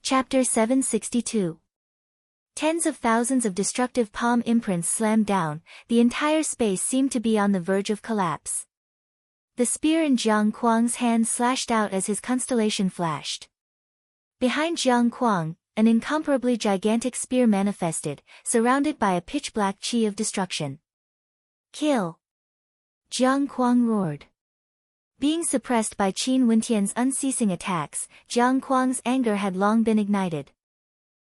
Chapter 762. Tens of thousands of destructive palm imprints slammed down, the entire space seemed to be on the verge of collapse. The spear in Jiang Kuang's hand slashed out as his constellation flashed. Behind Jiang Kuang, an incomparably gigantic spear manifested, surrounded by a pitch-black qi of destruction. Kill! Jiang Kuang roared. Being suppressed by Qin Wentian's unceasing attacks, Jiang Kuang's anger had long been ignited.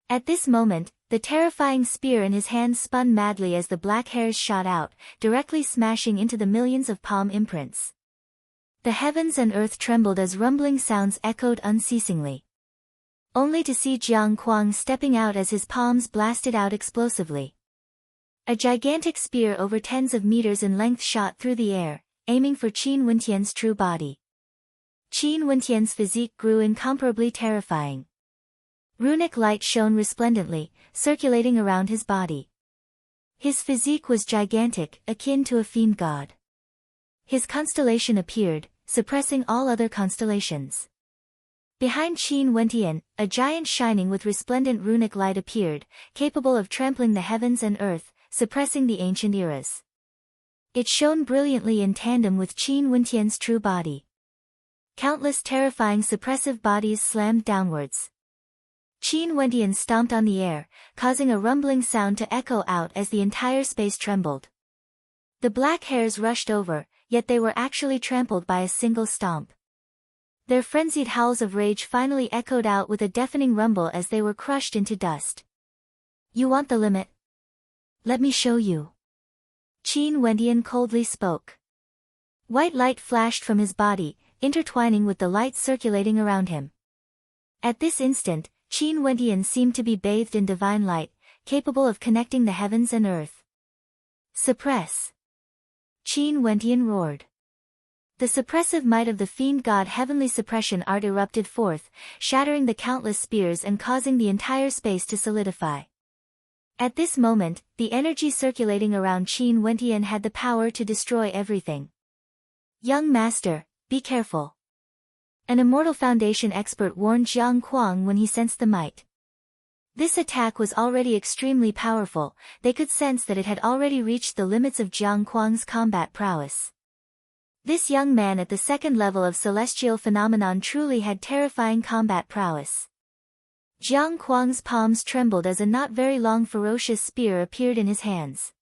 At this moment, the terrifying spear in his hand spun madly as the black hairs shot out, directly smashing into the millions of palm imprints. The heavens and earth trembled as rumbling sounds echoed unceasingly. Only to see Jiang Kuang stepping out as his palms blasted out explosively. A gigantic spear over tens of meters in length shot through the air, aiming for Qin Wentian's true body. Qin Wentian's physique grew incomparably terrifying. Runic light shone resplendently, circulating around his body. His physique was gigantic, akin to a fiend god. His constellation appeared, suppressing all other constellations. Behind Qin Wentian, a giant shining with resplendent runic light appeared, capable of trampling the heavens and earth, suppressing the ancient eras. It shone brilliantly in tandem with Qin Wentian's true body. Countless terrifying suppressive bodies slammed downwards. Qin Wentian stomped on the air, causing a rumbling sound to echo out as the entire space trembled. The black hairs rushed over, yet they were actually trampled by a single stomp. Their frenzied howls of rage finally echoed out with a deafening rumble as they were crushed into dust. You want the limit? Let me show you. Qin Wentian coldly spoke. White light flashed from his body, intertwining with the light circulating around him. At this instant, Qin Wentian seemed to be bathed in divine light, capable of connecting the heavens and earth. Suppress! Qin Wentian roared. The suppressive might of the fiend god heavenly suppression art erupted forth, shattering the countless spears and causing the entire space to solidify. At this moment, the energy circulating around Qin Wentian had the power to destroy everything. Young master, be careful. An Immortal Foundation expert warned Jiang Kuang when he sensed the might. This attack was already extremely powerful, they could sense that it had already reached the limits of Jiang Kuang's combat prowess. This young man at the second level of celestial phenomenon truly had terrifying combat prowess. Jiang Kuang's palms trembled as a not very long ferocious spear appeared in his hands.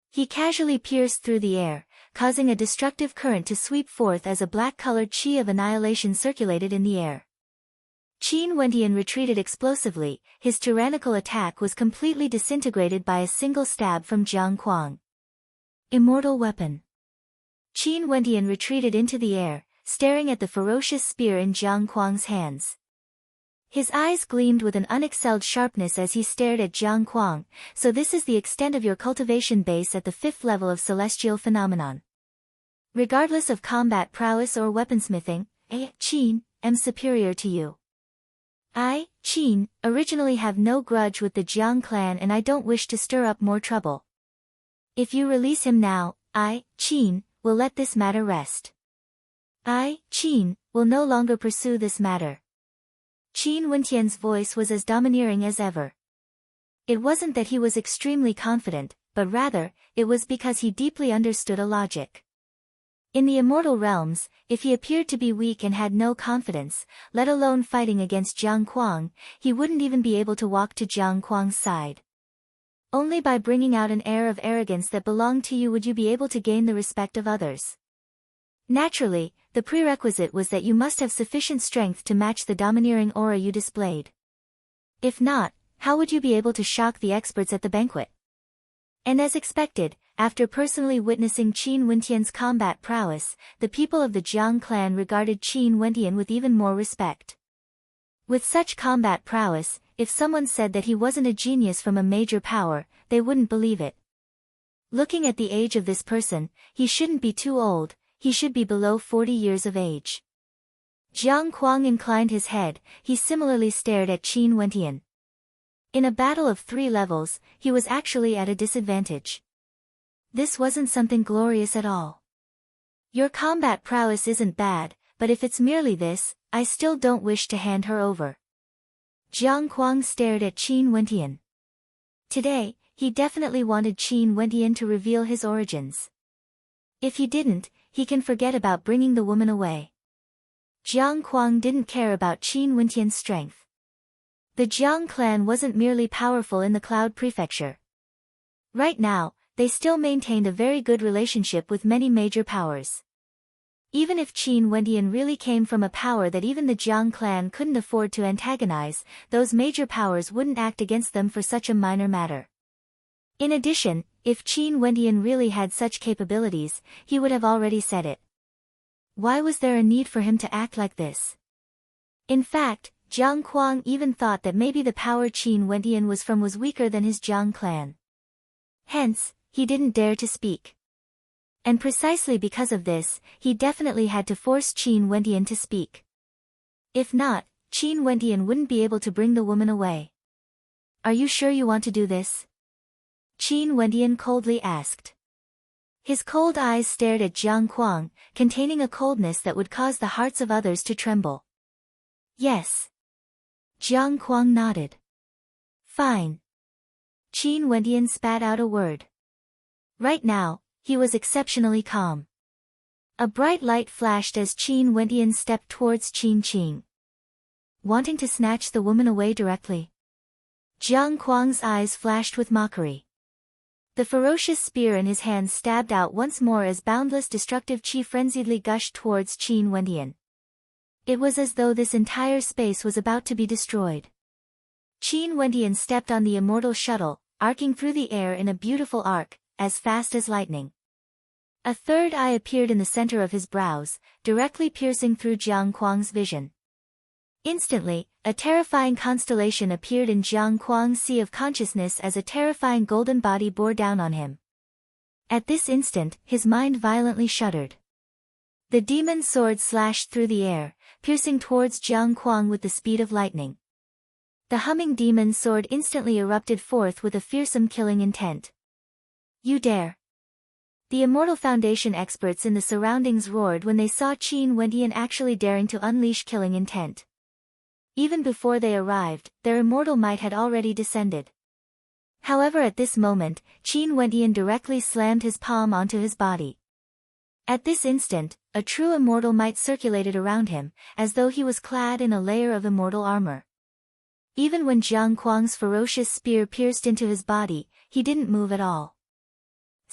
He casually pierced through the air, causing a destructive current to sweep forth as a black-colored qi of annihilation circulated in the air. Qin Wentian retreated explosively, his tyrannical attack was completely disintegrated by a single stab from Jiang Kuang. Immortal weapon. Qin Wentian retreated into the air, staring at the ferocious spear in Jiang Kuang's hands. His eyes gleamed with an unexcelled sharpness as he stared at Jiang Kuang, so this is the extent of your cultivation base at the 5th level of celestial phenomenon. Regardless of combat prowess or weaponsmithing, I, Qin, am superior to you. I, Qin, originally have no grudge with the Jiang clan and I don't wish to stir up more trouble. If you release him now, I, Qin, will let this matter rest. I, Qin, will no longer pursue this matter. Qin Wentian's voice was as domineering as ever. It wasn't that he was extremely confident, but rather, it was because he deeply understood a logic. In the immortal realms, if he appeared to be weak and had no confidence, let alone fighting against Jiang Kuang, he wouldn't even be able to walk to Jiang Kuang's side. Only by bringing out an air of arrogance that belonged to you would you be able to gain the respect of others. Naturally, the prerequisite was that you must have sufficient strength to match the domineering aura you displayed. If not, how would you be able to shock the experts at the banquet? And as expected, after personally witnessing Qin Wentian's combat prowess, the people of the Jiang clan regarded Qin Wentian with even more respect. With such combat prowess, if someone said that he wasn't a genius from a major power, they wouldn't believe it. Looking at the age of this person, he shouldn't be too old. He should be below 40 years of age. Jiang Kuang inclined his head, he similarly stared at Qin Wentian. In a battle of 3 levels, he was actually at a disadvantage. This wasn't something glorious at all. Your combat prowess isn't bad, but if it's merely this, I still don't wish to hand her over. Jiang Kuang stared at Qin Wentian. Today, he definitely wanted Qin Wentian to reveal his origins. If he didn't, he can forget about bringing the woman away. Jiang Kuang didn't care about Qin Wentian's strength. The Jiang clan wasn't merely powerful in the Cloud Prefecture. Right now, they still maintained a very good relationship with many major powers. Even if Qin Wentian really came from a power that even the Jiang clan couldn't afford to antagonize, those major powers wouldn't act against them for such a minor matter. In addition, if Qin Wentian really had such capabilities, he would have already said it. Why was there a need for him to act like this? In fact, Jiang Kuang even thought that maybe the power Qin Wentian was from was weaker than his Jiang clan. Hence, he didn't dare to speak. And precisely because of this, he definitely had to force Qin Wentian to speak. If not, Qin Wentian wouldn't be able to bring the woman away. Are you sure you want to do this? Qin Wentian coldly asked. His cold eyes stared at Jiang Kuang, containing a coldness that would cause the hearts of others to tremble. Yes. Jiang Kuang nodded. Fine. Qin Wentian spat out a word. Right now, he was exceptionally calm. A bright light flashed as Qin Wentian stepped towards Qin Qing. Wanting to snatch the woman away directly? Jiang Kuang's eyes flashed with mockery. The ferocious spear in his hand stabbed out once more as boundless destructive qi frenziedly gushed towards Qin Wentian. It was as though this entire space was about to be destroyed. Qin Wentian stepped on the immortal shuttle, arcing through the air in a beautiful arc, as fast as lightning. A third eye appeared in the center of his brows, directly piercing through Jiang Kuang's vision. Instantly, a terrifying constellation appeared in Jiang Kuang's sea of consciousness as a terrifying golden body bore down on him. At this instant, his mind violently shuddered. The demon sword slashed through the air, piercing towards Jiang Kuang with the speed of lightning. The humming demon sword instantly erupted forth with a fearsome killing intent. You dare! The Immortal Foundation experts in the surroundings roared when they saw Qin Wentian actually daring to unleash killing intent. Even before they arrived, their immortal might had already descended. However, at this moment, Qin Wentian directly slammed his palm onto his body. At this instant, a true immortal might circulated around him, as though he was clad in a layer of immortal armor. Even when Jiang Kuang's ferocious spear pierced into his body, he didn't move at all.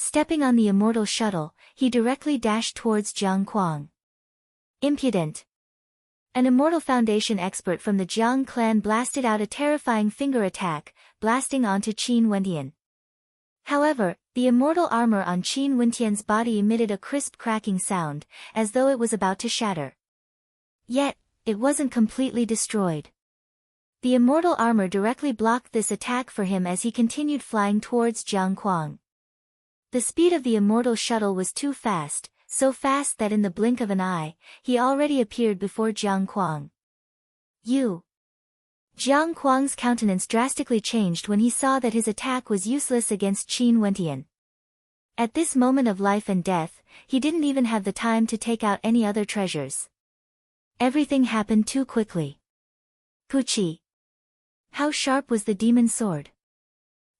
Stepping on the immortal shuttle, he directly dashed towards Jiang Kuang. Impudent! An Immortal Foundation expert from the Jiang clan blasted out a terrifying finger attack, blasting onto Qin Wentian. However, the immortal armor on Qin Wentian's body emitted a crisp cracking sound, as though it was about to shatter. Yet, it wasn't completely destroyed. The immortal armor directly blocked this attack for him as he continued flying towards Jiang Kuang. The speed of the immortal shuttle was too fast, so fast that in the blink of an eye, he already appeared before Jiang Kuang. You! Jiang Kuang's countenance drastically changed when he saw that his attack was useless against Qin Wentian. At this moment of life and death, he didn't even have the time to take out any other treasures. Everything happened too quickly. Puchi! How sharp was the demon sword?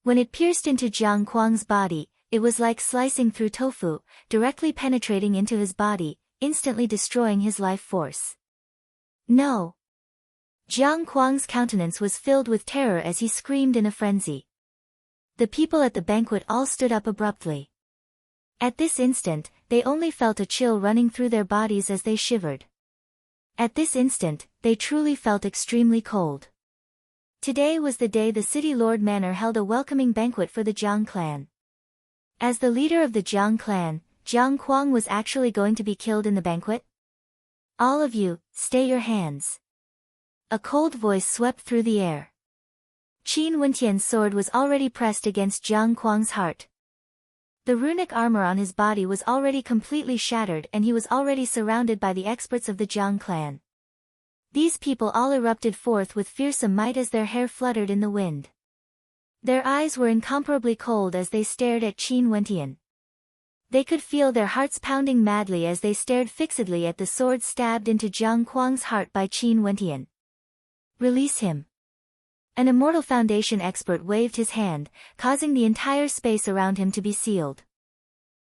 When it pierced into Jiang Kuang's body, it was like slicing through tofu, directly penetrating into his body, instantly destroying his life force. No! Jiang Kuang's countenance was filled with terror as he screamed in a frenzy. The people at the banquet all stood up abruptly. At this instant, they only felt a chill running through their bodies as they shivered. At this instant, they truly felt extremely cold. Today was the day the City Lord Manor held a welcoming banquet for the Jiang clan. As the leader of the Jiang clan, Jiang Kuang was actually going to be killed in the banquet? All of you, stay your hands. A cold voice swept through the air. Qin Wentian's sword was already pressed against Jiang Kuang's heart. The runic armor on his body was already completely shattered and he was already surrounded by the experts of the Jiang clan. These people all erupted forth with fearsome might as their hair fluttered in the wind. Their eyes were incomparably cold as they stared at Qin Wentian. They could feel their hearts pounding madly as they stared fixedly at the sword stabbed into Jiang Kuang's heart by Qin Wentian. Release him. An Immortal Foundation expert waved his hand, causing the entire space around him to be sealed.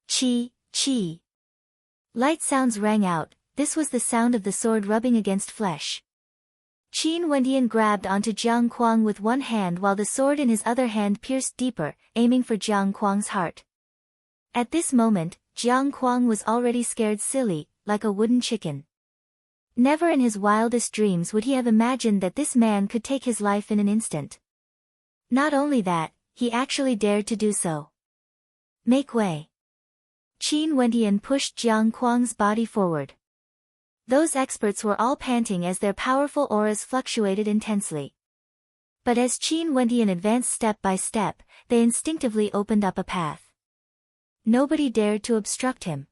Chi, chi. Light sounds rang out. This was the sound of the sword rubbing against flesh. Qin Wendian grabbed onto Jiang Kuang with one hand while the sword in his other hand pierced deeper, aiming for Jiang Kuang's heart. At this moment, Jiang Kuang was already scared silly, like a wooden chicken. Never in his wildest dreams would he have imagined that this man could take his life in an instant. Not only that, he actually dared to do so. Make way. Qin Wendian pushed Jiang Kuang's body forward. Those experts were all panting as their powerful auras fluctuated intensely. But as Qin Wendian advanced step by step, they instinctively opened up a path. Nobody dared to obstruct him.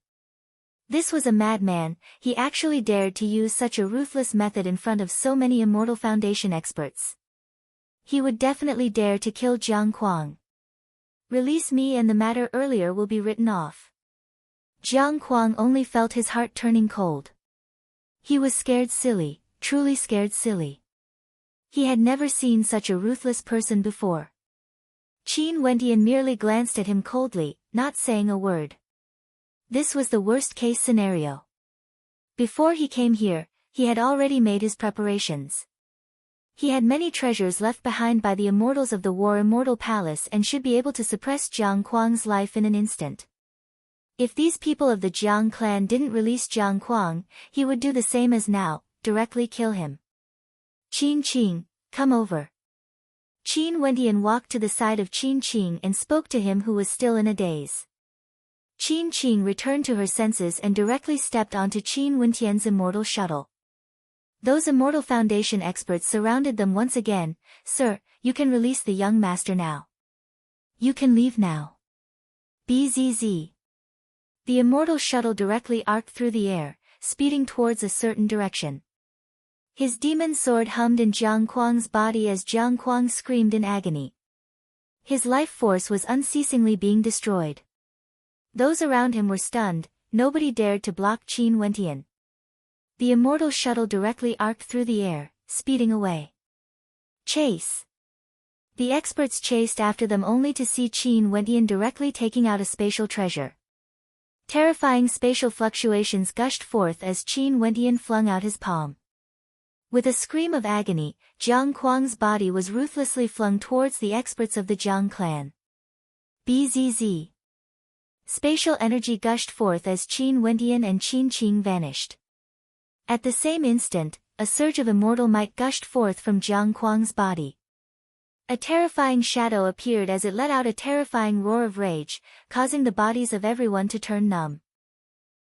This was a madman. He actually dared to use such a ruthless method in front of so many Immortal Foundation experts. He would definitely dare to kill Jiang Kuang. Release me and the matter earlier will be written off. Jiang Kuang only felt his heart turning cold. He was scared silly, truly scared silly. He had never seen such a ruthless person before. Qin Wendian merely glanced at him coldly, not saying a word. This was the worst-case scenario. Before he came here, he had already made his preparations. He had many treasures left behind by the immortals of the War Immortal Palace and should be able to suppress Jiang Kuang's life in an instant. If these people of the Jiang clan didn't release Jiang Kuang, he would do the same as now, directly kill him. Qin, come over. Qin Wendian walked to the side of Qin and spoke to him who was still in a daze. Qin returned to her senses and directly stepped onto Qin Wendian's immortal shuttle. Those Immortal Foundation experts surrounded them once again. Sir, you can release the young master now. You can leave now. Bzz. The immortal shuttle directly arced through the air, speeding towards a certain direction. His demon sword hummed in Jiang Kuang's body as Jiang Kuang screamed in agony. His life force was unceasingly being destroyed. Those around him were stunned. Nobody dared to block Qin Wendian. The immortal shuttle directly arced through the air, speeding away. Chase! The experts chased after them only to see Qin Wendian directly taking out a spatial treasure. Terrifying spatial fluctuations gushed forth as Qin Wendian flung out his palm. With a scream of agony, Jiang Kuang's body was ruthlessly flung towards the experts of the Jiang clan. Bzz. Spatial energy gushed forth as Qin Wendian and Qin vanished. At the same instant, a surge of immortal might gushed forth from Jiang Kuang's body. A terrifying shadow appeared as it let out a terrifying roar of rage, causing the bodies of everyone to turn numb.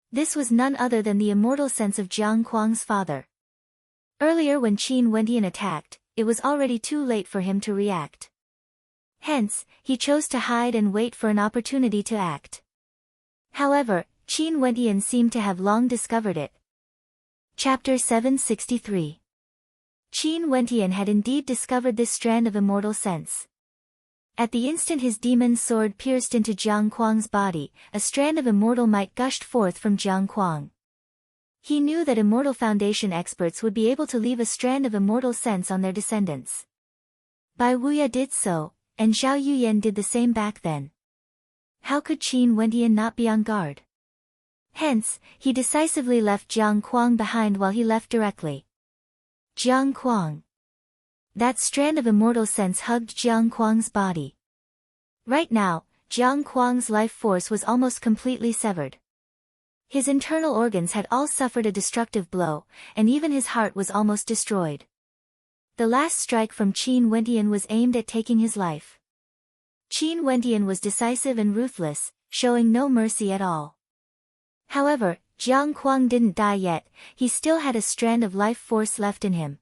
This was none other than the immortal sense of Jiang Kuang's father. Earlier when Qin Wendian attacked, it was already too late for him to react. Hence, he chose to hide and wait for an opportunity to act. However, Qin Wendian seemed to have long discovered it. Chapter 763. Qin Wendian had indeed discovered this strand of immortal sense. At the instant his demon sword pierced into Jiang Kuang's body, a strand of immortal might gushed forth from Jiang Kuang. He knew that Immortal Foundation experts would be able to leave a strand of immortal sense on their descendants. Bai Wuya did so, and Zhao Yuyan did the same back then. How could Qin Wendian not be on guard? Hence, he decisively left Jiang Kuang behind while he left directly. Jiang Kuang. That strand of immortal sense hugged Jiang Kuang's body. Right now, Jiang Kuang's life force was almost completely severed. His internal organs had all suffered a destructive blow, and even his heart was almost destroyed. The last strike from Qin Wendian was aimed at taking his life. Qin Wendian was decisive and ruthless, showing no mercy at all. However, Jiang Kuang didn't die yet. He still had a strand of life force left in him.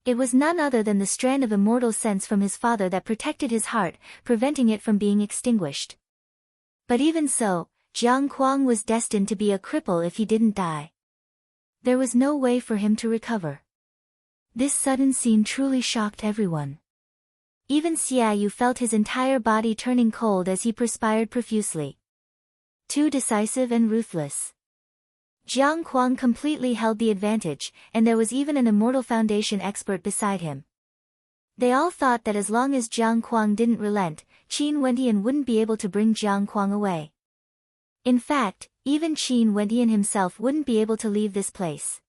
It was none other than the strand of immortal sense from his father that protected his heart, preventing it from being extinguished. But even so, Jiang Kuang was destined to be a cripple if he didn't die. There was no way for him to recover. This sudden scene truly shocked everyone. Even Xiaoyu felt his entire body turning cold as he perspired profusely. Too decisive and ruthless. Jiang Kuang completely held the advantage, and there was even an Immortal Foundation expert beside him. They all thought that as long as Jiang Kuang didn't relent, Qin Wendian wouldn't be able to bring Jiang Kuang away. In fact, even Qin Wendian himself wouldn't be able to leave this place.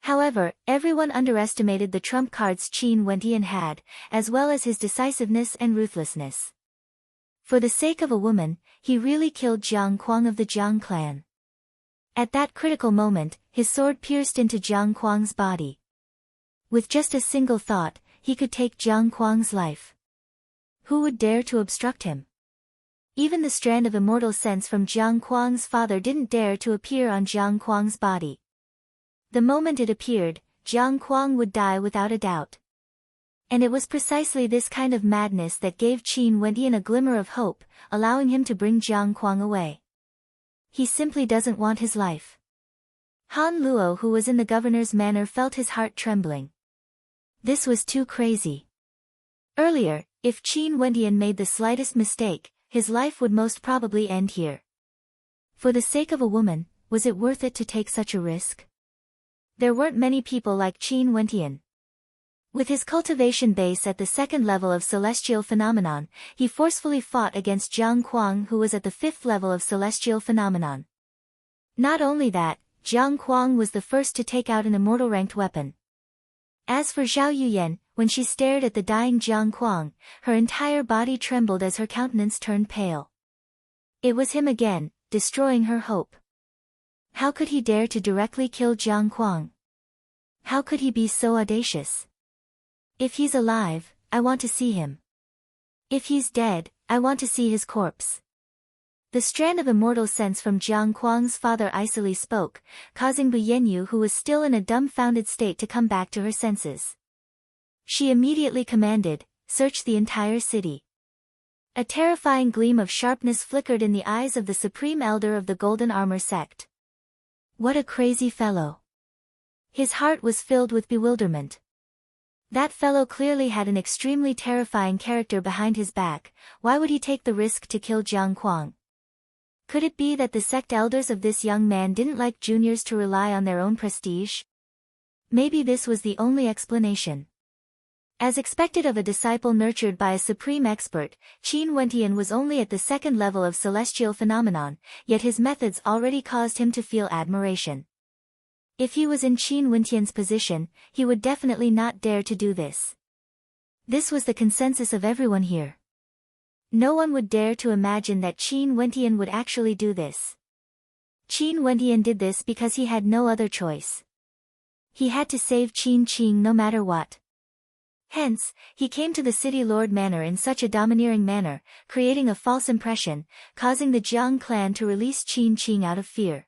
However, everyone underestimated the trump cards Qin Wendian had, as well as his decisiveness and ruthlessness. For the sake of a woman, he really killed Jiang Kuang of the Jiang clan. At that critical moment, his sword pierced into Jiang Kuang's body. With just a single thought, he could take Jiang Kuang's life. Who would dare to obstruct him? Even the strand of immortal sense from Jiang Kuang's father didn't dare to appear on Jiang Kuang's body. The moment it appeared, Jiang Kuang would die without a doubt. And it was precisely this kind of madness that gave Qin Wendian a glimmer of hope, allowing him to bring Jiang Kuang away. He simply doesn't want his life. Han Luo, who was in the governor's manor, felt his heart trembling. This was too crazy. Earlier, if Qin Wendian made the slightest mistake, his life would most probably end here. For the sake of a woman, was it worth it to take such a risk? There weren't many people like Qin Wendian. With his cultivation base at the second level of celestial phenomenon, he forcefully fought against Jiang Kuang, who was at the fifth level of celestial phenomenon. Not only that, Jiang Kuang was the first to take out an immortal ranked weapon. As for Zhao Yuyan, when she stared at the dying Jiang Kuang, her entire body trembled as her countenance turned pale. It was him again, destroying her hope. How could he dare to directly kill Jiang Kuang? How could he be so audacious? If he's alive, I want to see him. If he's dead, I want to see his corpse. The strand of immortal sense from Jiang Kuang's father icily spoke, causing Bu Yanyu, who was still in a dumbfounded state, to come back to her senses. She immediately commanded, "Search the entire city." A terrifying gleam of sharpness flickered in the eyes of the supreme elder of the Golden Armor sect. What a crazy fellow. His heart was filled with bewilderment. That fellow clearly had an extremely terrifying character behind his back. Why would he take the risk to kill Jiang Kuang? Could it be that the sect elders of this young man didn't like juniors to rely on their own prestige? Maybe this was the only explanation. As expected of a disciple nurtured by a supreme expert, Qin Wendian was only at the second level of celestial phenomenon, yet his methods already caused him to feel admiration. If he was in Qin Wendian's position, he would definitely not dare to do this. This was the consensus of everyone here. No one would dare to imagine that Qin Wendian would actually do this. Qin Wendian did this because he had no other choice. He had to save Qin Qing no matter what. Hence, he came to the city lord manor in such a domineering manner, creating a false impression, causing the Jiang clan to release Qin Qing out of fear.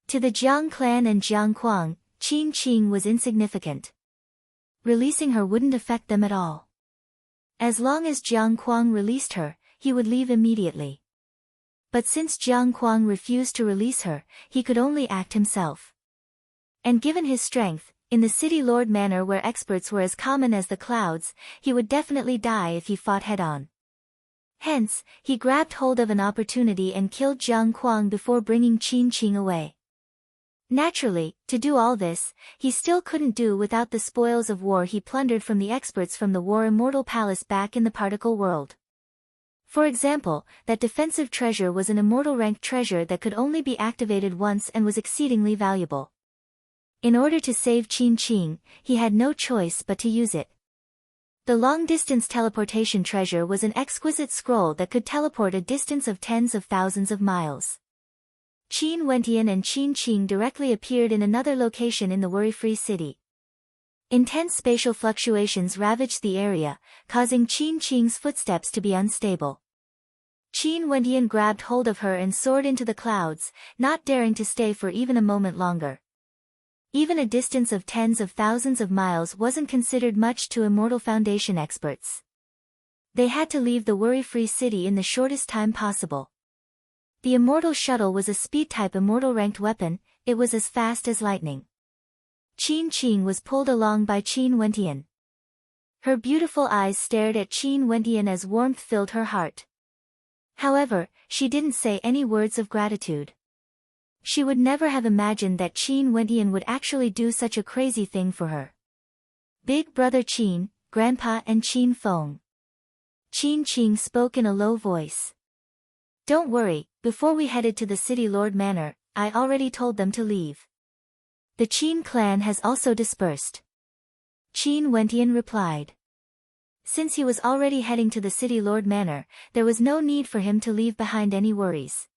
To the Jiang clan and Jiang Kuang, Qin Qing was insignificant. Releasing her wouldn't affect them at all. As long as Jiang Kuang released her, he would leave immediately. But since Jiang Kuang refused to release her, he could only act himself. And given his strength, in the city lord manor where experts were as common as the clouds, he would definitely die if he fought head-on. Hence, he grabbed hold of an opportunity and killed Jiang Kuang before bringing Qin Qing away. Naturally, to do all this, he still couldn't do without the spoils of war he plundered from the experts from the War Immortal Palace back in the particle world. For example, that defensive treasure was an immortal ranked treasure that could only be activated once and was exceedingly valuable. In order to save Qin Qing, he had no choice but to use it. The long-distance teleportation treasure was an exquisite scroll that could teleport a distance of tens of thousands of miles. Qin Wendian and Qin Qing directly appeared in another location in the worry-free city. Intense spatial fluctuations ravaged the area, causing Qin Qing's footsteps to be unstable. Qin Wendian grabbed hold of her and soared into the clouds, not daring to stay for even a moment longer. Even a distance of tens of thousands of miles wasn't considered much to Immortal Foundation experts. They had to leave the worry-free city in the shortest time possible. The Immortal Shuttle was a speed-type immortal-ranked weapon. It was as fast as lightning. Qin Qing was pulled along by Qin Wendian. Her beautiful eyes stared at Qin Wendian as warmth filled her heart. However, she didn't say any words of gratitude. She would never have imagined that Qin Wendian would actually do such a crazy thing for her. Big brother Qin, Grandpa and Qin Feng. Qin Qing spoke in a low voice. Don't worry, before we headed to the City Lord Manor, I already told them to leave. The Qin clan has also dispersed. Qin Wentian replied. Since he was already heading to the City Lord Manor, there was no need for him to leave behind any worries.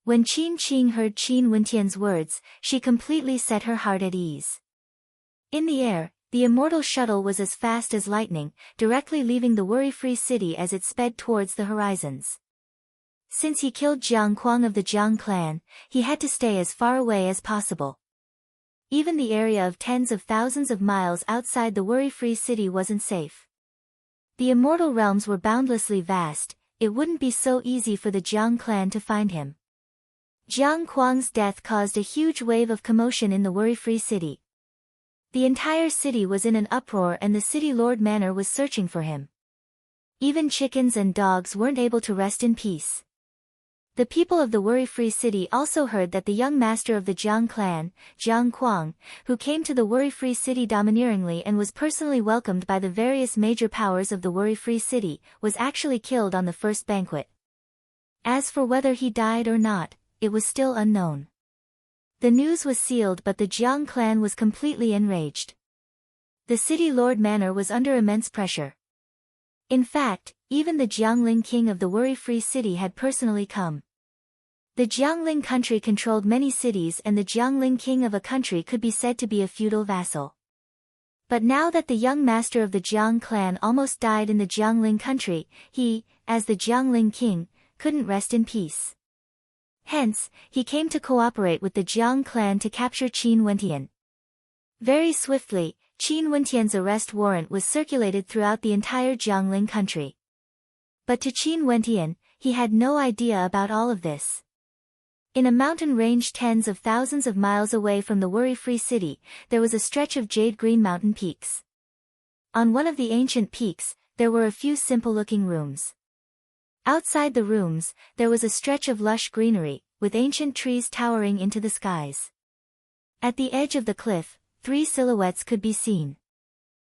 When Qin Qing heard Qin Wentian's words, she completely set her heart at ease. In the air, the immortal shuttle was as fast as lightning, directly leaving the worry-free city as it sped towards the horizons. Since he killed Jiang Kuang of the Jiang clan, he had to stay as far away as possible. Even the area of tens of thousands of miles outside the worry-free city wasn't safe. The immortal realms were boundlessly vast, it wouldn't be so easy for the Jiang clan to find him. Jiang Kuang's death caused a huge wave of commotion in the worry-free city. The entire city was in an uproar and the City Lord Manor was searching for him. Even chickens and dogs weren't able to rest in peace. The people of the worry-free city also heard that the young master of the Jiang clan, Jiang Kuang, who came to the worry-free city domineeringly and was personally welcomed by the various major powers of the worry-free city, was actually killed on the first banquet. As for whether he died or not, it was still unknown. The news was sealed, but the Jiang clan was completely enraged. The City Lord Manor was under immense pressure. In fact, even the Jiangling king of the worry-free city had personally come. The Jiangling country controlled many cities and the Jiangling king of a country could be said to be a feudal vassal. But now that the young master of the Jiang clan almost died in the Jiangling country, he, as the Jiangling king, couldn't rest in peace. Hence, he came to cooperate with the Jiang clan to capture Qin Wentian. Very swiftly, Qin Wentian's arrest warrant was circulated throughout the entire Jiangling country. But to Qin Wentian, he had no idea about all of this. In a mountain range tens of thousands of miles away from the worry-free city, there was a stretch of jade-green mountain peaks. On one of the ancient peaks, there were a few simple-looking rooms. Outside the rooms, there was a stretch of lush greenery, with ancient trees towering into the skies. At the edge of the cliff, 3 silhouettes could be seen.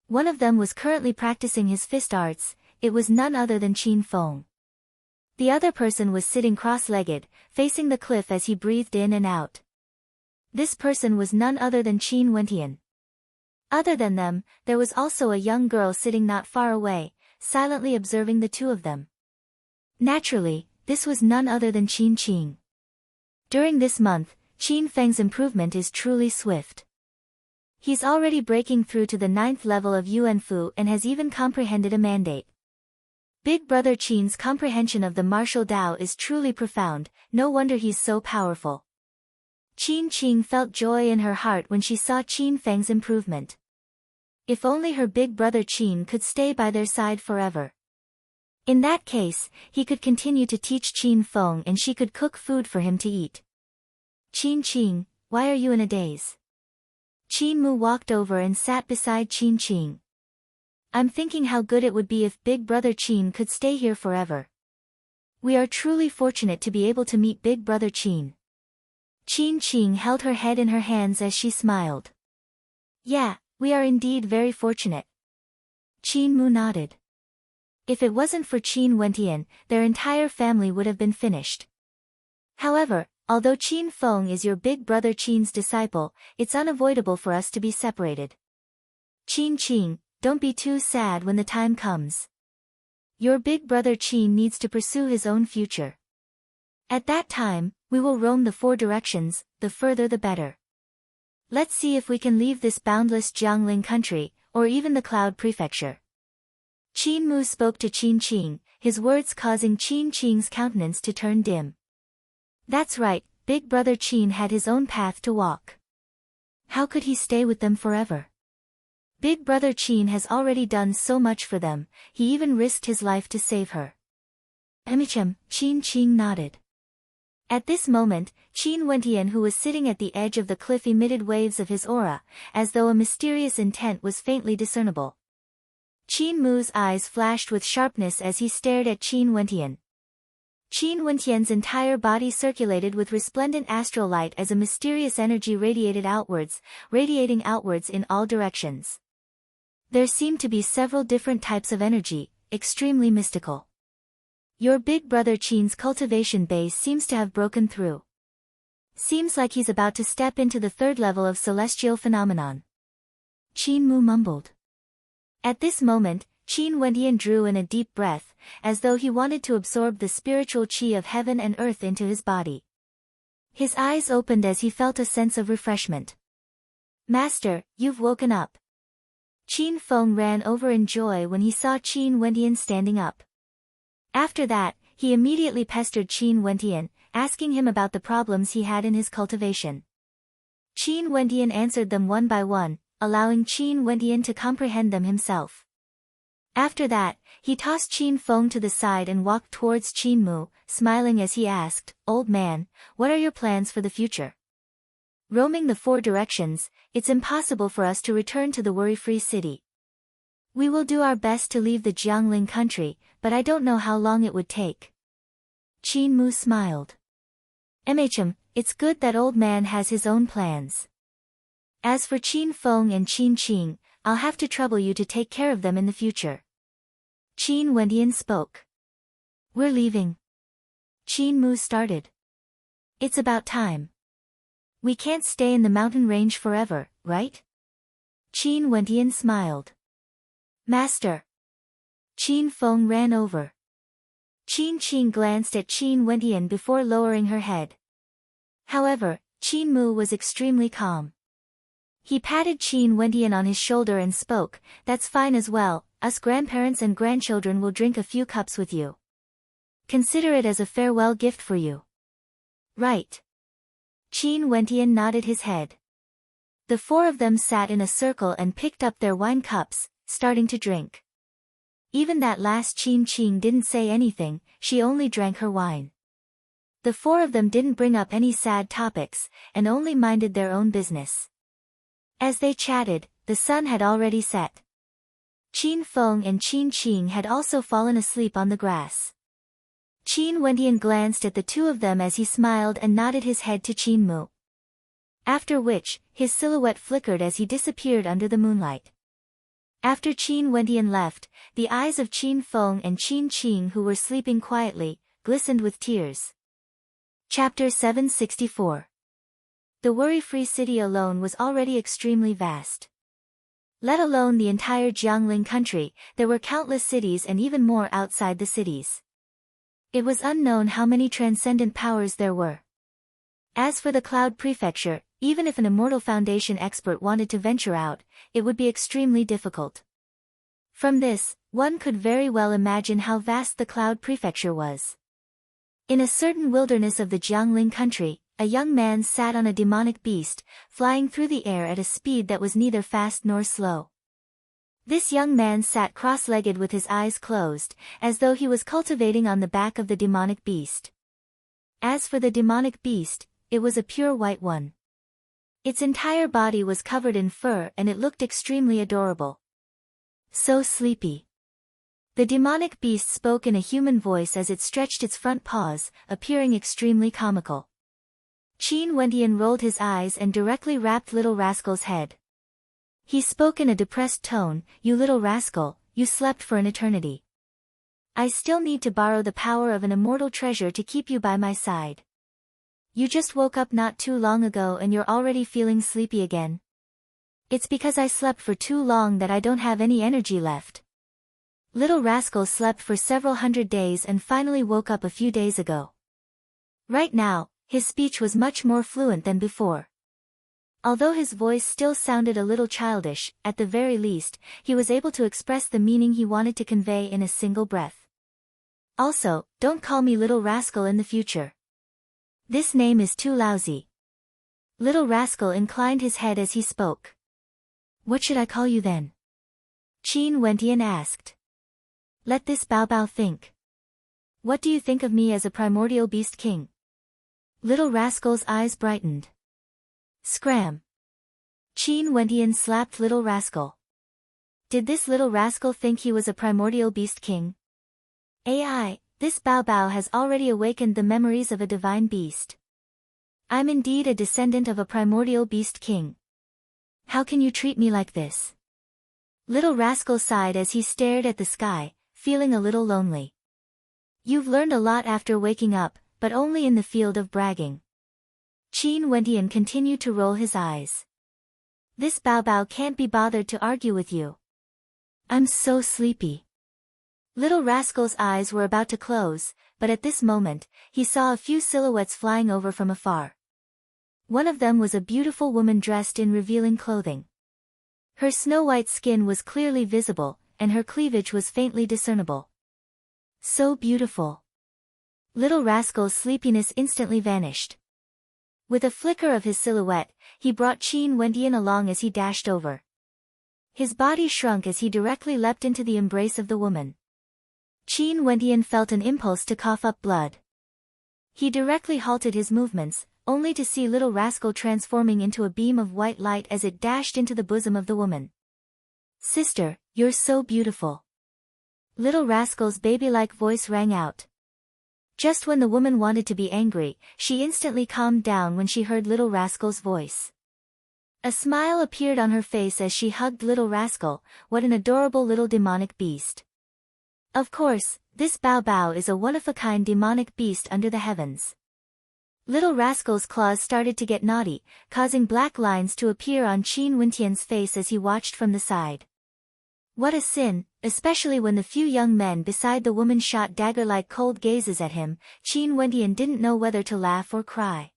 One of them was currently practicing his fist arts, it was none other than Qin Feng. The other person was sitting cross-legged, facing the cliff as he breathed in and out. This person was none other than Qin Wentian. Other than them, there was also a young girl sitting not far away, silently observing the two of them. Naturally, this was none other than Qin Qing. During this month, Qin Feng's improvement is truly swift. He's already breaking through to the 9th level of Yuanfu and has even comprehended a mandate. Big Brother Qin's comprehension of the martial Dao is truly profound, no wonder he's so powerful. Qin Qing felt joy in her heart when she saw Qin Feng's improvement. If only her big brother Qin could stay by their side forever. In that case, he could continue to teach Qin Feng and she could cook food for him to eat. Qin Qing, why are you in a daze? Qin Mu walked over and sat beside Qin Qing. I'm thinking how good it would be if Big Brother Qin could stay here forever. We are truly fortunate to be able to meet Big Brother Qin. Qin Qing held her head in her hands as she smiled. Yeah, we are indeed very fortunate. Qin Mu nodded. If it wasn't for Qin Wentian, their entire family would have been finished. However, although Qin Feng is your big brother Qin's disciple, it's unavoidable for us to be separated. Qin Qing, don't be too sad when the time comes. Your big brother Qin needs to pursue his own future. At that time, we will roam the 4 directions, the further the better. Let's see if we can leave this boundless Jiangling country, or even the Cloud Prefecture. Qin Mu spoke to Qin Qing, his words causing Qin Qing's countenance to turn dim. That's right, Big Brother Qin had his own path to walk. How could he stay with them forever? Big Brother Qin has already done so much for them, he even risked his life to save her. Qin Qing nodded. At this moment, Qin Wentian, who was sitting at the edge of the cliff, emitted waves of his aura, as though a mysterious intent was faintly discernible. Qin Mu's eyes flashed with sharpness as he stared at Qin Wentian. Qin Wentian's entire body circulated with resplendent astral light as a mysterious energy radiating outwards in all directions. There seemed to be several different types of energy, extremely mystical. Your big brother Qin's cultivation base seems to have broken through. Seems like he's about to step into the third level of celestial phenomenon. Qin Mu mumbled. At this moment, Qin Wendian drew in a deep breath, as though he wanted to absorb the spiritual qi of heaven and earth into his body. His eyes opened as he felt a sense of refreshment. Master, you've woken up. Qin Feng ran over in joy when he saw Qin Wendian standing up. After that, he immediately pestered Qin Wendian, asking him about the problems he had in his cultivation. Qin Wendian answered them one by one, allowing Qin Wendian to comprehend them himself. After that, he tossed Qin Feng to the side and walked towards Qin Mu, smiling as he asked, "Old man, what are your plans for the future?" Roaming the four directions, it's impossible for us to return to the worry-free city. We will do our best to leave the Jiangling country, but I don't know how long it would take. Qin Mu smiled. It's good that old man has his own plans. As for Qin Feng and Qin Qing, I'll have to trouble you to take care of them in the future. Qin Wendian spoke. We're leaving. Qin Mu started. It's about time. We can't stay in the mountain range forever, right? Qin Wendian smiled. Master. Qin Feng ran over. Qin Qing glanced at Qin Wendian before lowering her head. However, Qin Mu was extremely calm. He patted Qin Wendian on his shoulder and spoke, "That's fine as well, us grandparents and grandchildren will drink a few cups with you. Consider it as a farewell gift for you." Right. Qin Wendian nodded his head. The four of them sat in a circle and picked up their wine cups, starting to drink. Even that last Qin Qing didn't say anything, she only drank her wine. The four of them didn't bring up any sad topics, and only minded their own business. As they chatted, the sun had already set. Qin Feng and Qin Qing had also fallen asleep on the grass. Qin Wendian glanced at the two of them as he smiled and nodded his head to Qin Mu. After which, his silhouette flickered as he disappeared under the moonlight. After Qin Wendian left, the eyes of Qin Feng and Qin Qing, who were sleeping quietly, glistened with tears. Chapter 764. The worry-free city alone was already extremely vast. Let alone the entire Jiangling country, there were countless cities and even more outside the cities. It was unknown how many transcendent powers there were. As for the Cloud Prefecture, even if an Immortal Foundation expert wanted to venture out, it would be extremely difficult. From this, one could very well imagine how vast the Cloud Prefecture was. In a certain wilderness of the Jiangling country, a young man sat on a demonic beast, flying through the air at a speed that was neither fast nor slow. This young man sat cross-legged with his eyes closed, as though he was cultivating on the back of the demonic beast. As for the demonic beast, it was a pure white one. Its entire body was covered in fur and it looked extremely adorable. So sleepy. The demonic beast spoke in a human voice as it stretched its front paws, appearing extremely comical. Qin Wendian rolled his eyes and directly rapped Little Rascal's head. He spoke in a depressed tone, "You little rascal, you slept for an eternity. I still need to borrow the power of an immortal treasure to keep you by my side. You just woke up not too long ago and you're already feeling sleepy again. It's because I slept for too long that I don't have any energy left." Little Rascal slept for several hundred days and finally woke up a few days ago. Right now, his speech was much more fluent than before. Although his voice still sounded a little childish, at the very least, he was able to express the meaning he wanted to convey in a single breath. Also, don't call me Little Rascal in the future. This name is too lousy. Little Rascal inclined his head as he spoke. What should I call you then? Qin Wendian asked. Let this Bao Bao think. What do you think of me as a primordial beast king? Little Rascal's eyes brightened. Scram. Qin Wendian slapped Little Rascal. Did this Little Rascal think he was a primordial beast king? AI, this Bao Bao has already awakened the memories of a divine beast. I'm indeed a descendant of a primordial beast king. How can you treat me like this? Little Rascal sighed as he stared at the sky, feeling a little lonely. You've learned a lot after waking up, but only in the field of bragging. Qin Wentian continued to roll his eyes. This Bao Bao can't be bothered to argue with you. I'm so sleepy. Little Rascal's eyes were about to close, but at this moment, he saw a few silhouettes flying over from afar. One of them was a beautiful woman dressed in revealing clothing. Her snow-white skin was clearly visible, and her cleavage was faintly discernible. So beautiful. Little Rascal's sleepiness instantly vanished. With a flicker of his silhouette, he brought Qin Wentian along as he dashed over. His body shrunk as he directly leapt into the embrace of the woman. Qin Wentian felt an impulse to cough up blood. He directly halted his movements, only to see Little Rascal transforming into a beam of white light as it dashed into the bosom of the woman. Sister, you're so beautiful. Little Rascal's baby-like voice rang out. Just when the woman wanted to be angry, she instantly calmed down when she heard Little Rascal's voice. A smile appeared on her face as she hugged Little Rascal. What an adorable little demonic beast. Of course, this Bao Bao is a one-of-a-kind demonic beast under the heavens. Little Rascal's claws started to get naughty, causing black lines to appear on Qin Wentian's face as he watched from the side. What a sin, especially when the few young men beside the woman shot dagger-like cold gazes at him. Qin Wentian didn't know whether to laugh or cry.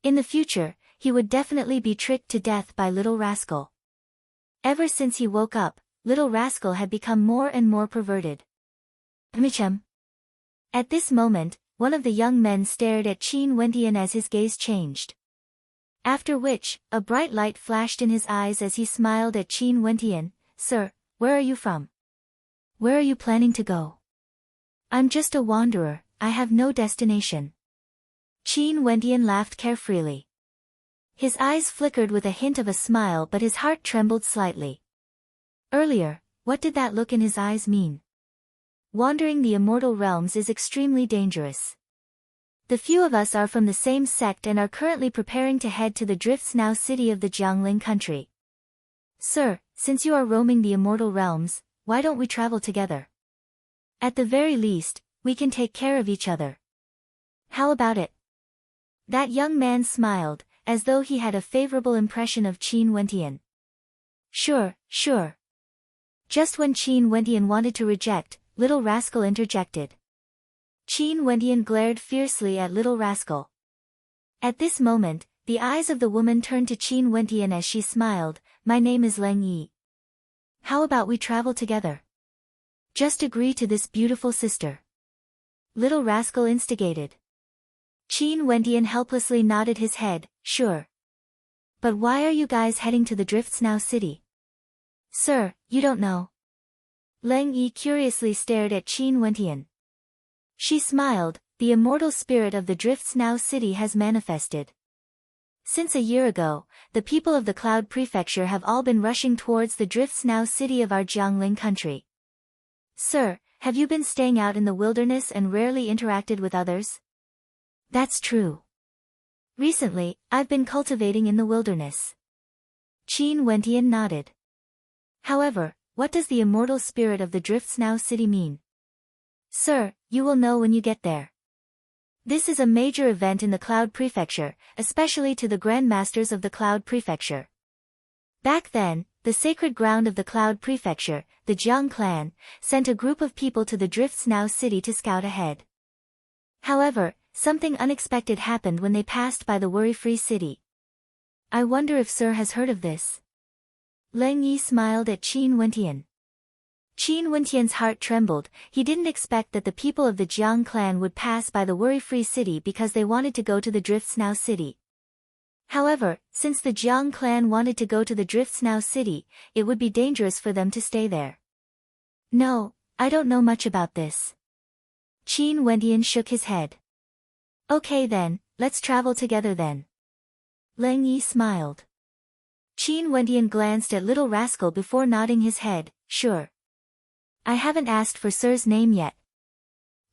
In the future, he would definitely be tricked to death by Little Rascal. Ever since he woke up, Little Rascal had become more and more perverted. Michem. At this moment, one of the young men stared at Qin Wentian as his gaze changed. After which, a bright light flashed in his eyes as he smiled at Qin Wentian. Sir, where are you from? Where are you planning to go? I'm just a wanderer, I have no destination. Qin Wentian laughed carefreely. His eyes flickered with a hint of a smile, but his heart trembled slightly. Earlier, what did that look in his eyes mean? Wandering the immortal realms is extremely dangerous. The few of us are from the same sect and are currently preparing to head to the Drifts Now city of the Jiangling country. Sir, since you are roaming the immortal realms, why don't we travel together? At the very least, we can take care of each other. How about it? That young man smiled, as though he had a favorable impression of Qin Wentian. Sure, sure. Just when Qin Wentian wanted to reject, Little Rascal interjected. Qin Wentian glared fiercely at Little Rascal. At this moment, the eyes of the woman turned to Qin Wentian as she smiled. My name is Leng Yi. How about we travel together? Just agree to this, beautiful sister. Little Rascal instigated. Qin Wentian helplessly nodded his head, sure. But why are you guys heading to the Drifts Now city? Sir, you don't know. Leng Yi curiously stared at Qin Wentian. She smiled. The immortal spirit of the Drifts Now city has manifested. Since a year ago, the people of the Cloud Prefecture have all been rushing towards the Drifts Now city of our Jiangling country. Sir, have you been staying out in the wilderness and rarely interacted with others? That's true. Recently, I've been cultivating in the wilderness. Qin Wentian nodded. However, what does the immortal spirit of the Drifts Now city mean? Sir, you will know when you get there. This is a major event in the Cloud Prefecture, especially to the Grand Masters of the Cloud Prefecture. Back then, the sacred ground of the Cloud Prefecture, the Jiang clan, sent a group of people to the Drifts Now city to scout ahead. However, something unexpected happened when they passed by the worry-free city. I wonder if Sir has heard of this. Leng Yi smiled at Qin Wentian. Qin Wentian's heart trembled. He didn't expect that the people of the Jiang clan would pass by the worry-free city because they wanted to go to the Drifts Now city. However, since the Jiang clan wanted to go to the Drifts Now city, it would be dangerous for them to stay there. No, I don't know much about this. Qin Wentian shook his head. Okay then, let's travel together then. Leng Yi smiled. Qin Wentian glanced at Little Rascal before nodding his head, sure. I haven't asked for Sir's name yet.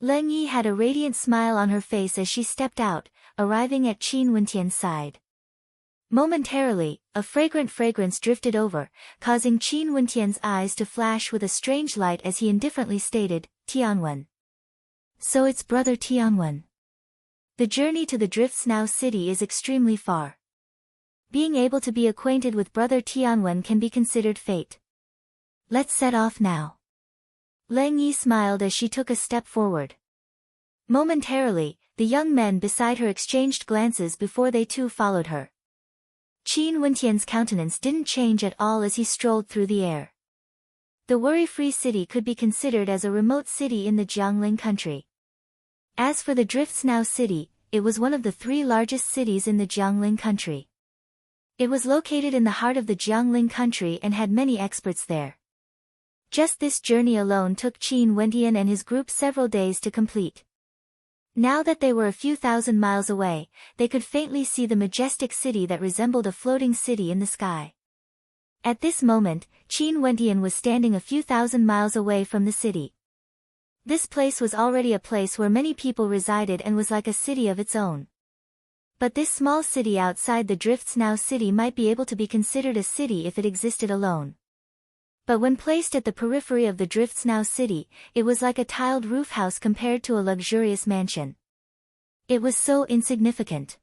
Leng Yi had a radiant smile on her face as she stepped out, arriving at Qin Wentian's side. Momentarily, a fragrant fragrance drifted over, causing Qin Wentian's eyes to flash with a strange light as he indifferently stated, Tianwen. So it's brother Tianwen. The journey to the Drifts Now city is extremely far. Being able to be acquainted with brother Tianwen can be considered fate. Let's set off now. Leng Yi smiled as she took a step forward. Momentarily, the young men beside her exchanged glances before they too followed her. Qin Wentian's countenance didn't change at all as he strolled through the air. The worry-free city could be considered as a remote city in the Jiangling country. As for the Drifts Now city, it was one of the 3 largest cities in the Jiangling country. It was located in the heart of the Jiangling country and had many experts there. Just this journey alone took Qin Wentian and his group several days to complete. Now that they were a few thousand miles away, they could faintly see the majestic city that resembled a floating city in the sky. At this moment, Qin Wentian was standing a few thousand miles away from the city. This place was already a place where many people resided and was like a city of its own. But this small city outside the Drifts Now city might be able to be considered a city if it existed alone. But when placed at the periphery of the Drifts Now city, it was like a tiled roof house compared to a luxurious mansion. It was so insignificant.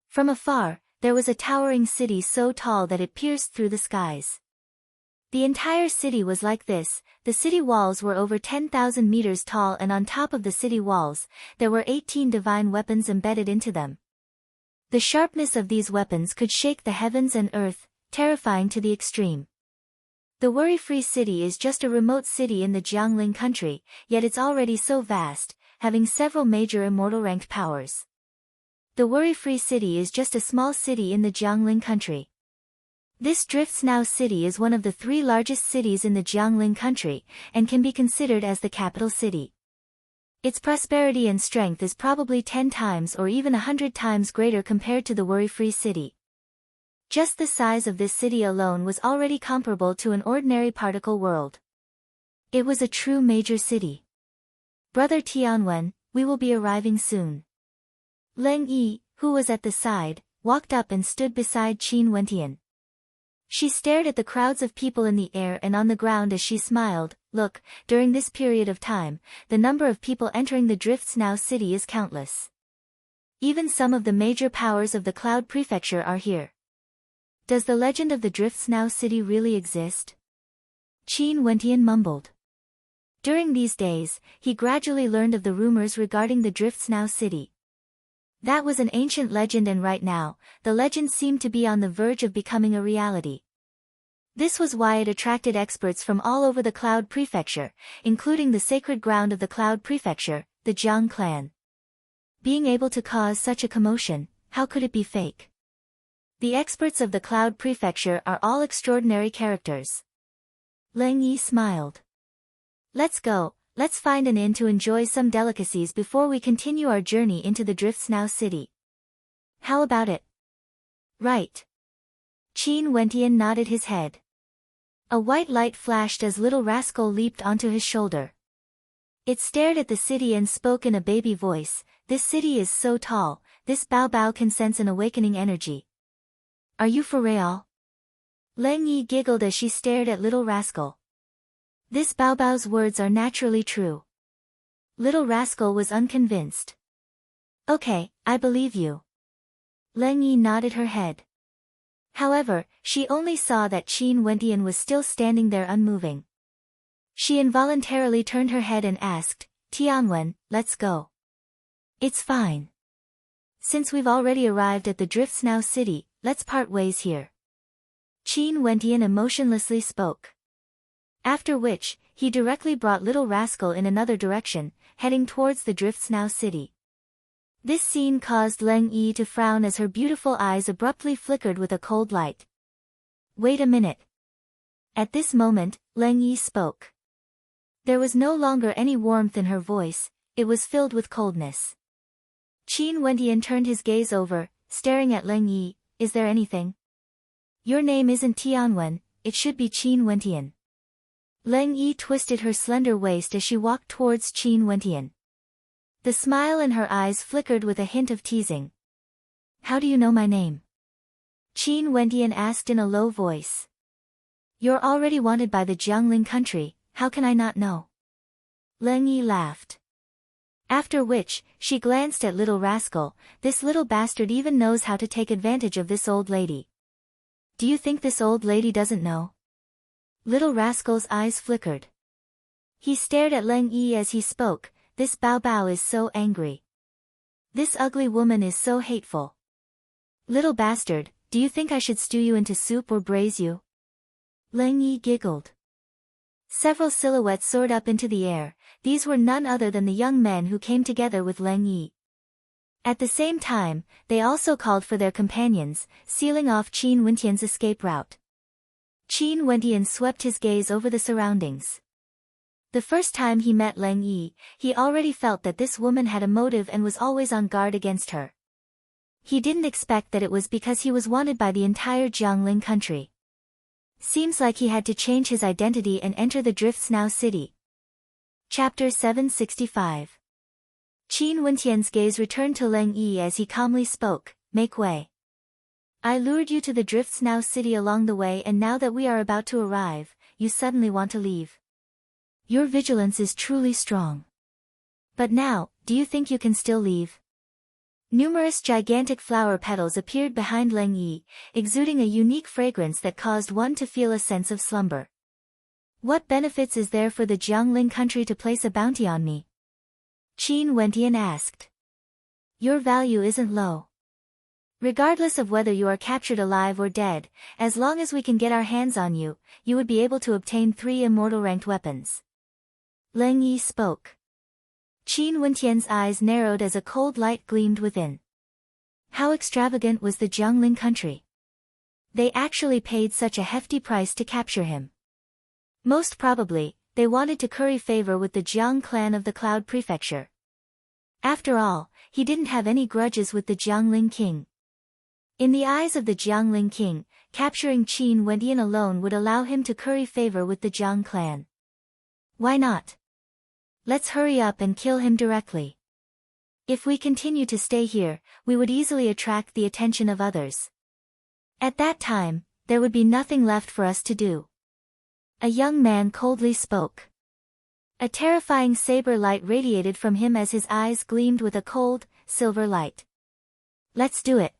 From afar, there was a towering city so tall that it pierced through the skies. The entire city was like this. The city walls were over 10,000 meters tall, and on top of the city walls, there were 18 divine weapons embedded into them. The sharpness of these weapons could shake the heavens and earth, terrifying to the extreme. The worry-free city is just a remote city in the Jiangling country, yet it's already so vast, having several major immortal-ranked powers. The worry-free city is just a small city in the Jiangling country. This Drifts Now city is one of the 3 largest cities in the Jiangling country, and can be considered as the capital city. Its prosperity and strength is probably 10 times or even 100 times greater compared to the worry-free city. Just the size of this city alone was already comparable to an ordinary particle world. It was a true major city. Brother Tianwen, we will be arriving soon. Leng Yi, who was at the side, walked up and stood beside Qin Wentian. She stared at the crowds of people in the air and on the ground as she smiled. Look, during this period of time, the number of people entering the Drifts Now city is countless. Even some of the major powers of the Cloud Prefecture are here. Does the legend of the Drifts Now city really exist? Qin Wentian mumbled. During these days, he gradually learned of the rumors regarding the Drifts Now city. That was an ancient legend, and right now, the legend seemed to be on the verge of becoming a reality. This was why it attracted experts from all over the Cloud Prefecture, including the sacred ground of the Cloud Prefecture, the Jiang clan. Being able to cause such a commotion, how could it be fake? The experts of the Cloud Prefecture are all extraordinary characters. Leng Yi smiled. Let's go, let's find an inn to enjoy some delicacies before we continue our journey into the Drifts Now city. How about it? Right. Qin Wentian nodded his head. A white light flashed as little rascal leaped onto his shoulder. It stared at the city and spoke in a baby voice. This city is so tall, this Bao Bao can sense an awakening energy. Are you for real? Leng Yi giggled as she stared at little rascal. This Bao Bao's words are naturally true. Little rascal was unconvinced. Okay, I believe you. Leng Yi nodded her head. However, she only saw that Qin Wentian was still standing there unmoving. She involuntarily turned her head and asked, Tianwen, let's go. It's fine. Since we've already arrived at the Drifts Now city, let's part ways here. Qin Wentian emotionlessly spoke. After which, he directly brought little rascal in another direction, heading towards the Drifts Now city. This scene caused Leng Yi to frown as her beautiful eyes abruptly flickered with a cold light. Wait a minute. At this moment, Leng Yi spoke. There was no longer any warmth in her voice, it was filled with coldness. Qin Wentian turned his gaze over, staring at Leng Yi. Is there anything? Your name isn't Tianwen, it should be Qin Wentian. Leng Yi twisted her slender waist as she walked towards Qin Wentian. The smile in her eyes flickered with a hint of teasing. How do you know my name? Qin Wendian asked in a low voice. You're already wanted by the Jiangling country, how can I not know? Leng Yi laughed. After which, she glanced at little rascal, this little bastard even knows how to take advantage of this old lady. Do you think this old lady doesn't know? Little rascal's eyes flickered. He stared at Leng Yi as he spoke, this Bao Bao is so angry. This ugly woman is so hateful. Little bastard, do you think I should stew you into soup or braise you? Leng Yi giggled. Several silhouettes soared up into the air, these were none other than the young men who came together with Leng Yi. At the same time, they also called for their companions, sealing off Qin Wendian's escape route. Qin Wendian swept his gaze over the surroundings. The first time he met Leng Yi, he already felt that this woman had a motive and was always on guard against her. He didn't expect that it was because he was wanted by the entire Jiangling country. Seems like he had to change his identity and enter the Drifts Now city. Chapter 765. Qin Wendian's gaze returned to Leng Yi as he calmly spoke, make way. I lured you to the Drifts Now city along the way, and now that we are about to arrive, you suddenly want to leave. Your vigilance is truly strong. But now, do you think you can still leave? Numerous gigantic flower petals appeared behind Leng Yi, exuding a unique fragrance that caused one to feel a sense of slumber. What benefits is there for the Jiangling country to place a bounty on me? Qin Wendian asked. Your value isn't low. Regardless of whether you are captured alive or dead, as long as we can get our hands on you, you would be able to obtain 3 immortal-ranked weapons. Leng Yi spoke. Qin Wendian's eyes narrowed as a cold light gleamed within. How extravagant was the Jiangling country? They actually paid such a hefty price to capture him. Most probably, they wanted to curry favor with the Jiang clan of the Cloud Prefecture. After all, he didn't have any grudges with the Jiangling king. In the eyes of the Jiangling king, capturing Qin Wendian alone would allow him to curry favor with the Jiang clan. Why not? Let's hurry up and kill him directly. If we continue to stay here, we would easily attract the attention of others. At that time, there would be nothing left for us to do. A young man coldly spoke. A terrifying saber light radiated from him as his eyes gleamed with a cold, silver light. Let's do it.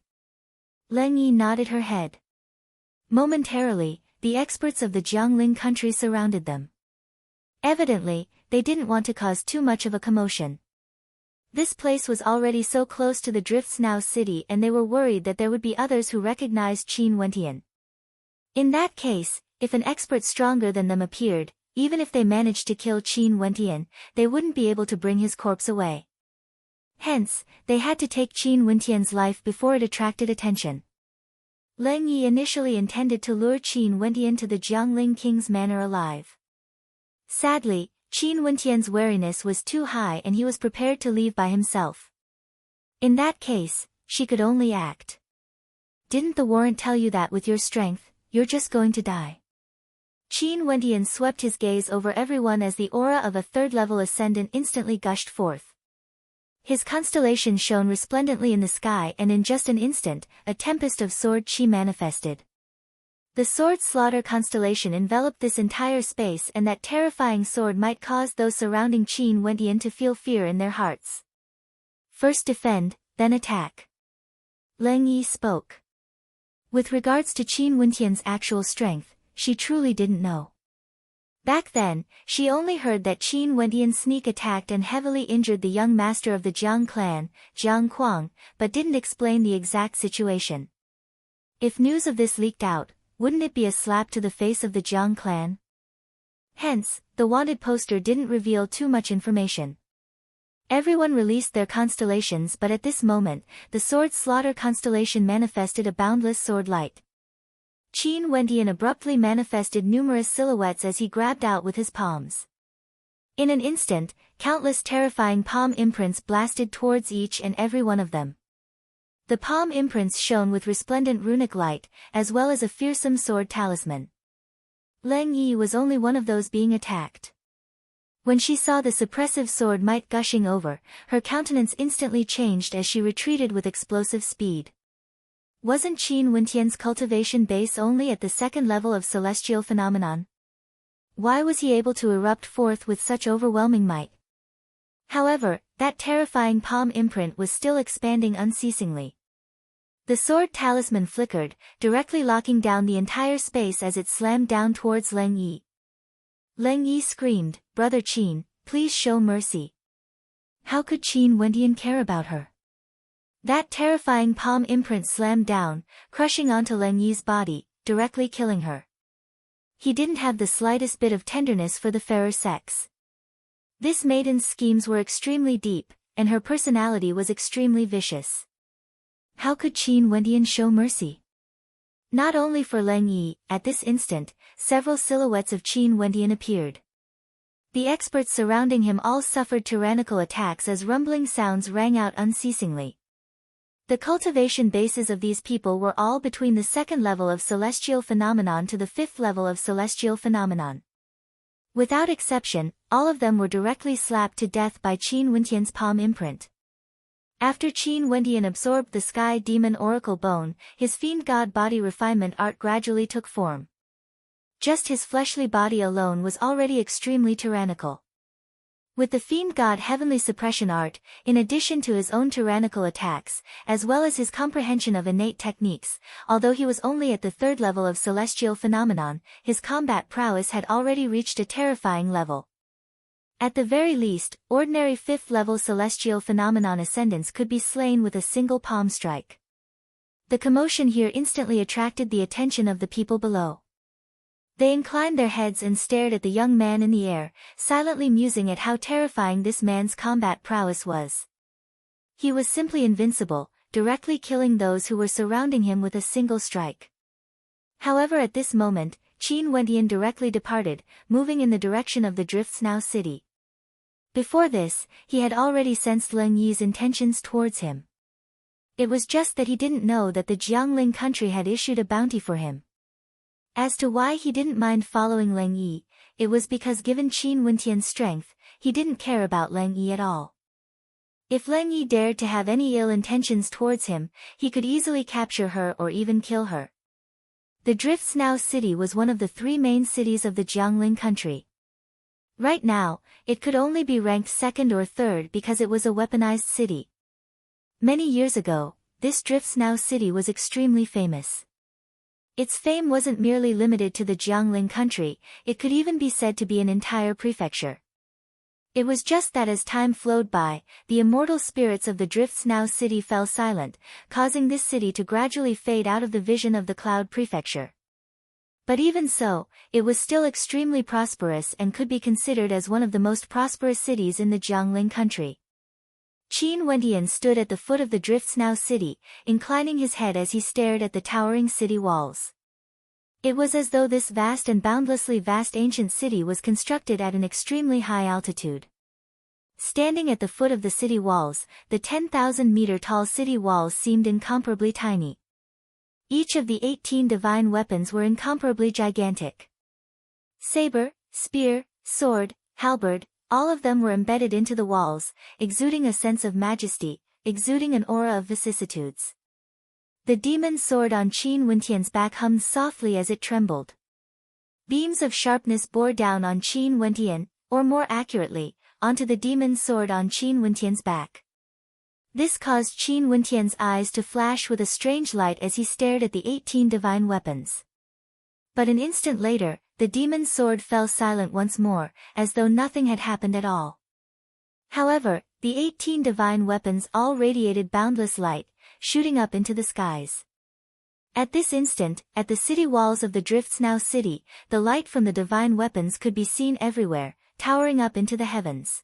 Leng Yi nodded her head. Momentarily, the experts of the Jiangling country surrounded them. Evidently, they didn't want to cause too much of a commotion. This place was already so close to the Drifts Now city, and they were worried that there would be others who recognized Qin Wendian. In that case, if an expert stronger than them appeared, even if they managed to kill Qin Wendian, they wouldn't be able to bring his corpse away. Hence, they had to take Qin Wendian's life before it attracted attention. Leng Yi initially intended to lure Qin Wendian to the Jiangling king's manor alive. Sadly, Qin Wendian's wariness was too high and he was prepared to leave by himself. In that case, she could only act. Didn't the warrant tell you that with your strength, you're just going to die? Qin Wendian swept his gaze over everyone as the aura of a third-level ascendant instantly gushed forth. His constellation shone resplendently in the sky, and in just an instant, a tempest of sword chi manifested. The sword slaughter constellation enveloped this entire space, and that terrifying sword might cause those surrounding Qin Wendian to feel fear in their hearts. First defend, then attack. Leng Yi spoke. With regards to Qin Wendian's actual strength, she truly didn't know. Back then, she only heard that Qin Wendian sneak attacked and heavily injured the young master of the Jiang clan, Jiang Kuang, but didn't explain the exact situation. If news of this leaked out, wouldn't it be a slap to the face of the Jiang clan? Hence, the wanted poster didn't reveal too much information. Everyone released their constellations, but at this moment, the sword slaughter constellation manifested a boundless sword light. Qin Wendian abruptly manifested numerous silhouettes as he grabbed out with his palms. In an instant, countless terrifying palm imprints blasted towards each and every one of them. The palm imprints shone with resplendent runic light, as well as a fearsome sword talisman. Leng Yi was only one of those being attacked. When she saw the suppressive sword might gushing over, her countenance instantly changed as she retreated with explosive speed. Wasn't Qin Wentian's cultivation base only at the second level of celestial phenomenon? Why was he able to erupt forth with such overwhelming might? However, that terrifying palm imprint was still expanding unceasingly. The sword talisman flickered, directly locking down the entire space as it slammed down towards Leng Yi. Leng Yi screamed, "Brother Qin, please show mercy." How could Qin Wentian care about her? That terrifying palm imprint slammed down, crushing onto Leng Yi's body, directly killing her. He didn't have the slightest bit of tenderness for the fairer sex. This maiden's schemes were extremely deep, and her personality was extremely vicious. How could Qin Wentian show mercy? Not only for Leng Yi, at this instant, several silhouettes of Qin Wentian appeared. The experts surrounding him all suffered tyrannical attacks as rumbling sounds rang out unceasingly. The cultivation bases of these people were all between the second level of celestial phenomenon to the fifth level of celestial phenomenon. Without exception, all of them were directly slapped to death by Qin Wentian's palm imprint. After Qin Wentian absorbed the sky demon oracle bone, his fiend god body refinement art gradually took form. Just his fleshly body alone was already extremely tyrannical. With the fiend god heavenly suppression art, in addition to his own tyrannical attacks, as well as his comprehension of innate techniques, although he was only at the third level of celestial phenomenon, his combat prowess had already reached a terrifying level. At the very least, ordinary fifth-level celestial phenomenon ascendants could be slain with a single palm strike. The commotion here instantly attracted the attention of the people below. They inclined their heads and stared at the young man in the air, silently musing at how terrifying this man's combat prowess was. He was simply invincible, directly killing those who were surrounding him with a single strike. However, at this moment, Qin Wentian directly departed, moving in the direction of the Drifts Now city. Before this, he had already sensed Leng Yi's intentions towards him. It was just that he didn't know that the Jiangling country had issued a bounty for him. As to why he didn't mind following Leng Yi, it was because given Qin Wentian's strength, he didn't care about Leng Yi at all. If Leng Yi dared to have any ill intentions towards him, he could easily capture her or even kill her. The Drifts Now city was one of the three main cities of the Jiangling country. Right now, it could only be ranked second or third because it was a weaponized city. Many years ago, this Drifts Now city was extremely famous. Its fame wasn't merely limited to the Jiangling country, it could even be said to be an entire prefecture. It was just that as time flowed by, the immortal spirits of the Drifts Now city fell silent, causing this city to gradually fade out of the vision of the Cloud Prefecture. But even so, it was still extremely prosperous and could be considered as one of the most prosperous cities in the Jiangling country. Qin Wentian stood at the foot of the Drifts Now city, inclining his head as he stared at the towering city walls. It was as though this vast and boundlessly vast ancient city was constructed at an extremely high altitude. Standing at the foot of the city walls, the 10,000-meter-tall city walls seemed incomparably tiny. Each of the 18 divine weapons were incomparably gigantic. Saber, spear, sword, halberd, all of them were embedded into the walls, exuding a sense of majesty, exuding an aura of vicissitudes. The demon sword on Qin Wentian's back hummed softly as it trembled. Beams of sharpness bore down on Qin Wentian, or more accurately, onto the demon sword on Qin Wentian's back. This caused Qin Wentian's eyes to flash with a strange light as he stared at the 18 divine weapons. But an instant later, the demon's sword fell silent once more, as though nothing had happened at all. However, the 18 divine weapons all radiated boundless light, shooting up into the skies. At this instant, at the city walls of the Drifts Now city, the light from the divine weapons could be seen everywhere, towering up into the heavens.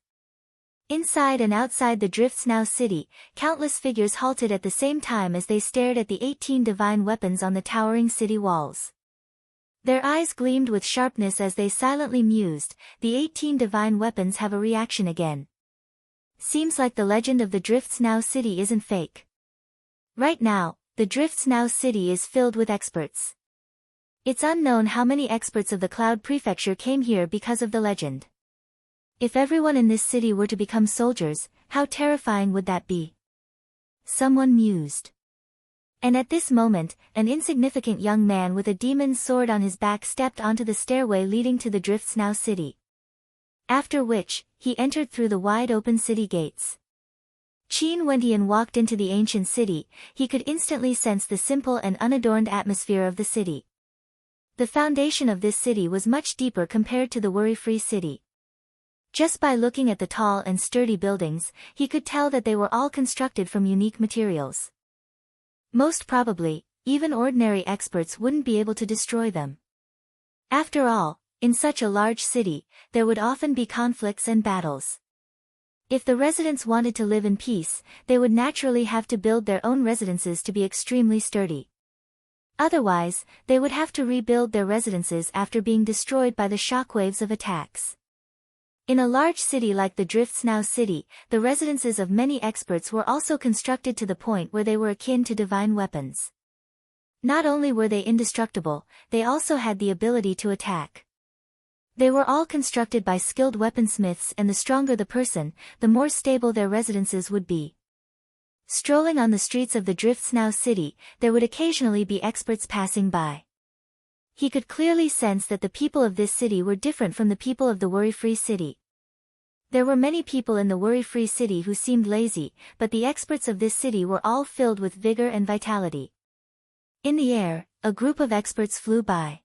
Inside and outside the Drifts Now city, countless figures halted at the same time as they stared at the 18 divine weapons on the towering city walls. Their eyes gleamed with sharpness as they silently mused, the 18 divine weapons have a reaction again. Seems like the legend of the Drifts Now city isn't fake. Right now, the Drifts Now city is filled with experts. It's unknown how many experts of the Cloud Prefecture came here because of the legend. If everyone in this city were to become soldiers, how terrifying would that be? Someone mused. And at this moment, an insignificant young man with a demon's sword on his back stepped onto the stairway leading to the Drifts Now city. After which, he entered through the wide-open city gates. Qin Wentian walked into the ancient city. He could instantly sense the simple and unadorned atmosphere of the city. The foundation of this city was much deeper compared to the worry-free city. Just by looking at the tall and sturdy buildings, he could tell that they were all constructed from unique materials. Most probably, even ordinary experts wouldn't be able to destroy them. After all, in such a large city, there would often be conflicts and battles. If the residents wanted to live in peace, they would naturally have to build their own residences to be extremely sturdy. Otherwise, they would have to rebuild their residences after being destroyed by the shockwaves of attacks. In a large city like the Drifts Now city, the residences of many experts were also constructed to the point where they were akin to divine weapons. Not only were they indestructible, they also had the ability to attack. They were all constructed by skilled weaponsmiths, and the stronger the person, the more stable their residences would be. Strolling on the streets of the Drifts Now city, there would occasionally be experts passing by. He could clearly sense that the people of this city were different from the people of the worry-free city. There were many people in the worry-free city who seemed lazy, but the experts of this city were all filled with vigor and vitality. In the air, a group of experts flew by.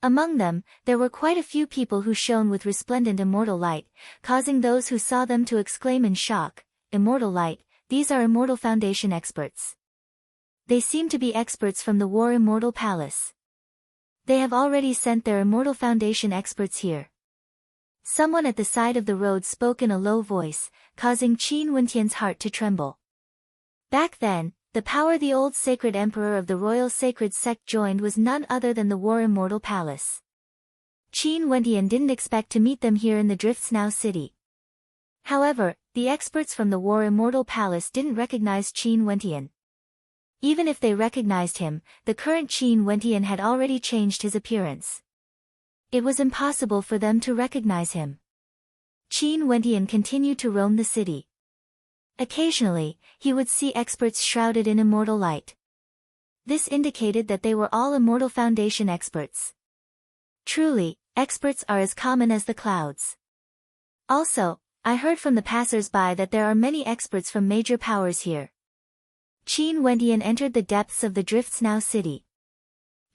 Among them, there were quite a few people who shone with resplendent immortal light, causing those who saw them to exclaim in shock, "Immortal light, these are immortal foundation experts. They seem to be experts from the War Immortal Palace. They have already sent their immortal foundation experts here." Someone at the side of the road spoke in a low voice, causing Qin Wentian's heart to tremble. Back then, the power the old sacred emperor of the royal sacred sect joined was none other than the War Immortal Palace. Qin Wentian didn't expect to meet them here in the Drifts Now city. However, the experts from the War Immortal Palace didn't recognize Qin Wentian. Even if they recognized him, the current Qin Wentian had already changed his appearance. It was impossible for them to recognize him. Qin Wentian continued to roam the city. Occasionally, he would see experts shrouded in immortal light. This indicated that they were all immortal foundation experts. Truly, experts are as common as the clouds. Also, I heard from the passers-by that there are many experts from major powers here. Qin Wentian entered the depths of the Drifts Now city.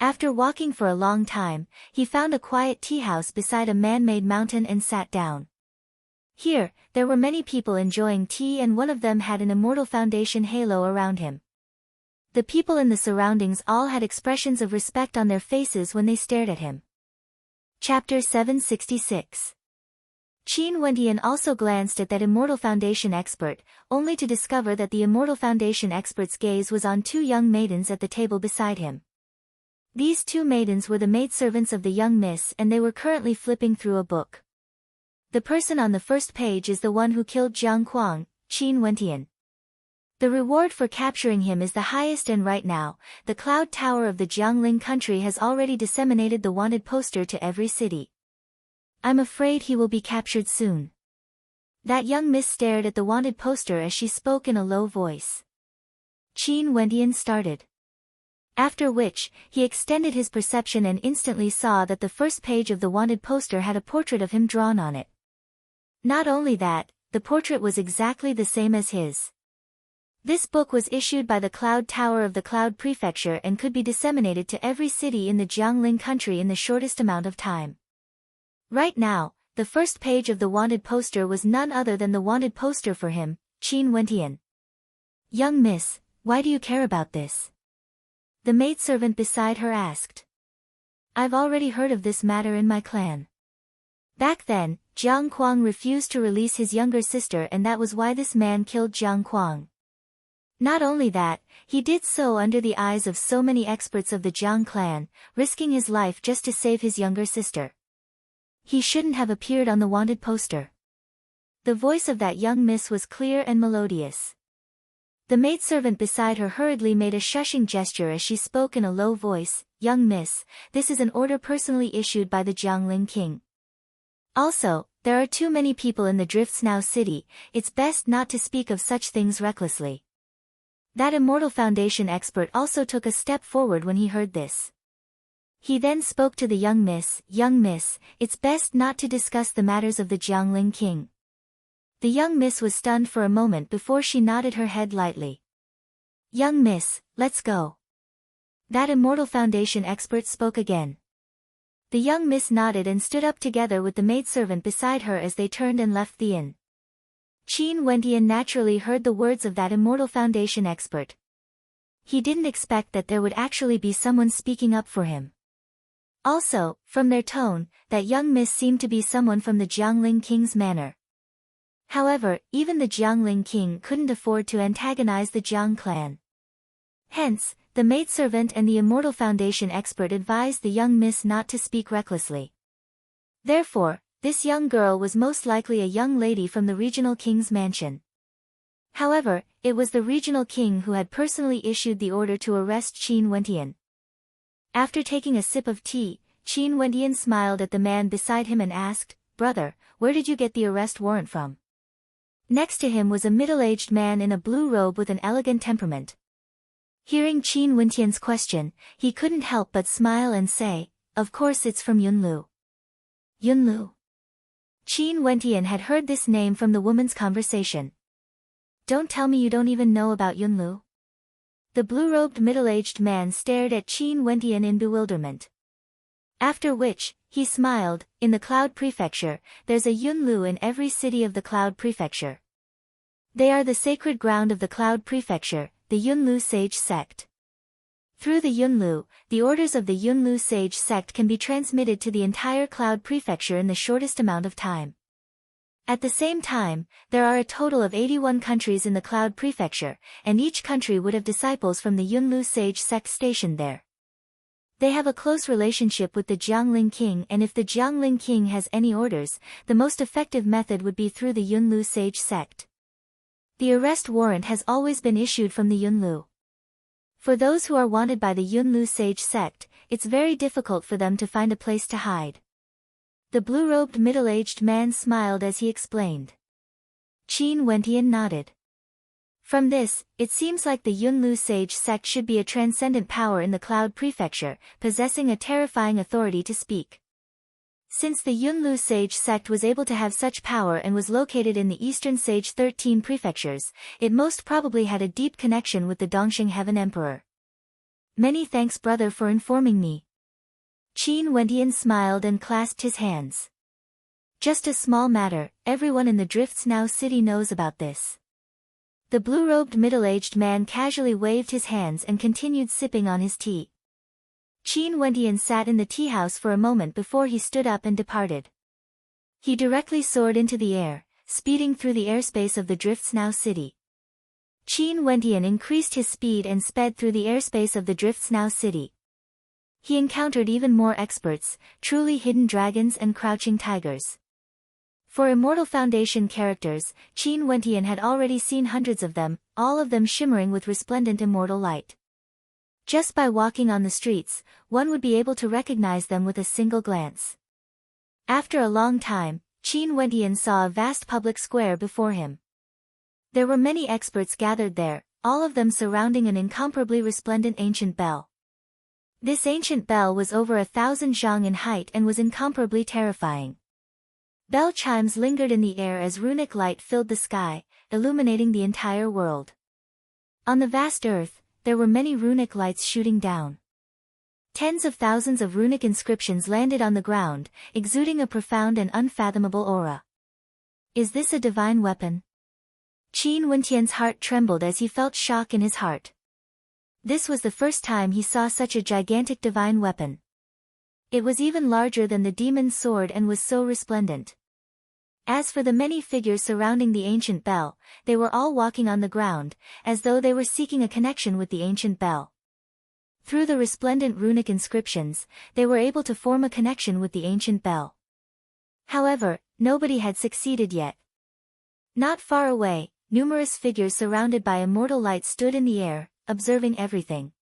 After walking for a long time, he found a quiet tea house beside a man-made mountain and sat down. Here, there were many people enjoying tea, and one of them had an immortal foundation halo around him. The people in the surroundings all had expressions of respect on their faces when they stared at him. Chapter 766. Qin Wentian also glanced at that immortal foundation expert, only to discover that the immortal foundation expert's gaze was on two young maidens at the table beside him. These two maidens were the maidservants of the young miss, and they were currently flipping through a book. The person on the first page is the one who killed Jiang Kuang, Qin Wentian. The reward for capturing him is the highest, and right now, the Cloud Tower of the Jiangling country has already disseminated the wanted poster to every city. I'm afraid he will be captured soon. That young miss stared at the wanted poster as she spoke in a low voice. Qin Wentian started. After which, he extended his perception and instantly saw that the first page of the wanted poster had a portrait of him drawn on it. Not only that, the portrait was exactly the same as his. This book was issued by the Cloud Tower of the Cloud Prefecture and could be disseminated to every city in the Jiangling country in the shortest amount of time. Right now, the first page of the wanted poster was none other than the wanted poster for him, Qin Wentian. "Young miss, why do you care about this?" the maidservant beside her asked. "I've already heard of this matter in my clan. Back then, Jiang Kuang refused to release his younger sister, and that was why this man killed Jiang Kuang. Not only that, he did so under the eyes of so many experts of the Jiang clan, risking his life just to save his younger sister. He shouldn't have appeared on the wanted poster." The voice of that young miss was clear and melodious. The maidservant beside her hurriedly made a shushing gesture as she spoke in a low voice, "Young miss, this is an order personally issued by the Jiangling king. Also, there are too many people in the Drifts Now city, it's best not to speak of such things recklessly." That Immortal Foundation expert also took a step forward when he heard this. He then spoke to the young miss, it's best not to discuss the matters of the Jiangling king. The young miss was stunned for a moment before she nodded her head lightly. Young miss, let's go. That Immortal Foundation expert spoke again. The young miss nodded and stood up together with the maidservant beside her as they turned and left the inn. Qin Wentian naturally heard the words of that Immortal Foundation expert. He didn't expect that there would actually be someone speaking up for him. Also, from their tone, that young miss seemed to be someone from the Jiangling king's manor. However, even the Jiangling king couldn't afford to antagonize the Jiang clan. Hence, the maidservant and the Immortal Foundation expert advised the young miss not to speak recklessly. Therefore, this young girl was most likely a young lady from the regional king's mansion. However, it was the regional king who had personally issued the order to arrest Qin Wentian. After taking a sip of tea, Qin Wentian smiled at the man beside him and asked, "Brother, where did you get the arrest warrant from?" Next to him was a middle-aged man in a blue robe with an elegant temperament. Hearing Qin Wentian's question, he couldn't help but smile and say, "Of course it's from Yunlu." Yunlu. Qin Wentian had heard this name from the woman's conversation. Don't tell me you don't even know about Yunlu. The blue-robed middle-aged man stared at Qin Wentian in bewilderment. After which, he smiled, "In the Cloud Prefecture, there's a Yunlu in every city of the Cloud Prefecture. They are the sacred ground of the Cloud Prefecture, the Yunlu Sage Sect. Through the Yunlu, the orders of the Yunlu Sage Sect can be transmitted to the entire Cloud Prefecture in the shortest amount of time. At the same time, there are a total of 81 countries in the Cloud Prefecture, and each country would have disciples from the Yunlu Sage Sect stationed there. They have a close relationship with the Jiangling king, and if the Jiangling king has any orders, the most effective method would be through the Yunlu Sage Sect. The arrest warrant has always been issued from the Yunlu. For those who are wanted by the Yunlu Sage Sect, it's very difficult for them to find a place to hide." The blue-robed middle-aged man smiled as he explained. Qin Wentian nodded. From this, it seems like the Yunlu Sage Sect should be a transcendent power in the Cloud Prefecture, possessing a terrifying authority to speak. Since the Yunlu Sage Sect was able to have such power and was located in the Eastern Sage 13 prefectures, it most probably had a deep connection with the Dongxing Heaven Emperor. Many thanks, brother, for informing me. Qin Wentian smiled and clasped his hands. Just a small matter, everyone in the Drifts Now city knows about this. The blue-robed middle-aged man casually waved his hands and continued sipping on his tea. Qin Wentian sat in the tea-house for a moment before he stood up and departed. He directly soared into the air, speeding through the airspace of the Drifts Now city. Qin Wentian increased his speed and sped through the airspace of the Drifts Now city. He encountered even more experts, truly hidden dragons and crouching tigers. For Immortal Foundation characters, Qin Wentian had already seen hundreds of them, all of them shimmering with resplendent immortal light. Just by walking on the streets, one would be able to recognize them with a single glance. After a long time, Qin Wentian saw a vast public square before him. There were many experts gathered there, all of them surrounding an incomparably resplendent ancient bell. This ancient bell was over 1,000 zhang in height and was incomparably terrifying. Bell chimes lingered in the air as runic light filled the sky, illuminating the entire world. On the vast earth, there were many runic lights shooting down. Tens of thousands of runic inscriptions landed on the ground, exuding a profound and unfathomable aura. Is this a divine weapon? Qin Wentian's heart trembled as he felt shock in his heart. This was the first time he saw such a gigantic divine weapon. It was even larger than the demon's sword and was so resplendent. As for the many figures surrounding the ancient bell, they were all walking on the ground, as though they were seeking a connection with the ancient bell. Through the resplendent runic inscriptions, they were able to form a connection with the ancient bell. However, nobody had succeeded yet. Not far away, numerous figures surrounded by immortal light stood in the air, observing everything.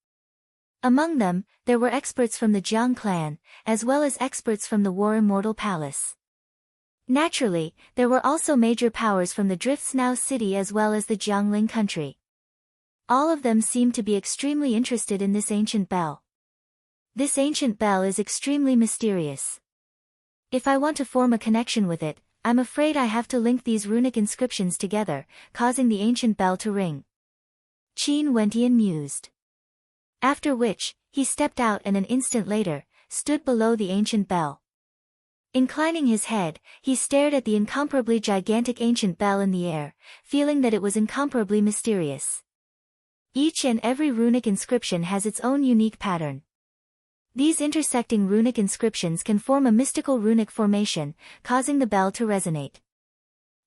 Among them, there were experts from the Jiang clan, as well as experts from the War Immortal Palace. Naturally, there were also major powers from the Drifts Now city as well as the Jiangling country. All of them seemed to be extremely interested in this ancient bell. This ancient bell is extremely mysterious. If I want to form a connection with it, I'm afraid I have to link these runic inscriptions together, causing the ancient bell to ring. Qin Wentian mused. After which, he stepped out and an instant later, stood below the ancient bell. Inclining his head, he stared at the incomparably gigantic ancient bell in the air, feeling that it was incomparably mysterious. Each and every runic inscription has its own unique pattern. These intersecting runic inscriptions can form a mystical runic formation, causing the bell to resonate.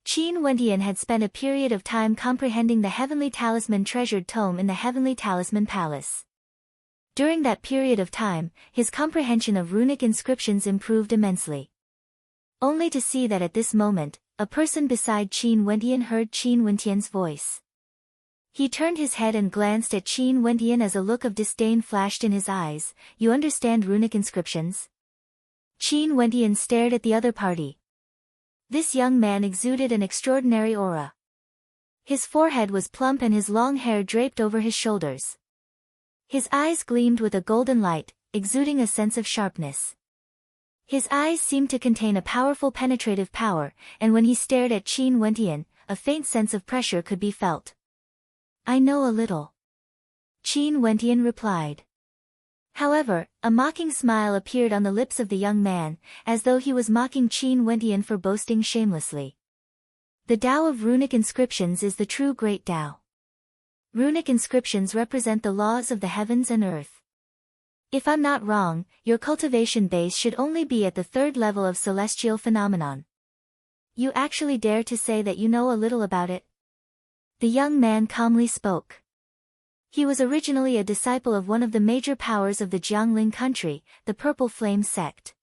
Qin Wentian had spent a period of time comprehending the Heavenly Talisman treasured tome in the Heavenly Talisman Palace. During that period of time, his comprehension of runic inscriptions improved immensely. Only to see that at this moment, a person beside Qin Wentian heard Qin Wentian's voice. He turned his head and glanced at Qin Wentian as a look of disdain flashed in his eyes. You understand runic inscriptions? Qin Wentian stared at the other party. This young man exuded an extraordinary aura. His forehead was plump and his long hair draped over his shoulders. His eyes gleamed with a golden light, exuding a sense of sharpness. His eyes seemed to contain a powerful penetrative power, and when he stared at Qin Wentian, a faint sense of pressure could be felt. I know a little. Qin Wentian replied. However, a mocking smile appeared on the lips of the young man, as though he was mocking Qin Wentian for boasting shamelessly. The Tao of runic inscriptions is the true great Tao. Runic inscriptions represent the laws of the heavens and earth. If I'm not wrong, your cultivation base should only be at the third level of celestial phenomenon. You actually dare to say that you know a little about it? The young man calmly spoke. He was originally a disciple of one of the major powers of the Jiangling country, the Purple Flame sect.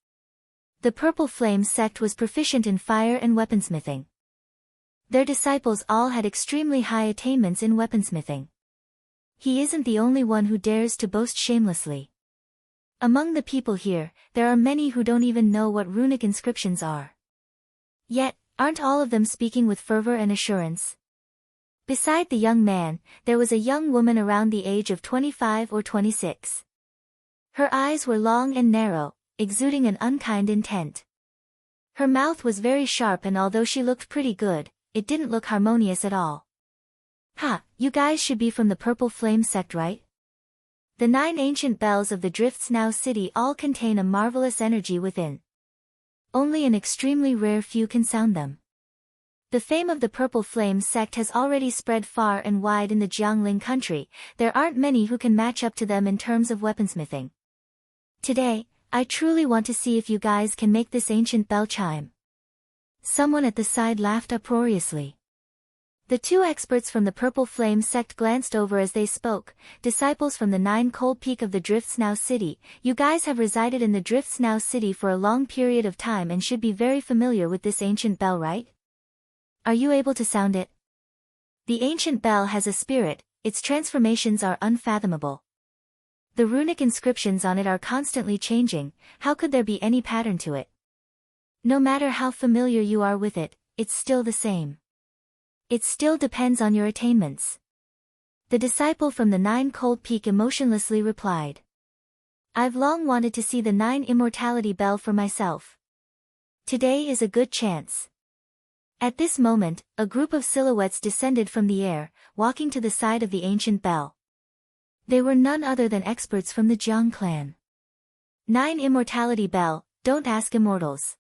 The Purple Flame sect was proficient in fire and weaponsmithing. Their disciples all had extremely high attainments in weaponsmithing. He isn't the only one who dares to boast shamelessly. Among the people here, there are many who don't even know what runic inscriptions are. Yet, aren't all of them speaking with fervor and assurance? Beside the young man, there was a young woman around the age of 25 or 26. Her eyes were long and narrow, exuding an unkind intent. Her mouth was very sharp and although she looked pretty good, it didn't look harmonious at all. Ha, you guys should be from the Purple Flame sect, right? The 9 ancient bells of the Drifts Now City all contain a marvelous energy within. Only an extremely rare few can sound them. The fame of the Purple Flame sect has already spread far and wide in the Jiangling country. There aren't many who can match up to them in terms of weaponsmithing. Today, I truly want to see if you guys can make this ancient bell chime. Someone at the side laughed uproariously. The 2 experts from the Purple Flame sect glanced over as they spoke. Disciples from the 9 Cold Peak of the Drifts Now City, you guys have resided in the Drifts Now City for a long period of time and should be very familiar with this ancient bell, right? Are you able to sound it? The ancient bell has a spirit, its transformations are unfathomable. The runic inscriptions on it are constantly changing, how could there be any pattern to it? No matter how familiar you are with it, it's still the same. It still depends on your attainments. The disciple from the 9 Cold Peak emotionlessly replied. I've long wanted to see the 9 Immortality Bell for myself. Today is a good chance. At this moment, a group of silhouettes descended from the air, walking to the side of the ancient bell. They were none other than experts from the Jiang clan. 9 Immortality Bell, don't ask immortals.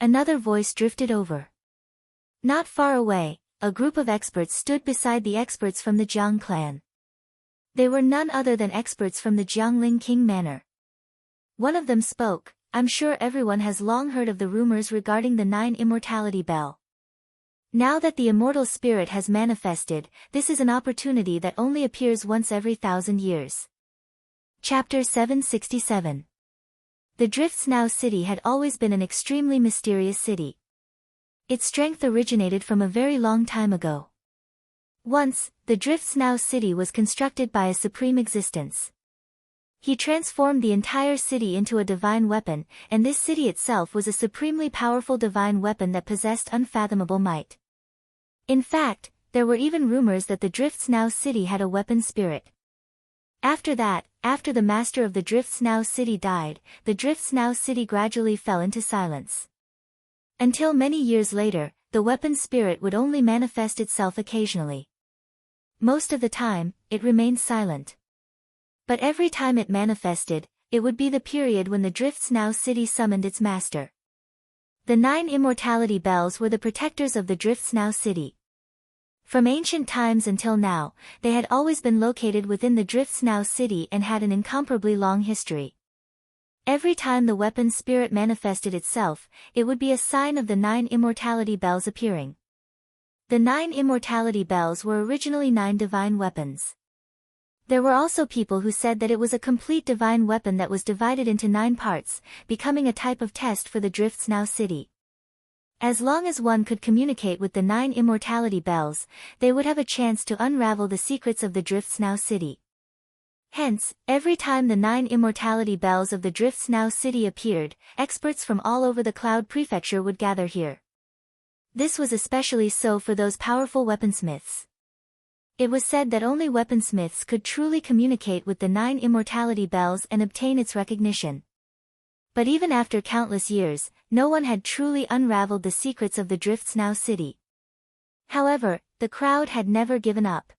Another voice drifted over. Not far away, a group of experts stood beside the experts from the Jiang clan. They were none other than experts from the Jiangling King Manor. One of them spoke. I'm sure everyone has long heard of the rumors regarding the 9 Immortality Bell. Now that the immortal spirit has manifested, this is an opportunity that only appears once every 1,000 years. Chapter 767. The Drifts Now City had always been an extremely mysterious city. Its strength originated from a very long time ago. Once, the Drifts Now City was constructed by a supreme existence. He transformed the entire city into a divine weapon, and this city itself was a supremely powerful divine weapon that possessed unfathomable might. In fact, there were even rumors that the Drifts Now City had a weapon spirit. After that, after the master of the Drifts Now City died, the Drifts Now City gradually fell into silence. Until many years later, the weapon spirit would only manifest itself occasionally. Most of the time, it remained silent. But every time it manifested, it would be the period when the Drifts Now City summoned its master. The 9 immortality bells were the protectors of the Drifts Now City. From ancient times until now, they had always been located within the Drifts Now City and had an incomparably long history. Every time the weapon spirit manifested itself, it would be a sign of the 9 immortality bells appearing. The 9 immortality bells were originally 9 divine weapons. There were also people who said that it was a complete divine weapon that was divided into 9 parts, becoming a type of test for the Drifts Now City. As long as one could communicate with the 9 immortality bells, they would have a chance to unravel the secrets of the Drifts Now City. Hence, every time the 9 immortality bells of the Drifts Now City appeared, experts from all over the Cloud Prefecture would gather here. This was especially so for those powerful weaponsmiths. It was said that only weaponsmiths could truly communicate with the 9 immortality bells and obtain its recognition. But even after countless years, no one had truly unraveled the secrets of the Drifts Now City. However, the crowd had never given up.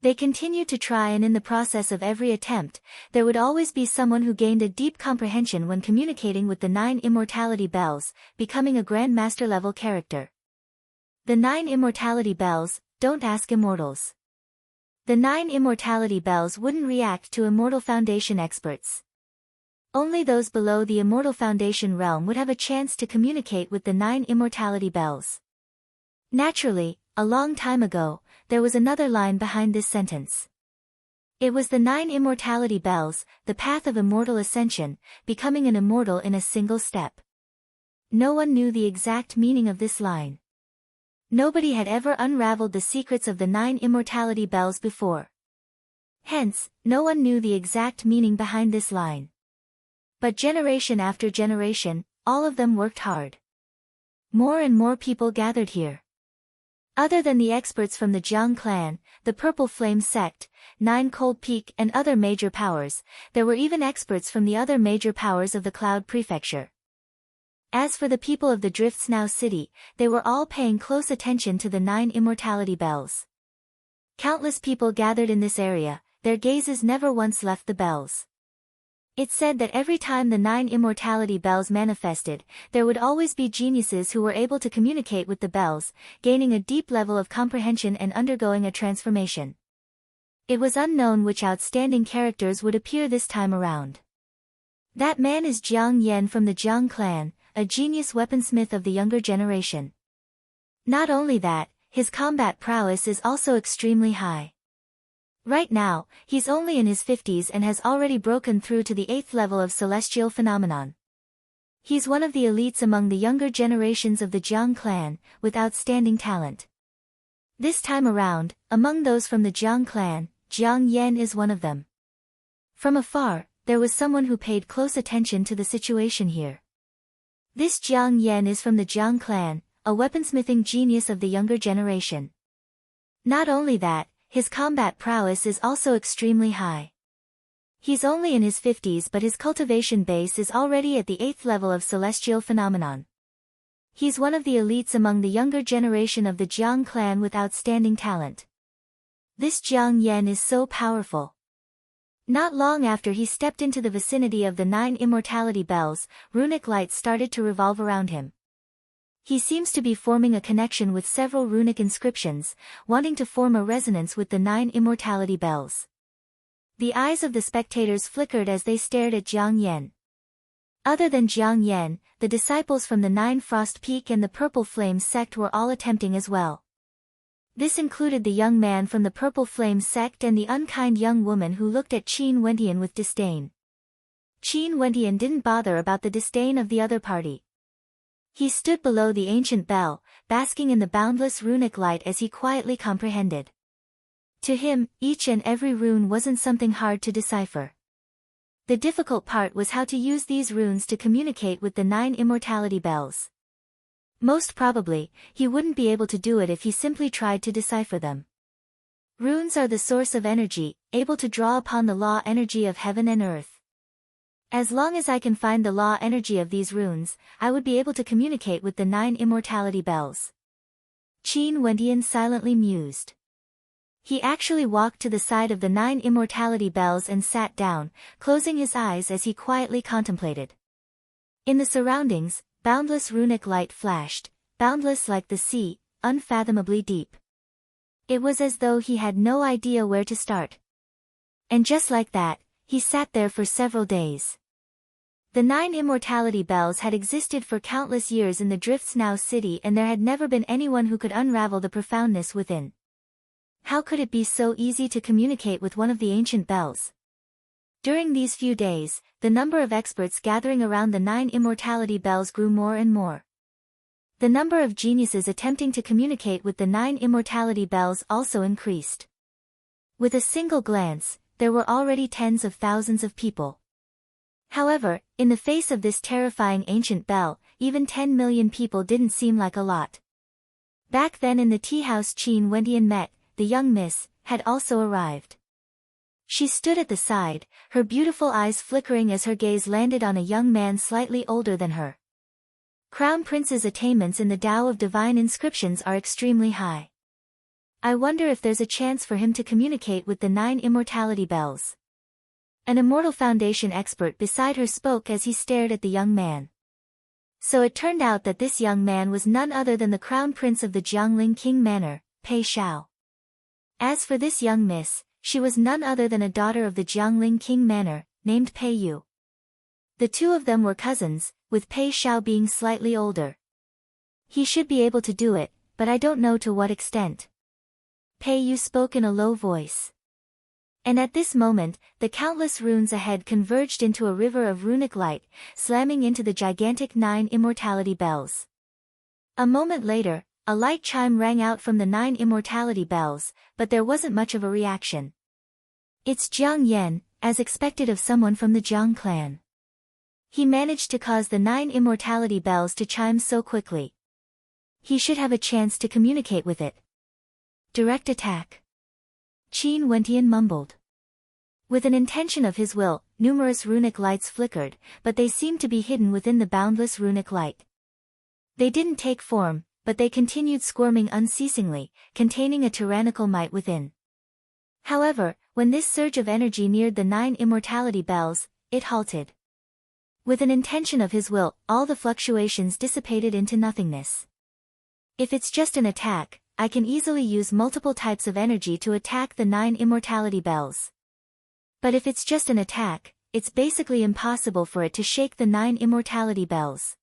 They continued to try, and in the process of every attempt, there would always be someone who gained a deep comprehension when communicating with the 9 immortality bells, becoming a Grand Master level character. The 9 immortality bells, don't ask immortals. The 9 immortality bells wouldn't react to Immortal Foundation experts. Only those below the Immortal Foundation realm would have a chance to communicate with the 9 immortality bells. Naturally, a long time ago, there was another line behind this sentence. It was the 9 immortality bells, the path of immortal ascension, becoming an immortal in a single step. No one knew the exact meaning of this line. Nobody had ever unraveled the secrets of the 9 immortality bells before. Hence, no one knew the exact meaning behind this line. But generation after generation, all of them worked hard. More and more people gathered here. Other than the experts from the Jiang clan, the Purple Flame sect, 9 Cold Peak and other major powers, there were even experts from the other major powers of the Cloud Prefecture. As for the people of the Drifts Now City, they were all paying close attention to the 9 immortality bells. Countless people gathered in this area, their gazes never once left the bells. It's said that every time the 9 immortality bells manifested, there would always be geniuses who were able to communicate with the bells, gaining a deep level of comprehension and undergoing a transformation. It was unknown which outstanding characters would appear this time around. That man is Jiang Yan from the Jiang clan, a genius weaponsmith of the younger generation. Not only that, his combat prowess is also extremely high. Right now, he's only in his 50s and has already broken through to the 8th level of celestial phenomenon. He's one of the elites among the younger generations of the Jiang clan, with outstanding talent. This time around, among those from the Jiang clan, Jiang Yan is one of them. From afar, there was someone who paid close attention to the situation here. This Jiang Yan is from the Jiang clan, a weaponsmithing genius of the younger generation. Not only that, his combat prowess is also extremely high. He's only in his 50s, but his cultivation base is already at the 8th level of celestial phenomenon. He's one of the elites among the younger generation of the Jiang clan with outstanding talent. This Jiang Yan is so powerful. Not long after he stepped into the vicinity of the 9 immortality bells, runic lights started to revolve around him. He seems to be forming a connection with several runic inscriptions, wanting to form a resonance with the 9 immortality bells. The eyes of the spectators flickered as they stared at Jiang Yan. Other than Jiang Yan, the disciples from the 9 Frost Peak and the Purple Flame sect were all attempting as well. This included the young man from the Purple Flame sect and the unkind young woman who looked at Qin Wentian with disdain. Qin Wentian didn't bother about the disdain of the other party. He stood below the ancient bell, basking in the boundless runic light as he quietly comprehended. To him, each and every rune wasn't something hard to decipher. The difficult part was how to use these runes to communicate with the 9 immortality bells. Most probably, he wouldn't be able to do it if he simply tried to decipher them. Runes are the source of energy, able to draw upon the law energy of heaven and earth. As long as I can find the law energy of these runes, I would be able to communicate with the 9 immortality bells. Qin Wendian silently mused. He actually walked to the side of the 9 immortality bells and sat down, closing his eyes as he quietly contemplated. In the surroundings, boundless runic light flashed, boundless like the sea, unfathomably deep. It was as though he had no idea where to start. And just like that, he sat there for several days. The 9 immortality bells had existed for countless years in the Drifts Now city, and there had never been anyone who could unravel the profoundness within. How could it be so easy to communicate with one of the ancient bells? During these few days, the number of experts gathering around the 9 immortality bells grew more and more. The number of geniuses attempting to communicate with the 9 immortality bells also increased. With a single glance, there were already tens of thousands of people. However, in the face of this terrifying ancient bell, even 10 million people didn't seem like a lot. Back then in the tea house Qin Wendian met, the young miss, had also arrived. She stood at the side, her beautiful eyes flickering as her gaze landed on a young man slightly older than her. Crown Prince's attainments in the Tao of Divine Inscriptions are extremely high. I wonder if there's a chance for him to communicate with the 9 immortality bells. An Immortal Foundation expert beside her spoke as he stared at the young man. So it turned out that this young man was none other than the Crown Prince of the Jiangling King Manor, Pei Xiao. As for this young miss, she was none other than a daughter of the Jiangling King Manor, named Pei Yu. The two of them were cousins, with Pei Xiao being slightly older. He should be able to do it, but I don't know to what extent. Pei Yu spoke in a low voice. And at this moment, the countless runes ahead converged into a river of runic light, slamming into the gigantic 9 immortality bells. A moment later, a light chime rang out from the 9 immortality bells, but there wasn't much of a reaction. It's Jiang Yan, as expected of someone from the Jiang clan. He managed to cause the 9 immortality bells to chime so quickly. He should have a chance to communicate with it. Direct attack. Qin Wendian mumbled. With an intention of his will, numerous runic lights flickered, but they seemed to be hidden within the boundless runic light. They didn't take form, but they continued squirming unceasingly, containing a tyrannical might within. However, when this surge of energy neared the 9 immortality bells, it halted. With an intention of his will, all the fluctuations dissipated into nothingness. If it's just an attack, I can easily use multiple types of energy to attack the 9 immortality bells. But if it's just an attack, it's basically impossible for it to shake the 9 immortality bells.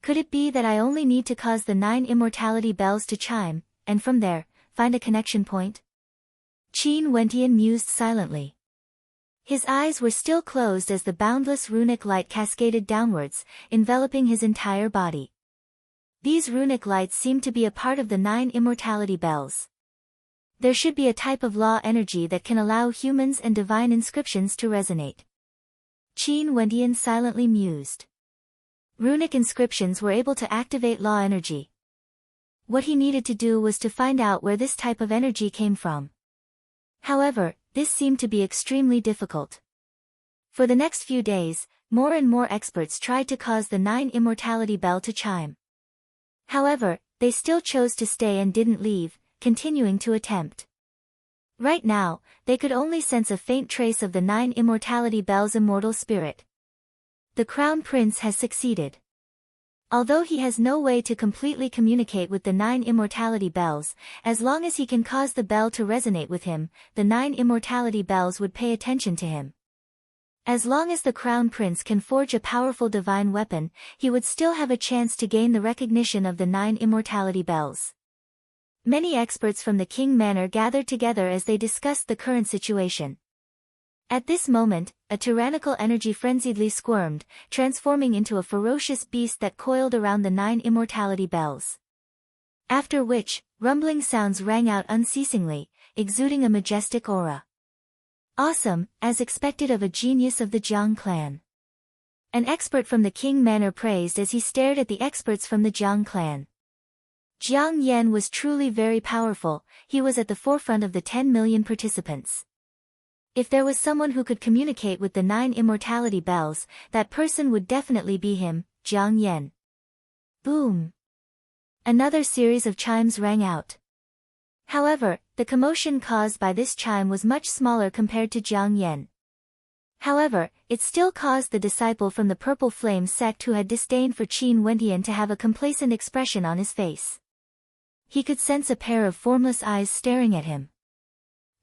Could it be that I only need to cause the 9 immortality bells to chime, and from there, find a connection point? Qin Wendian mused silently. His eyes were still closed as the boundless runic light cascaded downwards, enveloping his entire body. These runic lights seem to be a part of the 9 immortality bells. There should be a type of law energy that can allow humans and divine inscriptions to resonate. Qin Wendian silently mused. Runic inscriptions were able to activate law energy. What he needed to do was to find out where this type of energy came from. However, this seemed to be extremely difficult. For the next few days, more and more experts tried to cause the 9 immortality bell to chime. However, they still chose to stay and didn't leave, continuing to attempt. Right now, they could only sense a faint trace of the 9 immortality bell's immortal spirit. The Crown Prince has succeeded. Although he has no way to completely communicate with the 9 immortality bells, as long as he can cause the bell to resonate with him, the 9 immortality bells would pay attention to him. As long as the Crown Prince can forge a powerful divine weapon, he would still have a chance to gain the recognition of the 9 immortality bells. Many experts from the King Manor gathered together as they discussed the current situation. At this moment, a tyrannical energy frenziedly squirmed, transforming into a ferocious beast that coiled around the 9 immortality bells. After which, rumbling sounds rang out unceasingly, exuding a majestic aura. Awesome, as expected of a genius of the Jiang clan. An expert from the King Manor praised as he stared at the experts from the Jiang clan. Jiang Yan was truly very powerful, he was at the forefront of the 10 million participants. If there was someone who could communicate with the 9 immortality bells, that person would definitely be him, Jiang Yan. Boom! Another series of chimes rang out. However, the commotion caused by this chime was much smaller compared to Jiang Yan. However, it still caused the disciple from the Purple Flame sect who had disdain for Qin Wentian to have a complacent expression on his face. He could sense a pair of formless eyes staring at him.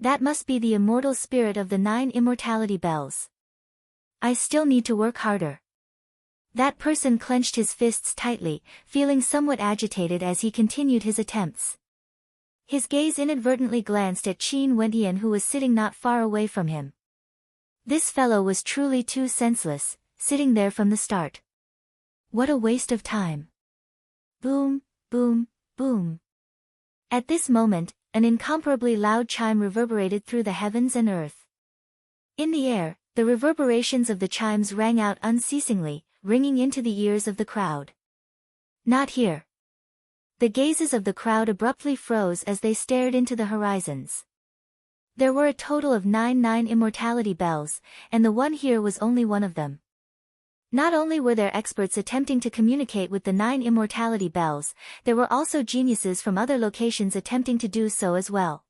That must be the immortal spirit of the 9 immortality bells. I still need to work harder. That person clenched his fists tightly, feeling somewhat agitated as he continued his attempts. His gaze inadvertently glanced at Qin Wentian, who was sitting not far away from him. This fellow was truly too senseless, sitting there from the start. What a waste of time. Boom, boom, boom. At this moment, an incomparably loud chime reverberated through the heavens and earth. In the air, the reverberations of the chimes rang out unceasingly, ringing into the ears of the crowd. Not here. The gazes of the crowd abruptly froze as they stared into the horizons. There were a total of 9 immortality bells, and the one here was only one of them. Not only were there experts attempting to communicate with the 9 immortality bells, there were also geniuses from other locations attempting to do so as well.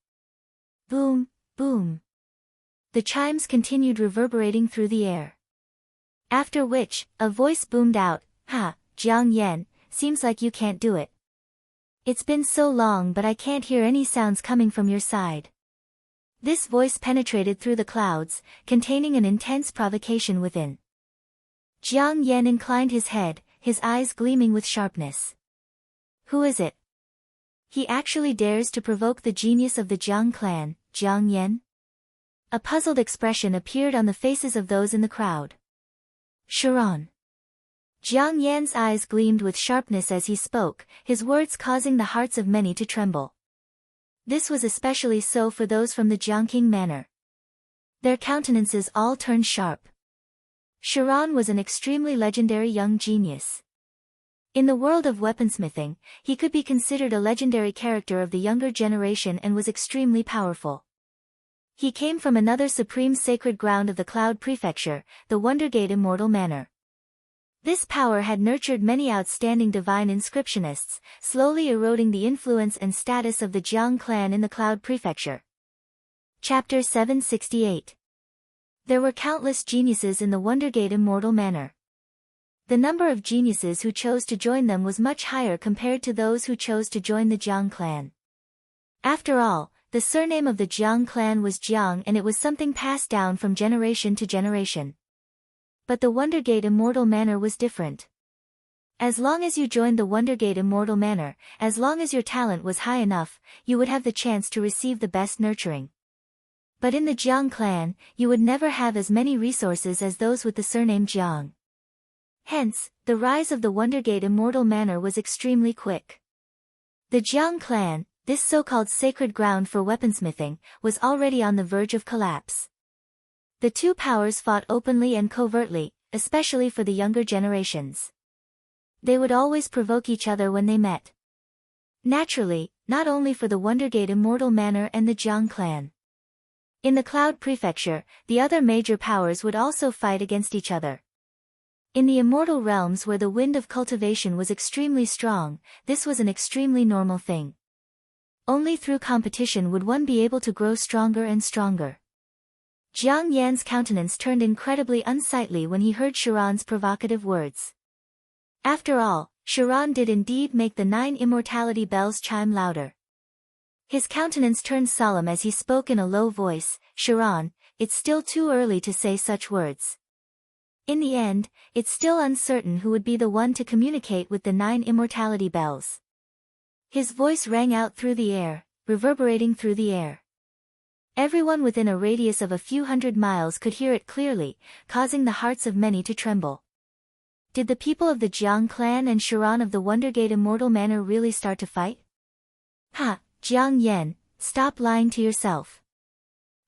Boom, boom. The chimes continued reverberating through the air. After which, a voice boomed out, "Ha, Jiang Yan, seems like you can't do it. It's been so long but I can't hear any sounds coming from your side." This voice penetrated through the clouds, containing an intense provocation within. Jiang Yan inclined his head, his eyes gleaming with sharpness. Who is it? He actually dares to provoke the genius of the Jiang clan, Jiang Yan? A puzzled expression appeared on the faces of those in the crowd. Sharon. Jiang Yan's eyes gleamed with sharpness as he spoke, his words causing the hearts of many to tremble. This was especially so for those from the Jiangking Manor. Their countenances all turned sharp. Sharon was an extremely legendary young genius. In the world of weaponsmithing, he could be considered a legendary character of the younger generation and was extremely powerful. He came from another supreme sacred ground of the Cloud Prefecture, the Wondergate Immortal Manor. This power had nurtured many outstanding divine inscriptionists, slowly eroding the influence and status of the Jiang clan in the Cloud Prefecture. Chapter 768. There were countless geniuses in the Wondergate Immortal Manor. The number of geniuses who chose to join them was much higher compared to those who chose to join the Jiang clan. After all, the surname of the Jiang clan was Jiang, and it was something passed down from generation to generation. But the Wondergate Immortal Manor was different. As long as you joined the Wondergate Immortal Manor, as long as your talent was high enough, you would have the chance to receive the best nurturing. But in the Jiang clan, you would never have as many resources as those with the surname Jiang. Hence, the rise of the Wondergate Immortal Manor was extremely quick. The Jiang clan, this so-called sacred ground for weaponsmithing, was already on the verge of collapse. The two powers fought openly and covertly, especially for the younger generations. They would always provoke each other when they met. Naturally, not only for the Wondergate Immortal Manor and the Jiang clan. In the Cloud Prefecture, the other major powers would also fight against each other. In the immortal realms where the wind of cultivation was extremely strong, this was an extremely normal thing. Only through competition would one be able to grow stronger and stronger. Jiang Yan's countenance turned incredibly unsightly when he heard Sharon's provocative words. After all, Sharon did indeed make the 9 immortality bells chime louder. His countenance turned solemn as he spoke in a low voice, "Sharon, it's still too early to say such words. In the end, it's still uncertain who would be the one to communicate with the 9 immortality bells." His voice rang out through the air, reverberating through the air. Everyone within a radius of a few hundred miles could hear it clearly, causing the hearts of many to tremble. Did the people of the Jiang clan and Sharon of the Wondergate Immortal Manor really start to fight? Ha, Jiang Yan, stop lying to yourself.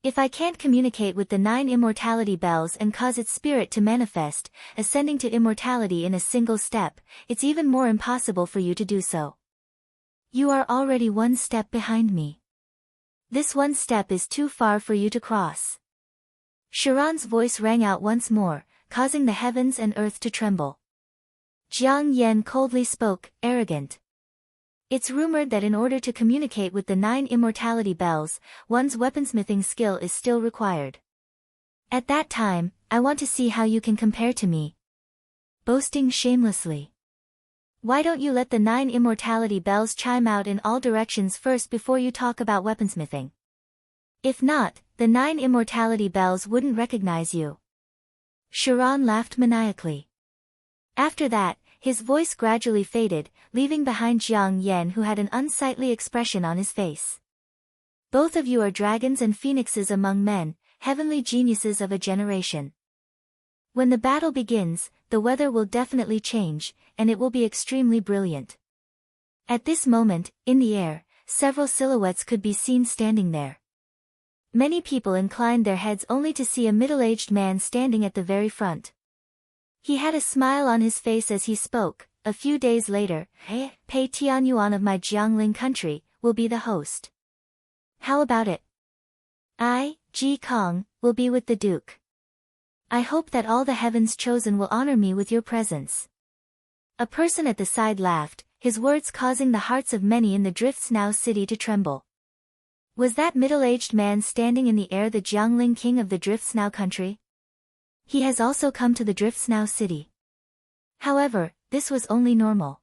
If I can't communicate with the 9 immortality bells and cause its spirit to manifest, ascending to immortality in a single step, it's even more impossible for you to do so. You are already 1 step behind me. This 1 step is too far for you to cross. Chiron's voice rang out once more, causing the heavens and earth to tremble. Jiang Yan coldly spoke, arrogant. It's rumored that in order to communicate with the 9 immortality bells, one's weaponsmithing skill is still required. At that time, I want to see how you can compare to me. Boasting shamelessly. Why don't you let the 9 immortality bells chime out in all directions first before you talk about weaponsmithing? If not, the 9 immortality bells wouldn't recognize you. Chiron laughed maniacally. After that, his voice gradually faded, leaving behind Jiang Yan, who had an unsightly expression on his face. Both of you are dragons and phoenixes among men, heavenly geniuses of a generation. When the battle begins, the weather will definitely change, and it will be extremely brilliant. At this moment, in the air, several silhouettes could be seen standing there. Many people inclined their heads only to see a middle-aged man standing at the very front. He had a smile on his face as he spoke. A few days later, Pei Tianyuan of my Jiangling country, will be the host. How about it? I, Ji Kong, will be with the Duke. I hope that all the heavens chosen will honor me with your presence. A person at the side laughed, his words causing the hearts of many in the Drifts Now city to tremble. Was that middle-aged man standing in the air the Jiangling king of the Drifts Now country? He has also come to the Drifts Now city. However, this was only normal.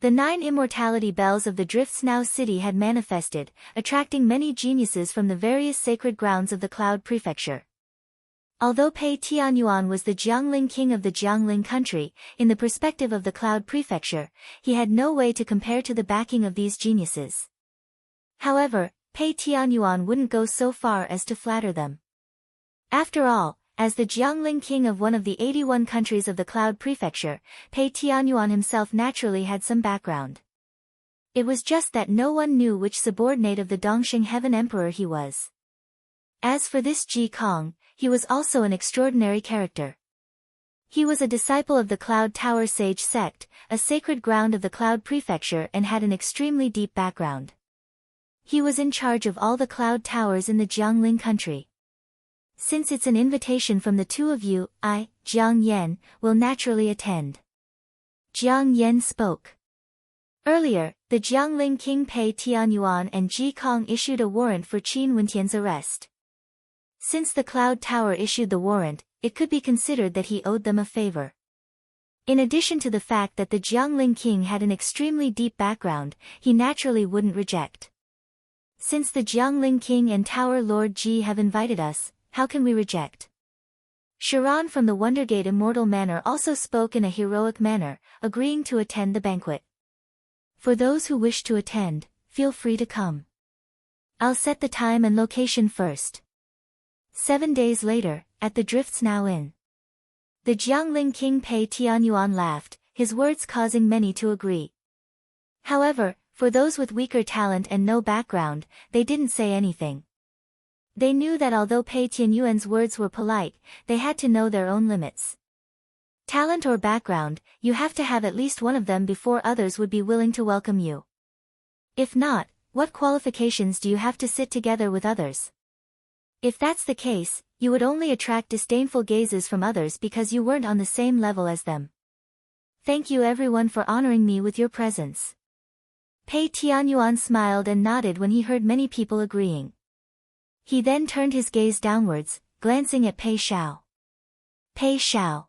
The 9 immortality bells of the Drifts Now city had manifested, attracting many geniuses from the various sacred grounds of the Cloud Prefecture. Although Pei Tianyuan was the Jiangling king of the Jiangling country, in the perspective of the Cloud Prefecture, he had no way to compare to the backing of these geniuses. However, Pei Tianyuan wouldn't go so far as to flatter them. After all, as the Jiangling king of one of the 81 countries of the Cloud Prefecture, Pei Tianyuan himself naturally had some background. It was just that no one knew which subordinate of the Dongxing Heaven Emperor he was. As for this Ji Kong, he was also an extraordinary character. He was a disciple of the Cloud Tower Sage sect, a sacred ground of the Cloud Prefecture, and had an extremely deep background. He was in charge of all the cloud towers in the Jiangling country. Since it's an invitation from the 2 of you, I, Jiang Yan, will naturally attend. Jiang Yan spoke. Earlier, the Jiangling king Pei Tianyuan and Ji Kong issued a warrant for Qin Wentian's arrest. Since the Cloud Tower issued the warrant, it could be considered that he owed them a favor. In addition to the fact that the Jiangling king had an extremely deep background, he naturally wouldn't reject. Since the Jiangling king and Tower Lord Ji have invited us, how can we reject? Chiron from the Wondergate Immortal Manor also spoke in a heroic manner, agreeing to attend the banquet. For those who wish to attend, feel free to come. I'll set the time and location first. 7 days later, at the Drifts Now Inn. The Jiangling king Pei Tianyuan laughed, his words causing many to agree. However, for those with weaker talent and no background, they didn't say anything. They knew that although Pei Tianyuan's words were polite, they had to know their own limits. Talent or background, you have to have at least one of them before others would be willing to welcome you. If not, what qualifications do you have to sit together with others? If that's the case, you would only attract disdainful gazes from others because you weren't on the same level as them. Thank you everyone for honoring me with your presence. Pei Tianyuan smiled and nodded when he heard many people agreeing. He then turned his gaze downwards, glancing at Pei Shao. Pei Shao.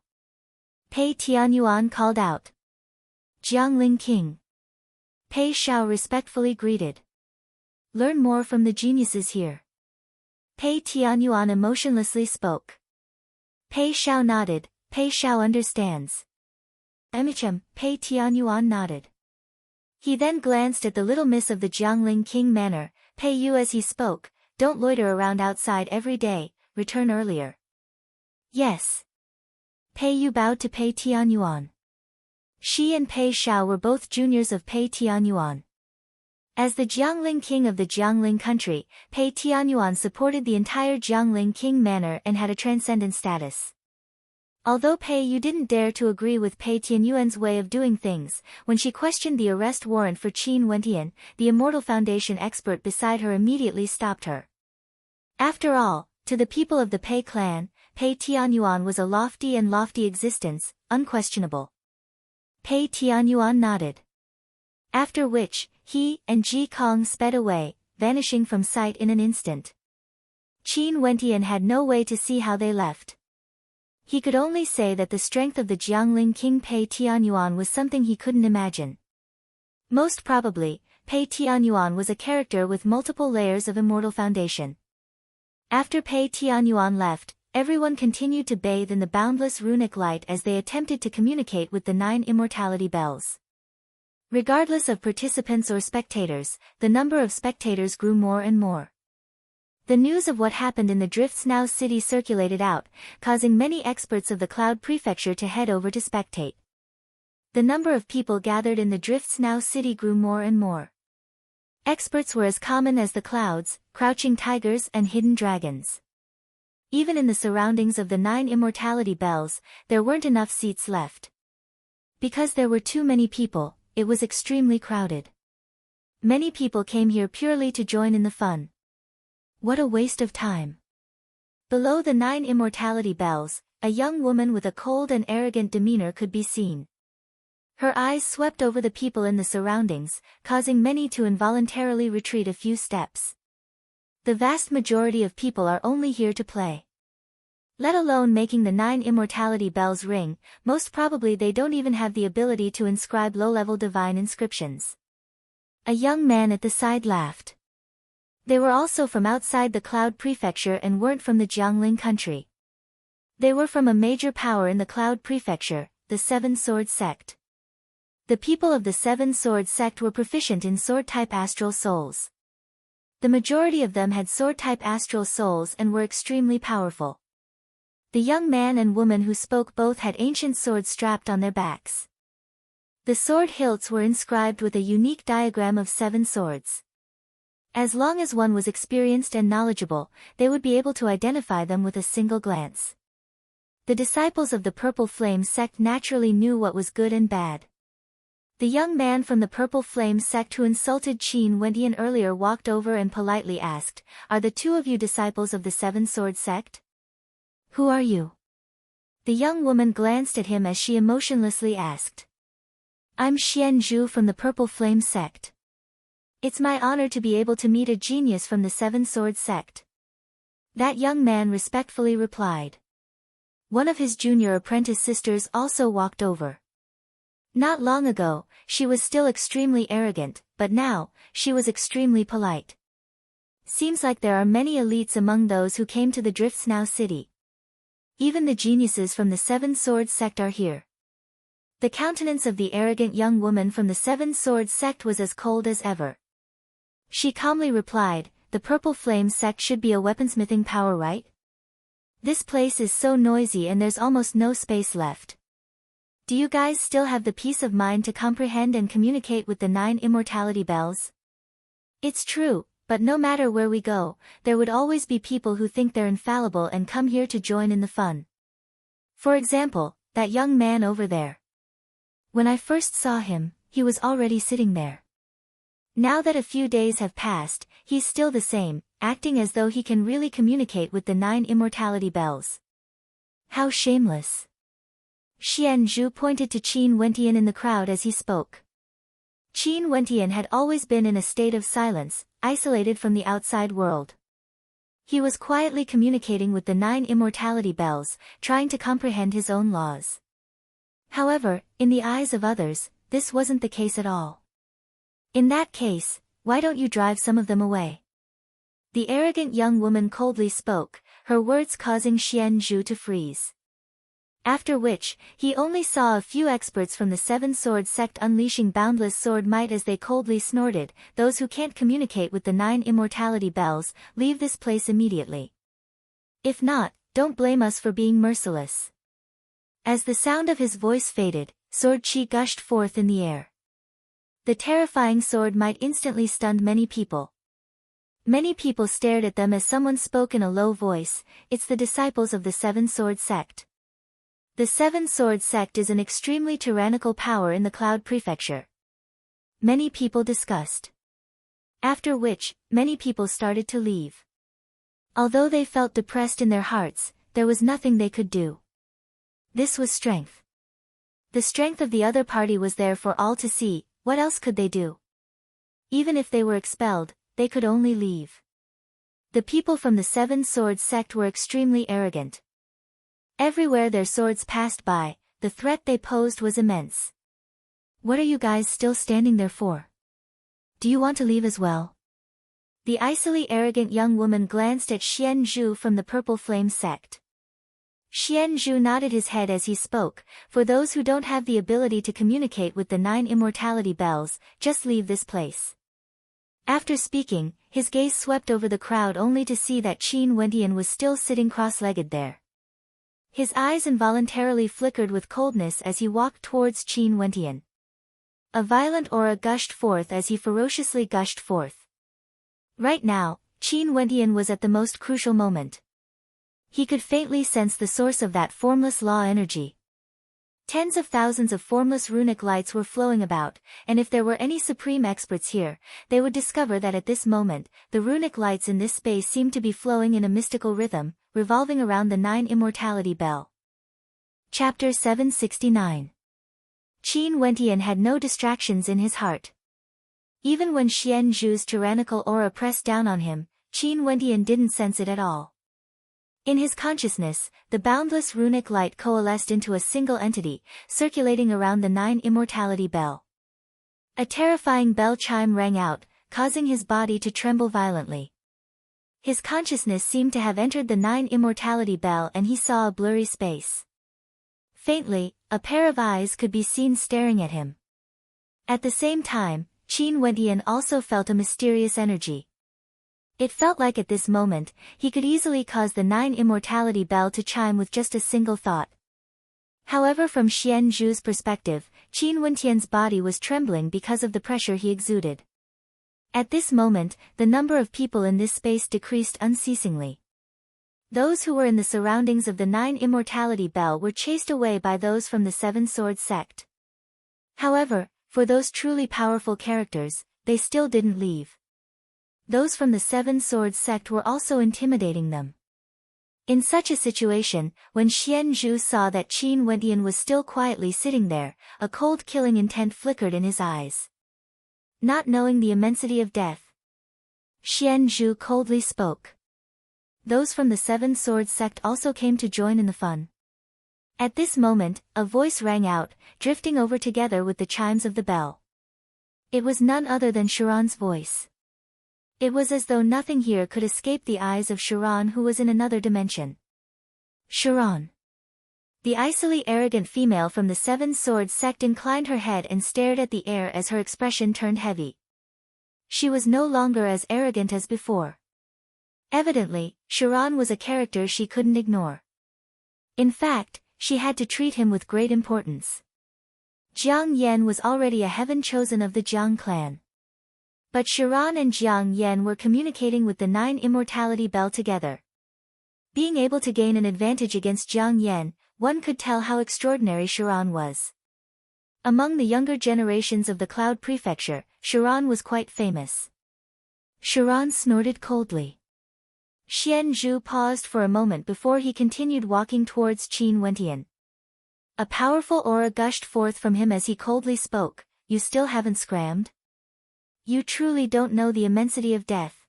Pei Tianyuan called out. Jiangling king. Pei Shao respectfully greeted. Learn more from the geniuses here. Pei Tianyuan emotionlessly spoke. Pei Shao nodded. Pei Shao understands. Emicham, Pei Tianyuan nodded. He then glanced at the little miss of the Jiangling king manor, Pei Yu, as he spoke. Don't loiter around outside every day, return earlier. Yes. Pei Yu bowed to Pei Tianyuan. She and Pei Shao were both juniors of Pei Tianyuan. As the Jiangling king of the Jiangling country, Pei Tianyuan supported the entire Jiangling king manor and had a transcendent status. Although Pei Yu didn't dare to agree with Pei Tianyuan's way of doing things, when she questioned the arrest warrant for Qin Wentian, the Immortal Foundation expert beside her immediately stopped her. After all, to the people of the Pei clan, Pei Tianyuan was a lofty existence, unquestionable. Pei Tianyuan nodded. After which, he and Ji Kong sped away, vanishing from sight in an instant. Qin Wentian had no way to see how they left. He could only say that the strength of the Jiangling king Pei Tianyuan was something he couldn't imagine. Most probably, Pei Tianyuan was a character with multiple layers of immortal foundation. After Pei Tianyuan left, everyone continued to bathe in the boundless runic light as they attempted to communicate with the 9 immortality bells. Regardless of participants or spectators, the number of spectators grew more and more. The news of what happened in the Drifts Now city circulated out, causing many experts of the Cloud Prefecture to head over to spectate. The number of people gathered in the Drifts Now city grew more and more. Experts were as common as the clouds, crouching tigers and hidden dragons. Even in the surroundings of the 9 immortality bells, there weren't enough seats left. Because there were too many people, it was extremely crowded. Many people came here purely to join in the fun. What a waste of time. Below the 9 immortality bells, a young woman with a cold and arrogant demeanor could be seen. Her eyes swept over the people in the surroundings, causing many to involuntarily retreat a few steps. The vast majority of people are only here to play. Let alone making the 9 immortality bells ring, most probably they don't even have the ability to inscribe low-level divine inscriptions. A young man at the side laughed. They were also from outside the Cloud Prefecture and weren't from the Jiangling country. They were from a major power in the Cloud Prefecture, the Seven Sword Sect. The people of the Seven Sword Sect were proficient in sword-type astral souls. The majority of them had sword-type astral souls and were extremely powerful. The young man and woman who spoke both had ancient swords strapped on their backs. The sword hilts were inscribed with a unique diagram of 7 swords. As long as one was experienced and knowledgeable, they would be able to identify them with a single glance. The disciples of the Purple Flame sect naturally knew what was good and bad. The young man from the Purple Flame sect who insulted Qin Wentian earlier walked over and politely asked, "Are the 2 of you disciples of the Seven Sword Sect? Who are you?" The young woman glanced at him as she emotionlessly asked. "I'm Xian Zhu from the Purple Flame sect. It's my honor to be able to meet a genius from the Seven Sword Sect." That young man respectfully replied. One of his junior apprentice sisters also walked over. Not long ago, she was still extremely arrogant, but now, she was extremely polite. Seems like there are many elites among those who came to the Drifts Now city. Even the geniuses from the Seven Sword Sect are here. The countenance of the arrogant young woman from the Seven Sword Sect was as cold as ever. She calmly replied, "The Purple Flame sect should be a weaponsmithing power, right? This place is so noisy and there's almost no space left. Do you guys still have the peace of mind to comprehend and communicate with the 9 immortality bells?" It's true, but no matter where we go, there would always be people who think they're infallible and come here to join in the fun. For example, that young man over there. When I first saw him, he was already sitting there. Now that a few days have passed, he's still the same, acting as though he can really communicate with the 9 immortality bells. How shameless. Xian Zhu pointed to Qin Wentian in the crowd as he spoke. Qin Wentian had always been in a state of silence, isolated from the outside world. He was quietly communicating with the 9 immortality bells, trying to comprehend his own laws. However, in the eyes of others, this wasn't the case at all. In that case, why don't you drive some of them away? The arrogant young woman coldly spoke, her words causing Xian Zhu to freeze. After which, he only saw a few experts from the Seven Sword Sect unleashing boundless sword might as they coldly snorted, "Those who can't communicate with the 9 immortality bells, leave this place immediately. If not, don't blame us for being merciless." As the sound of his voice faded, sword chi gushed forth in the air. The terrifying sword might instantly stunned many people. Many people stared at them as someone spoke in a low voice. It's the disciples of the Seven Sword Sect. The Seven Sword Sect is an extremely tyrannical power in the Cloud Prefecture. Many people discussed. After which, many people started to leave. Although they felt depressed in their hearts, there was nothing they could do. This was strength. The strength of the other party was there for all to see. What else could they do? Even if they were expelled, they could only leave. The people from the Seven Sword Sect were extremely arrogant. Everywhere their swords passed by, the threat they posed was immense. What are you guys still standing there for? Do you want to leave as well? The icily arrogant young woman glanced at Xian Zhu from the Purple Flame Sect. Xian Zhu nodded his head as he spoke. For those who don't have the ability to communicate with the 9 immortality bells, just leave this place. After speaking, his gaze swept over the crowd only to see that Qin Wentian was still sitting cross-legged there. His eyes involuntarily flickered with coldness as he walked towards Qin Wentian. A violent aura gushed forth as he ferociously gushed forth. Right now, Qin Wentian was at the most crucial moment. He could faintly sense the source of that formless law energy. Tens of thousands of formless runic lights were flowing about, and if there were any supreme experts here, they would discover that at this moment, the runic lights in this space seemed to be flowing in a mystical rhythm, revolving around the 9 immortality bell. Chapter 769. Qin Wentian had no distractions in his heart. Even when Xian Zhu's tyrannical aura pressed down on him, Qin Wentian didn't sense it at all. In his consciousness, the boundless runic light coalesced into a single entity, circulating around the 9 immortality bell. A terrifying bell chime rang out, causing his body to tremble violently. His consciousness seemed to have entered the 9 immortality bell and he saw a blurry space. Faintly, a pair of eyes could be seen staring at him. At the same time, Qin Wentian also felt a mysterious energy. It felt like at this moment, he could easily cause the 9 immortality bell to chime with just a single thought. However, from Xian Zhu's perspective, Qin Wentian's body was trembling because of the pressure he exuded. At this moment, the number of people in this space decreased unceasingly. Those who were in the surroundings of the 9 immortality bell were chased away by those from the Seven Sword Sect. However, for those truly powerful characters, they still didn't leave. Those from the Seven Sword Sect were also intimidating them. In such a situation, when Xian Zhu saw that Qin Wentian was still quietly sitting there, a cold killing intent flickered in his eyes. Not knowing the immensity of death, Xian Zhu coldly spoke. Those from the Seven Sword Sect also came to join in the fun. At this moment, a voice rang out, drifting over together with the chimes of the bell. It was none other than Sharon's voice. It was as though nothing here could escape the eyes of Sharon, who was in another dimension. Sharon. The icily arrogant female from the Seven Sword Sect inclined her head and stared at the air as her expression turned heavy. She was no longer as arrogant as before. Evidently, Sharon was a character she couldn't ignore. In fact, she had to treat him with great importance. Jiang Yan was already a heaven chosen of the Jiang clan. But Sharon and Jiang Yan were communicating with the 9 immortality bell together. Being able to gain an advantage against Jiang Yan, one could tell how extraordinary Sharon was. Among the younger generations of the Cloud Prefecture, Sharon was quite famous. Sharon snorted coldly. Xian Zhu paused for a moment before he continued walking towards Qin Wentian. A powerful aura gushed forth from him as he coldly spoke. You still haven't scrammed? You truly don't know the immensity of death.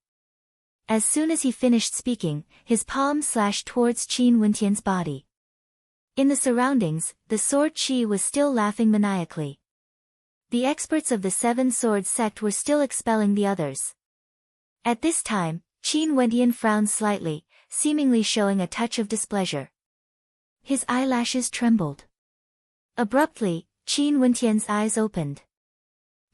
As soon as he finished speaking, his palm slashed towards Qin Wentian's body. In the surroundings, the sword Qi was still laughing maniacally. The experts of the Seven Sword Sect were still expelling the others. At this time, Qin Wentian frowned slightly, seemingly showing a touch of displeasure. His eyelashes trembled. Abruptly, Qin Wentian's eyes opened.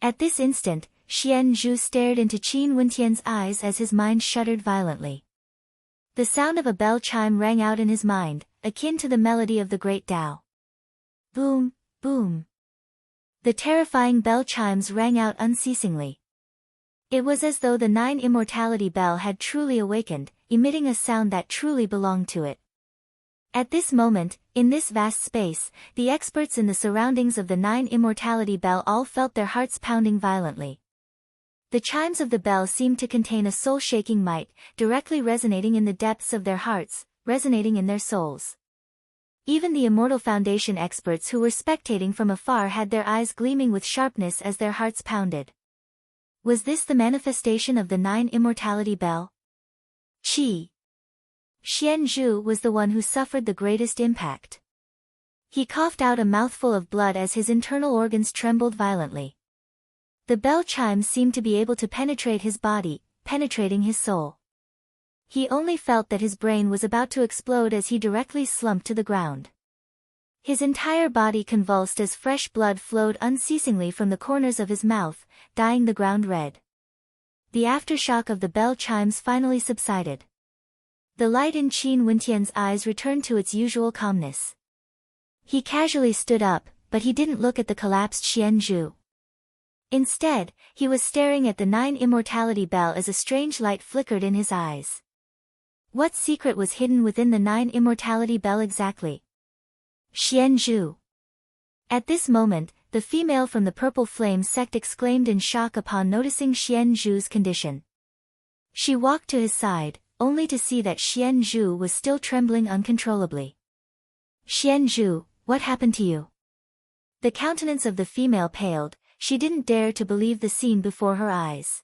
At this instant, Xian Zhu stared into Qin Wentian's eyes as his mind shuddered violently. The sound of a bell chime rang out in his mind, akin to the melody of the great Tao. Boom, boom. The terrifying bell chimes rang out unceasingly. It was as though the 9 immortality bell had truly awakened, emitting a sound that truly belonged to it. At this moment, in this vast space, the experts in the surroundings of the 9 immortality bell all felt their hearts pounding violently. The chimes of the bell seemed to contain a soul-shaking might, directly resonating in the depths of their hearts, resonating in their souls. Even the Immortal Foundation experts who were spectating from afar had their eyes gleaming with sharpness as their hearts pounded. Was this the manifestation of the 9 immortality bell? Xian Zhu was the one who suffered the greatest impact. He coughed out a mouthful of blood as his internal organs trembled violently. The bell chimes seemed to be able to penetrate his body, penetrating his soul. He only felt that his brain was about to explode as he directly slumped to the ground. His entire body convulsed as fresh blood flowed unceasingly from the corners of his mouth, dyeing the ground red. The aftershock of the bell chimes finally subsided. The light in Qin Wintian's eyes returned to its usual calmness. He casually stood up, but he didn't look at the collapsed Xian Zhu. Instead, he was staring at the 9 immortality bell as a strange light flickered in his eyes. What secret was hidden within the 9 immortality bell exactly? Xian Zhu. At this moment, the female from the Purple Flame sect exclaimed in shock upon noticing Xian Zhu's condition. She walked to his side, only to see that Xian Zhu was still trembling uncontrollably. Xian Zhu, what happened to you? The countenance of the female paled, she didn't dare to believe the scene before her eyes.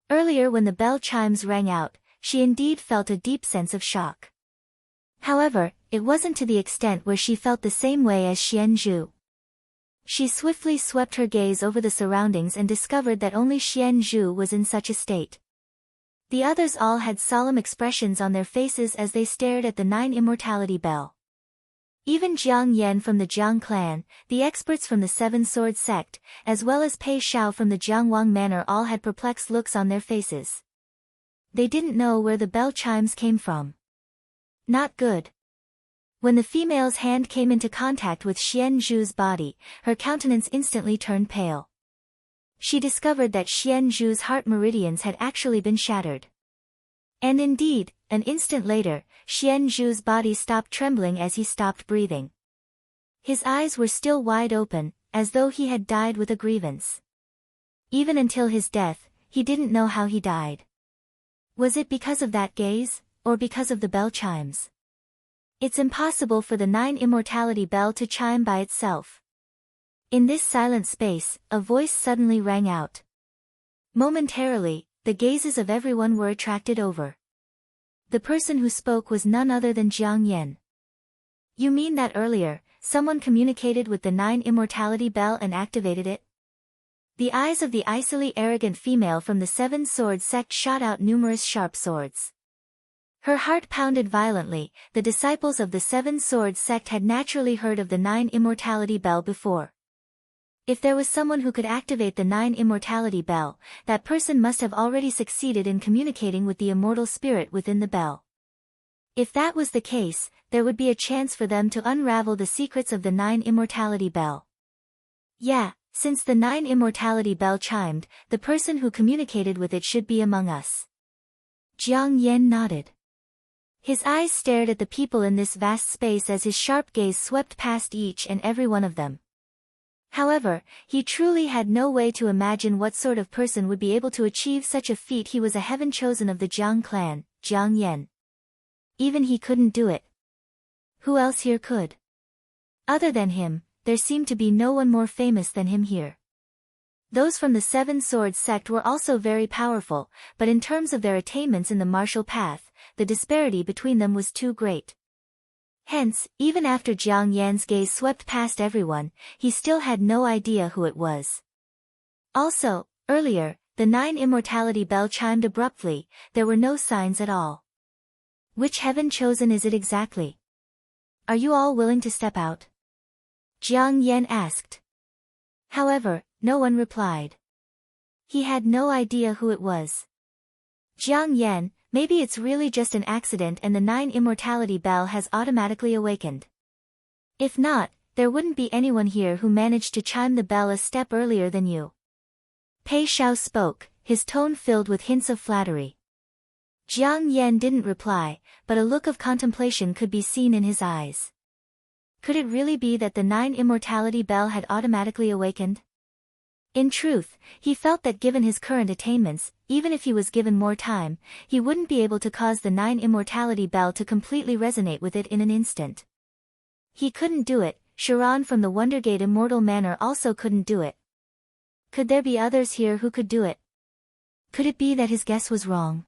Earlier when the bell chimes rang out, she indeed felt a deep sense of shock. However, it wasn't to the extent where she felt the same way as Xian Zhu. She swiftly swept her gaze over the surroundings and discovered that only Xian Zhu was in such a state. The others all had solemn expressions on their faces as they stared at the 9 immortality bell. Even Jiang Yan from the Jiang clan, the experts from the 7 Sword sect, as well as Pei Shao from the Jiangwang manor all had perplexed looks on their faces. They didn't know where the bell chimes came from. Not good. When the female's hand came into contact with Xian Zhu's body, her countenance instantly turned pale. She discovered that Xian Zhu's heart meridians had actually been shattered. And indeed, an instant later, Xian Zhu's body stopped trembling as he stopped breathing. His eyes were still wide open, as though he had died with a grievance. Even until his death, he didn't know how he died. Was it because of that gaze, or because of the bell chimes? It's impossible for the 9 immortality bell to chime by itself. In this silent space, a voice suddenly rang out. Momentarily, the gazes of everyone were attracted over. The person who spoke was none other than Jiang Yan. You mean that earlier, someone communicated with the 9 immortality bell and activated it? The eyes of the icily arrogant female from the 7 Sword sect shot out numerous sharp swords. Her heart pounded violently. The disciples of the 7 Sword sect had naturally heard of the 9 immortality bell before. If there was someone who could activate the 9 immortality bell, that person must have already succeeded in communicating with the immortal spirit within the bell. If that was the case, there would be a chance for them to unravel the secrets of the 9 immortality bell. Yeah, since the 9 immortality bell chimed, the person who communicated with it should be among us. Jiang Yan nodded. His eyes stared at the people in this vast space as his sharp gaze swept past each and every one of them. However, he truly had no way to imagine what sort of person would be able to achieve such a feat. He was a heaven chosen of the Jiang clan, Jiang Yan. Even he couldn't do it. Who else here could? Other than him, there seemed to be no one more famous than him here. Those from the 7 Sword sect were also very powerful, but in terms of their attainments in the martial path, the disparity between them was too great. Hence, even after Jiang Yan's gaze swept past everyone, he still had no idea who it was. Also, earlier, the 9 immortality bell chimed abruptly. There were no signs at all. Which heaven chosen is it exactly? Are you all willing to step out? Jiang Yan asked. However, no one replied. He had no idea who it was. Jiang Yan, maybe it's really just an accident and the 9 immortality bell has automatically awakened. If not, there wouldn't be anyone here who managed to chime the bell a step earlier than you. Pei Xiao spoke, his tone filled with hints of flattery. Jiang Yan didn't reply, but a look of contemplation could be seen in his eyes. Could it really be that the 9 immortality bell had automatically awakened? In truth, he felt that given his current attainments, even if he was given more time, he wouldn't be able to cause the 9 immortality bell to completely resonate with it in an instant. He couldn't do it, Sharon from the Wondergate Immortal Manor also couldn't do it. Could there be others here who could do it? Could it be that his guess was wrong?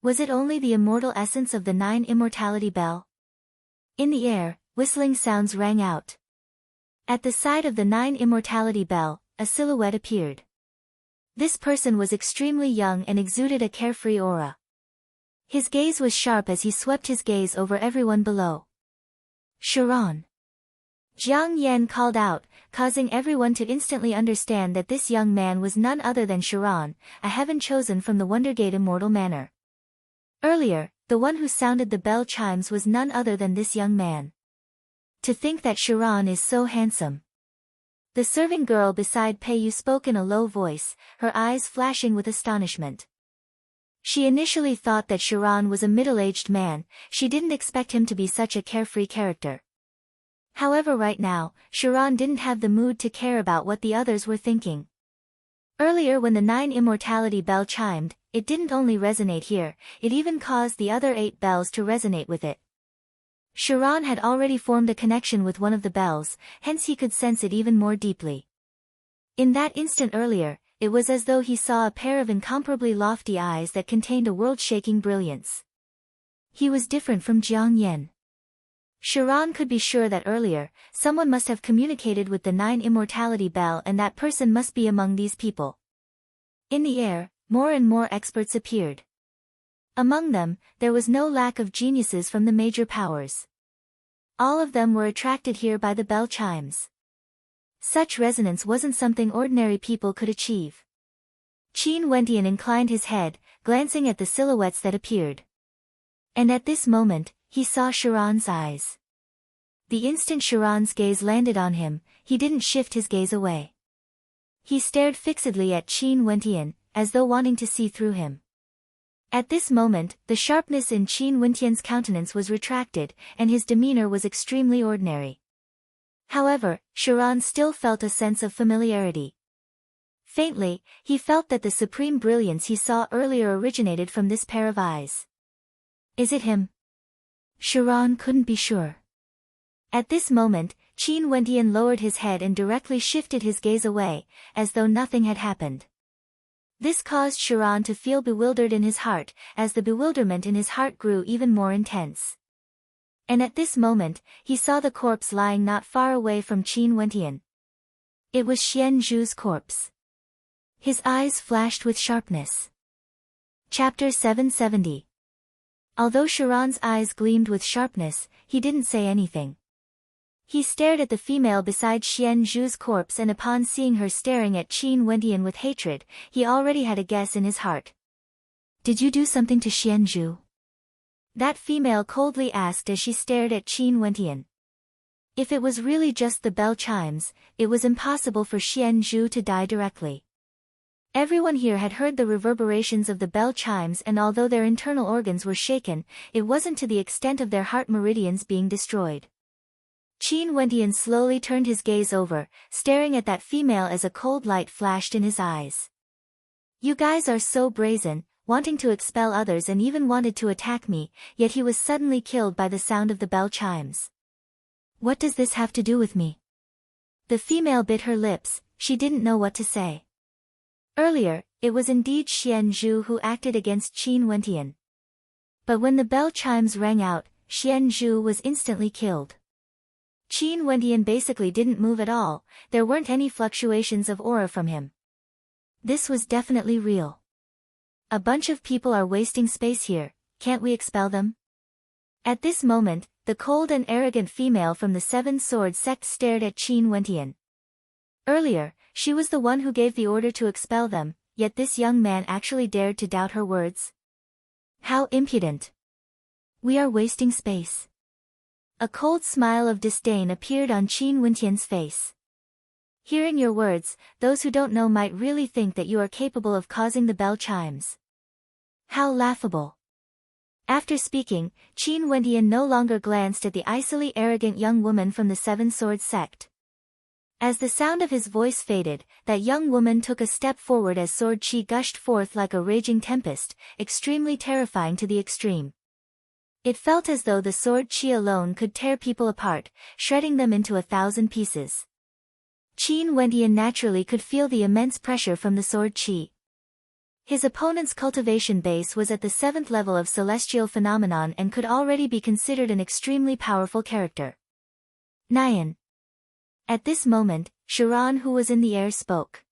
Was it only the immortal essence of the 9 immortality bell? In the air, whistling sounds rang out. At the side of the 9 immortality bell, a silhouette appeared. This person was extremely young and exuded a carefree aura. His gaze was sharp as he swept his gaze over everyone below. Sharon. Jiang Yan called out, causing everyone to instantly understand that this young man was none other than Sharon, a heaven chosen from the Wondergate Immortal Manor. Earlier, the one who sounded the bell chimes was none other than this young man. To think that Sharon is so handsome. The serving girl beside Pei Yu spoke in a low voice, her eyes flashing with astonishment. She initially thought that Sharon was a middle-aged man, she didn't expect him to be such a carefree character. However, right now, Sharon didn't have the mood to care about what the others were thinking. Earlier when the 9 immortality bell chimed, it didn't only resonate here, it even caused the other 8 bells to resonate with it. Sharon had already formed a connection with one of the bells, hence he could sense it even more deeply. In that instant earlier, it was as though he saw a pair of incomparably lofty eyes that contained a world-shaking brilliance. He was different from Jiang Yan. Sharon could be sure that earlier, someone must have communicated with the 9 immortality bell and that person must be among these people. In the air, more and more experts appeared. Among them, there was no lack of geniuses from the major powers. All of them were attracted here by the bell chimes. Such resonance wasn't something ordinary people could achieve. Qin Wentian inclined his head, glancing at the silhouettes that appeared. And at this moment, he saw Sharon's eyes. The instant Sharon's gaze landed on him, he didn't shift his gaze away. He stared fixedly at Qin Wentian, as though wanting to see through him. At this moment, the sharpness in Qin Wentian's countenance was retracted, and his demeanor was extremely ordinary. However, Sharon still felt a sense of familiarity. Faintly, he felt that the supreme brilliance he saw earlier originated from this pair of eyes. Is it him? Sharon couldn't be sure. At this moment, Qin Wentian lowered his head and directly shifted his gaze away, as though nothing had happened. This caused Sharon to feel bewildered in his heart, as the bewilderment in his heart grew even more intense. And at this moment, he saw the corpse lying not far away from Qin Wentian. It was Xian Zhu's corpse. His eyes flashed with sharpness. Chapter 770. Although Sharon's eyes gleamed with sharpness, he didn't say anything. He stared at the female beside Xian Zhu's corpse, and upon seeing her staring at Qin Wentian with hatred, he already had a guess in his heart. Did you do something to Xian Zhu? That female coldly asked as she stared at Qin Wentian. If it was really just the bell chimes, it was impossible for Xian Zhu to die directly. Everyone here had heard the reverberations of the bell chimes, and although their internal organs were shaken, it wasn't to the extent of their heart meridians being destroyed. Qin Wentian slowly turned his gaze over, staring at that female as a cold light flashed in his eyes. You guys are so brazen, wanting to expel others and even wanted to attack me, yet he was suddenly killed by the sound of the bell chimes. What does this have to do with me? The female bit her lips, she didn't know what to say. Earlier, it was indeed Xian Zhu who acted against Qin Wentian. But when the bell chimes rang out, Xian Zhu was instantly killed. Qin Wentian basically didn't move at all, there weren't any fluctuations of aura from him. This was definitely real. A bunch of people are wasting space here, can't we expel them? At this moment, the cold and arrogant female from the Seven Sword sect stared at Qin Wentian. Earlier, she was the one who gave the order to expel them, yet this young man actually dared to doubt her words. How impudent! We are wasting space. A cold smile of disdain appeared on Qin Wentian's face. Hearing your words, those who don't know might really think that you are capable of causing the bell chimes. How laughable. After speaking, Qin Wentian no longer glanced at the icily arrogant young woman from the Seven Swords sect. As the sound of his voice faded, that young woman took a step forward as sword chi gushed forth like a raging tempest, extremely terrifying to the extreme. It felt as though the sword chi alone could tear people apart, shredding them into 1,000 pieces. Qin Wentian naturally could feel the immense pressure from the sword chi. His opponent's cultivation base was at the 7th level of celestial phenomenon and could already be considered an extremely powerful character. Nyan. At this moment, Sharon, who was in the air, spoke.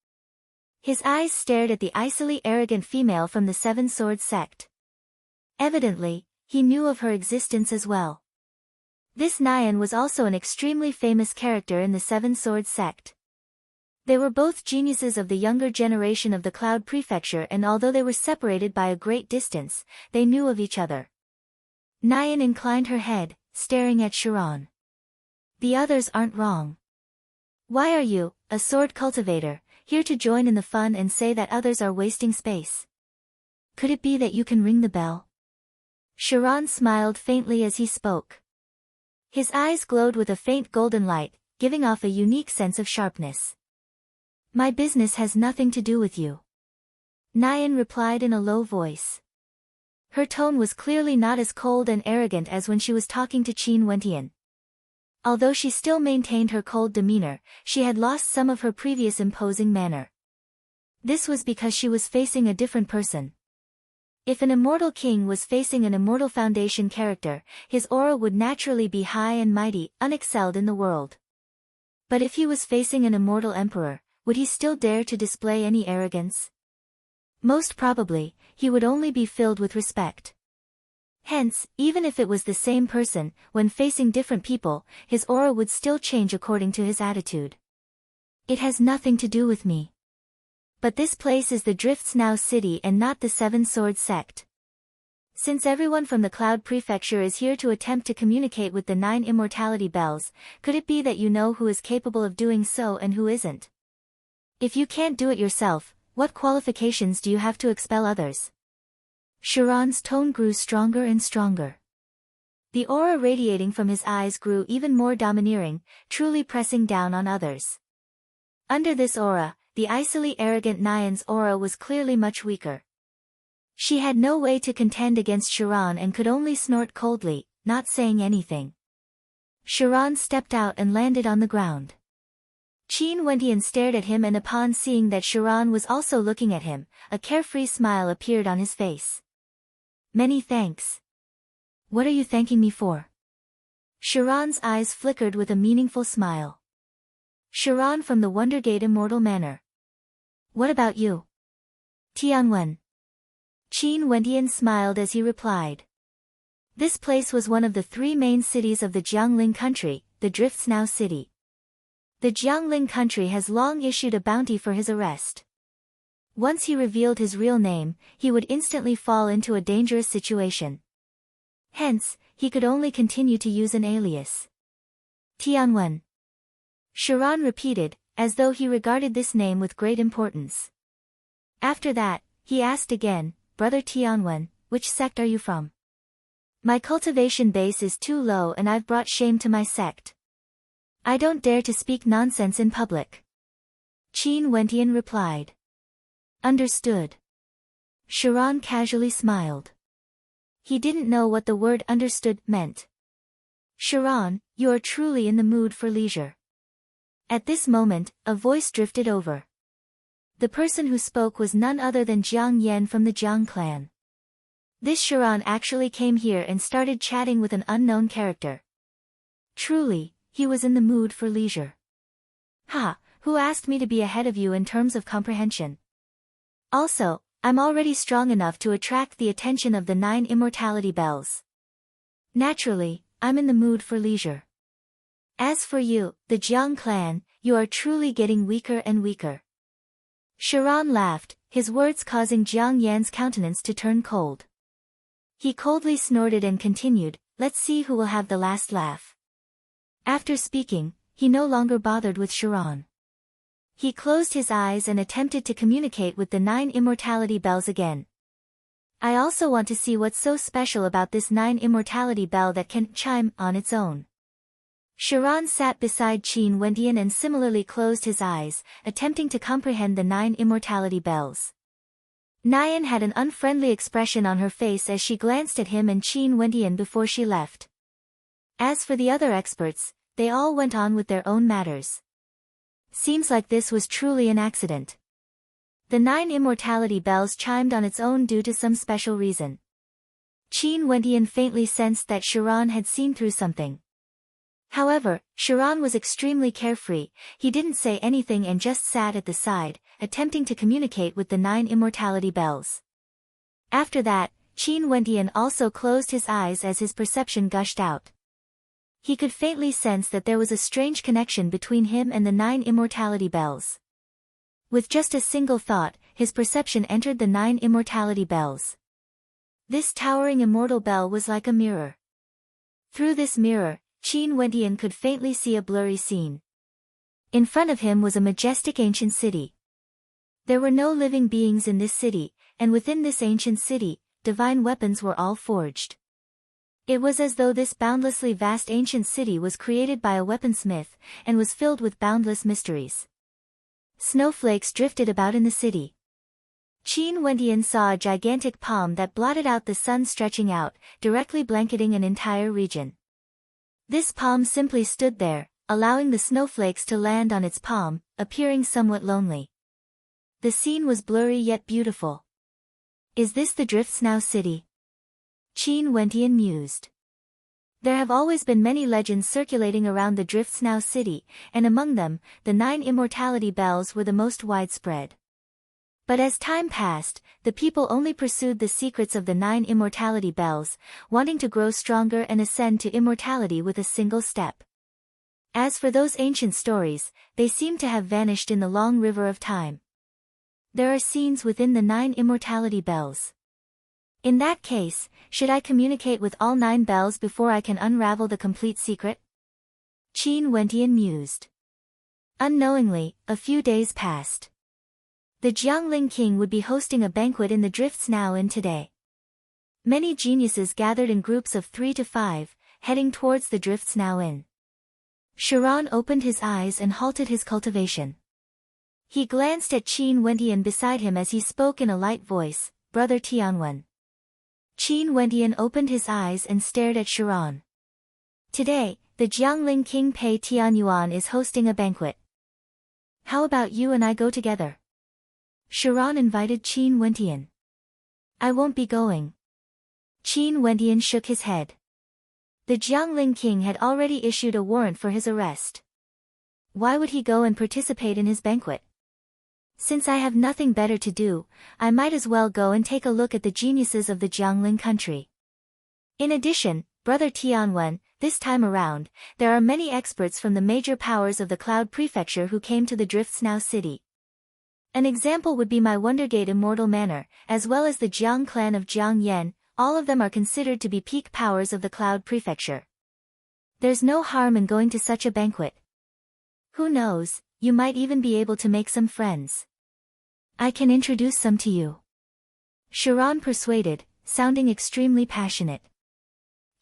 His eyes stared at the icily arrogant female from the Seven Swords sect. Evidently, he knew of her existence as well. This Nyan was also an extremely famous character in the Seven Swords sect. They were both geniuses of the younger generation of the Cloud Prefecture, and although they were separated by a great distance, they knew of each other. Nyan inclined her head, staring at Sharon. The others aren't wrong. Why are you, a sword cultivator, here to join in the fun and say that others are wasting space? Could it be that you can ring the bell? Sharon smiled faintly as he spoke. His eyes glowed with a faint golden light, giving off a unique sense of sharpness. My business has nothing to do with you. Nyan replied in a low voice. Her tone was clearly not as cold and arrogant as when she was talking to Qin Wentian. Although she still maintained her cold demeanor, she had lost some of her previous imposing manner. This was because she was facing a different person. If an immortal king was facing an immortal foundation character, his aura would naturally be high and mighty, unexcelled in the world. But if he was facing an immortal emperor, would he still dare to display any arrogance? Most probably, he would only be filled with respect. Hence, even if it was the same person, when facing different people, his aura would still change according to his attitude. It has nothing to do with me. But this place is the Drifts Now city and not the Seven Swords sect. Since everyone from the Cloud Prefecture is here to attempt to communicate with the 9 immortality bells, could it be that you know who is capable of doing so and who isn't? If you can't do it yourself, what qualifications do you have to expel others? Sharon's tone grew stronger and stronger. The aura radiating from his eyes grew even more domineering, truly pressing down on others. Under this aura, the icily arrogant Nyan's aura was clearly much weaker. She had no way to contend against Sharon and could only snort coldly, not saying anything. Sharon stepped out and landed on the ground. Qin Wentian stared at him, and upon seeing that Sharon was also looking at him, a carefree smile appeared on his face. Many thanks. What are you thanking me for? Sharon's eyes flickered with a meaningful smile. Sharon from the Wondergate Immortal Manor. What about you? Tianwen. Qin Wentian smiled as he replied. This place was one of the 3 main cities of the Jiangling country, the Drifts Now city. The Jiangling country has long issued a bounty for his arrest. Once he revealed his real name, he would instantly fall into a dangerous situation. Hence, he could only continue to use an alias. Tianwen. Sharon repeated, as though he regarded this name with great importance. After that, he asked again, Brother Tianwen, which sect are you from? My cultivation base is too low and I've brought shame to my sect. I don't dare to speak nonsense in public. Qin Wentian replied. Understood. Sharon casually smiled. He didn't know what the word understood meant. Sharon, you are truly in the mood for leisure. At this moment, a voice drifted over. The person who spoke was none other than Jiang Yan from the Jiang clan. This Sharon actually came here and started chatting with an unknown character. Truly, he was in the mood for leisure. Ha, who asked me to be ahead of you in terms of comprehension? Also, I'm already strong enough to attract the attention of the 9 immortality bells. Naturally, I'm in the mood for leisure. As for you, the Jiang clan, you are truly getting weaker and weaker. Sharon laughed, his words causing Jiang Yan's countenance to turn cold. He coldly snorted and continued, let's see who will have the last laugh. After speaking, he no longer bothered with Chiron. He closed his eyes and attempted to communicate with the 9 immortality bells again. I also want to see what's so special about this 9 immortality bell that can chime on its own. Chiron sat beside Qin Wendian and similarly closed his eyes, attempting to comprehend the 9 immortality bells. Nyan had an unfriendly expression on her face as she glanced at him and Qin Wendian before she left. As for the other experts, they all went on with their own matters. Seems like this was truly an accident. The 9 immortality bells chimed on its own due to some special reason. Qin Wendian faintly sensed that Chiron had seen through something. However, Chiron was extremely carefree, he didn't say anything and just sat at the side, attempting to communicate with the 9 immortality bells. After that, Qin Wendian also closed his eyes as his perception gushed out. He could faintly sense that there was a strange connection between him and the 9 immortality bells. With just a single thought, his perception entered the 9 immortality bells. This towering immortal bell was like a mirror. Through this mirror, Qin Wendian could faintly see a blurry scene. In front of him was a majestic ancient city. There were no living beings in this city, and within this ancient city, divine weapons were all forged. It was as though this boundlessly vast ancient city was created by a weaponsmith, and was filled with boundless mysteries. Snowflakes drifted about in the city. Qin Wendian saw a gigantic palm that blotted out the sun stretching out, directly blanketing an entire region. This palm simply stood there, allowing the snowflakes to land on its palm, appearing somewhat lonely. The scene was blurry yet beautiful. Is this the Driftsnow city? Qin Wendian mused. There have always been many legends circulating around the Driftsnow city, and among them, the 9 immortality bells were the most widespread. But as time passed, the people only pursued the secrets of the 9 immortality bells, wanting to grow stronger and ascend to immortality with a single step. As for those ancient stories, they seem to have vanished in the long river of time. There are scenes within the 9 immortality bells. In that case, should I communicate with all 9 bells before I can unravel the complete secret? Qin Wendian mused. Unknowingly, a few days passed. The Jiangling king would be hosting a banquet in the Driftsnow Inn today. Many geniuses gathered in groups of 3 to 5, heading towards the Driftsnow Inn. Chiron opened his eyes and halted his cultivation. He glanced at Qin Wendian beside him as he spoke in a light voice, "Brother Tianwen." Qin Wendian opened his eyes and stared at Chiron. Today, the Jiangling king Pei Tianyuan is hosting a banquet. How about you and I go together? Chiron invited Qin Wendian. I won't be going. Qin Wendian shook his head. The Jiangling king had already issued a warrant for his arrest. Why would he go and participate in his banquet? Since I have nothing better to do, I might as well go and take a look at the geniuses of the Jiangling country. In addition, Brother Tianwen, this time around, there are many experts from the major powers of the Cloud Prefecture who came to the Driftsnow city. An example would be my Wondergate Immortal Manor, as well as the Jiang clan of Jiang Yan, all of them are considered to be peak powers of the Cloud Prefecture. There's no harm in going to such a banquet. Who knows, you might even be able to make some friends. I can introduce some to you. Chiron persuaded, sounding extremely passionate.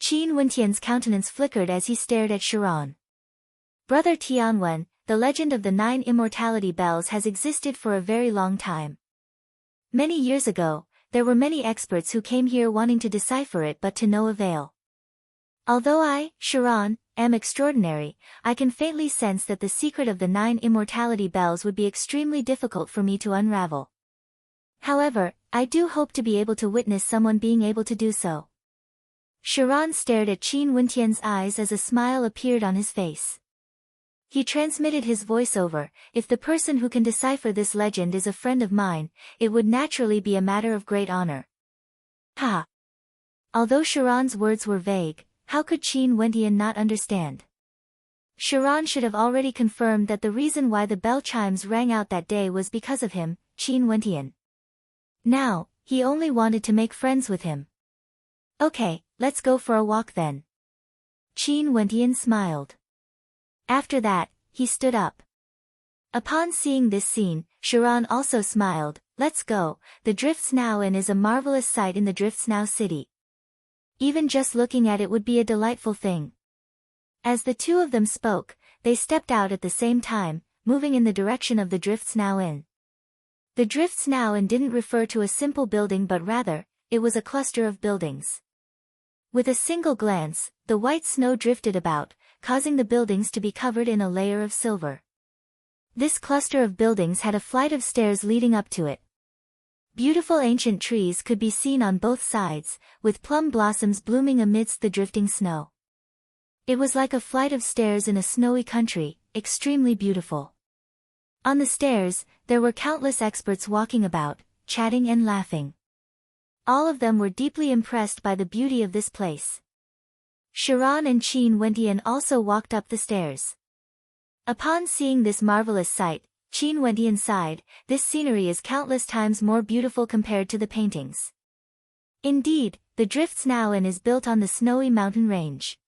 Qin Wendian's countenance flickered as he stared at Chiron. Brother Tianwen, the legend of the 9 immortality bells has existed for a very long time. Many years ago, there were many experts who came here wanting to decipher it but to no avail. Although I, Chiron, am extraordinary, I can faintly sense that the secret of the 9 immortality bells would be extremely difficult for me to unravel. However, I do hope to be able to witness someone being able to do so. Chiron stared at Qin Wendian's eyes as a smile appeared on his face. He transmitted his voiceover, if the person who can decipher this legend is a friend of mine, it would naturally be a matter of great honor. Ha! Although Chiron's words were vague, how could Qin Wendian not understand? Chiron should have already confirmed that the reason why the bell chimes rang out that day was because of him, Qin Wendian. Now, he only wanted to make friends with him. Okay, let's go for a walk then. Qin Wentian smiled. After that, he stood up. Upon seeing this scene, Sharon also smiled. Let's go, the Drifts Now Inn is a marvelous sight in the Drifts Now city. Even just looking at it would be a delightful thing. As the two of them spoke, they stepped out at the same time, moving in the direction of the Drifts Now Inn. The Drifts Now Inn didn't refer to a simple building but rather, it was a cluster of buildings. With a single glance, the white snow drifted about, causing the buildings to be covered in a layer of silver. This cluster of buildings had a flight of stairs leading up to it. Beautiful ancient trees could be seen on both sides, with plum blossoms blooming amidst the drifting snow. It was like a flight of stairs in a snowy country, extremely beautiful. On the stairs, there were countless experts walking about, chatting and laughing. All of them were deeply impressed by the beauty of this place. Sharon and Qin Wentian also walked up the stairs. Upon seeing this marvelous sight, Qin Wentian sighed. This scenery is countless times more beautiful compared to the paintings. Indeed, the Drifts Now Inn is built on the snowy mountain range.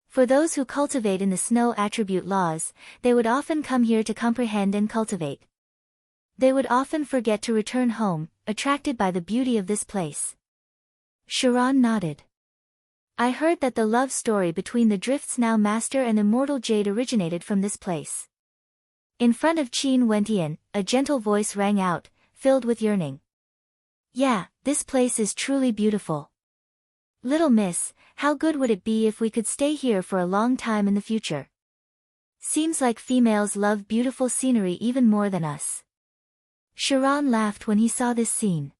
For those who cultivate in the snow attribute laws, they would often come here to comprehend and cultivate. They would often forget to return home, attracted by the beauty of this place. Sharon nodded. I heard that the love story between the Drifts Now Master and Immortal Jade originated from this place. In front of Qin Wentian, a gentle voice rang out, filled with yearning. Yeah, this place is truly beautiful. Little miss, how good would it be if we could stay here for a long time in the future? Seems like females love beautiful scenery even more than us. Sharon laughed when he saw this scene.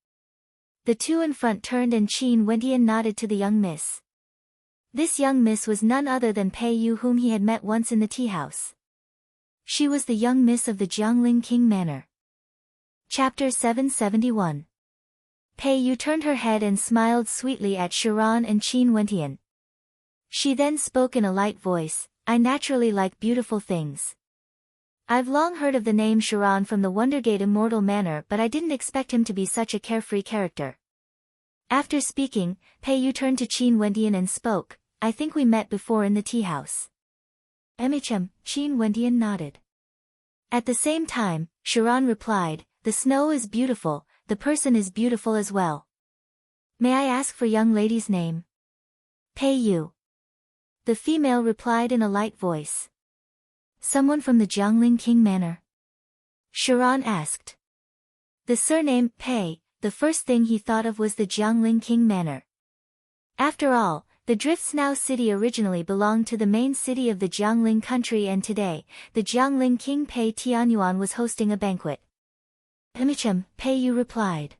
The two in front turned and Qin Wentian nodded to the young miss. This young miss was none other than Pei Yu, whom he had met once in the tea house. She was the young miss of the Jiangling King Manor. Chapter 771. Pei Yu turned her head and smiled sweetly at Sharon and Qin Wentian. She then spoke in a light voice, I naturally like beautiful things. I've long heard of the name Sharon from the Wondergate Immortal Manor, but I didn't expect him to be such a carefree character. After speaking, Pei Yu turned to Qin Wentian and spoke, I think we met before in the tea house. Qin Wentian nodded. At the same time, Sharon replied, the snow is beautiful, the person is beautiful as well. May I ask for young lady's name? Pei Yu. The female replied in a light voice. Someone from the Jiangling King Manor? Sharon asked. The surname, Pei, the first thing he thought of was the Jiangling King Manor. After all, the Drifts Now city originally belonged to the main city of the Jiangling country, and today, the Jiangling King Pei Tianyuan was hosting a banquet. Pei Yu replied.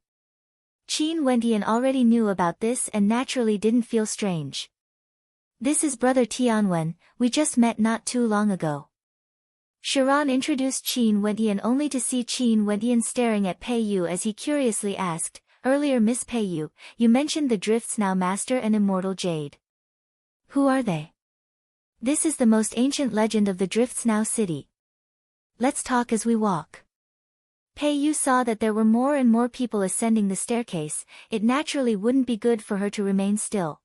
Qin Wentian already knew about this and naturally didn't feel strange. This is brother Tianwen, we just met not too long ago. Sharon introduced Qin Wentian only to see Qin Wentian staring at Pei Yu as he curiously asked, earlier Miss Pei Yu, you mentioned the Drifts Now Master and Immortal Jade. Who are they? This is the most ancient legend of the Drifts Now city. Let's talk as we walk. Pei Yu saw that there were more and more people ascending the staircase, it naturally wouldn't be good for her to remain still.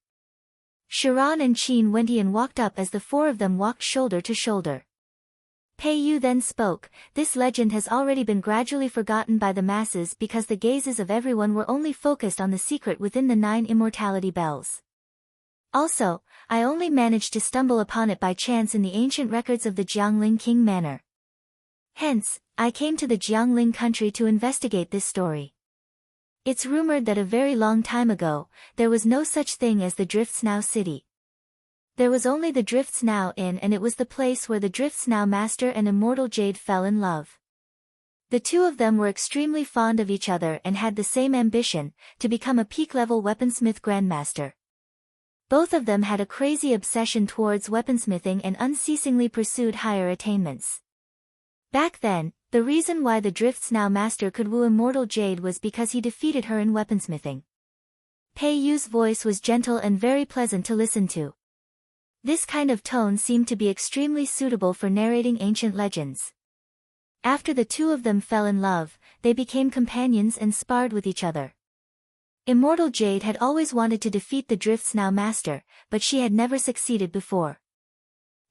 Sharon and Qin Wentian walked up as the four of them walked shoulder to shoulder. Pei Yu then spoke, this legend has already been gradually forgotten by the masses because the gazes of everyone were only focused on the secret within the 9 immortality bells. Also, I only managed to stumble upon it by chance in the ancient records of the Jiangling King Manor. Hence, I came to the Jiangling country to investigate this story. It's rumored that a very long time ago, there was no such thing as the Drifts Now city. There was only the Drifts Now Inn, and it was the place where the Drifts Now Master and Immortal Jade fell in love. The two of them were extremely fond of each other and had the same ambition, to become a peak-level weaponsmith grandmaster. Both of them had a crazy obsession towards weaponsmithing and unceasingly pursued higher attainments. Back then, the reason why the Drifts Now Master could woo Immortal Jade was because he defeated her in weaponsmithing. Pei Yu's voice was gentle and very pleasant to listen to. This kind of tone seemed to be extremely suitable for narrating ancient legends. After the two of them fell in love, they became companions and sparred with each other. Immortal Jade had always wanted to defeat the Drift's Now Master, but she had never succeeded before.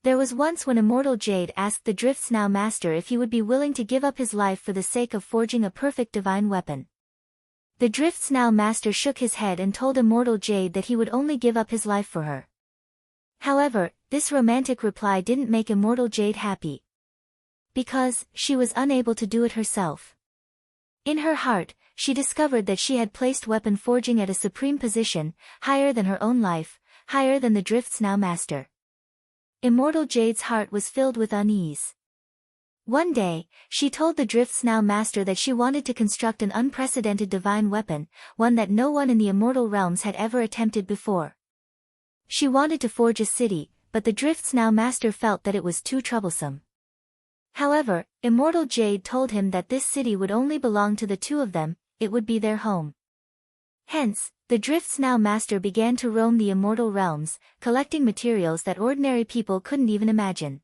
There was once when Immortal Jade asked the Drift's Now Master if he would be willing to give up his life for the sake of forging a perfect divine weapon. The Drift's Now Master shook his head and told Immortal Jade that he would only give up his life for her. However, this romantic reply didn't make Immortal Jade happy. Because she was unable to do it herself. In her heart, she discovered that she had placed weapon forging at a supreme position, higher than her own life, higher than the Drift's Now Master. Immortal Jade's heart was filled with unease. One day, she told the Drift's Now Master that she wanted to construct an unprecedented divine weapon, one that no one in the immortal realms had ever attempted before. She wanted to forge a city, but the Drift's Now Master felt that it was too troublesome. However, Immortal Jade told him that this city would only belong to the two of them, it would be their home. Hence, the Drift's Now Master began to roam the immortal realms, collecting materials that ordinary people couldn't even imagine.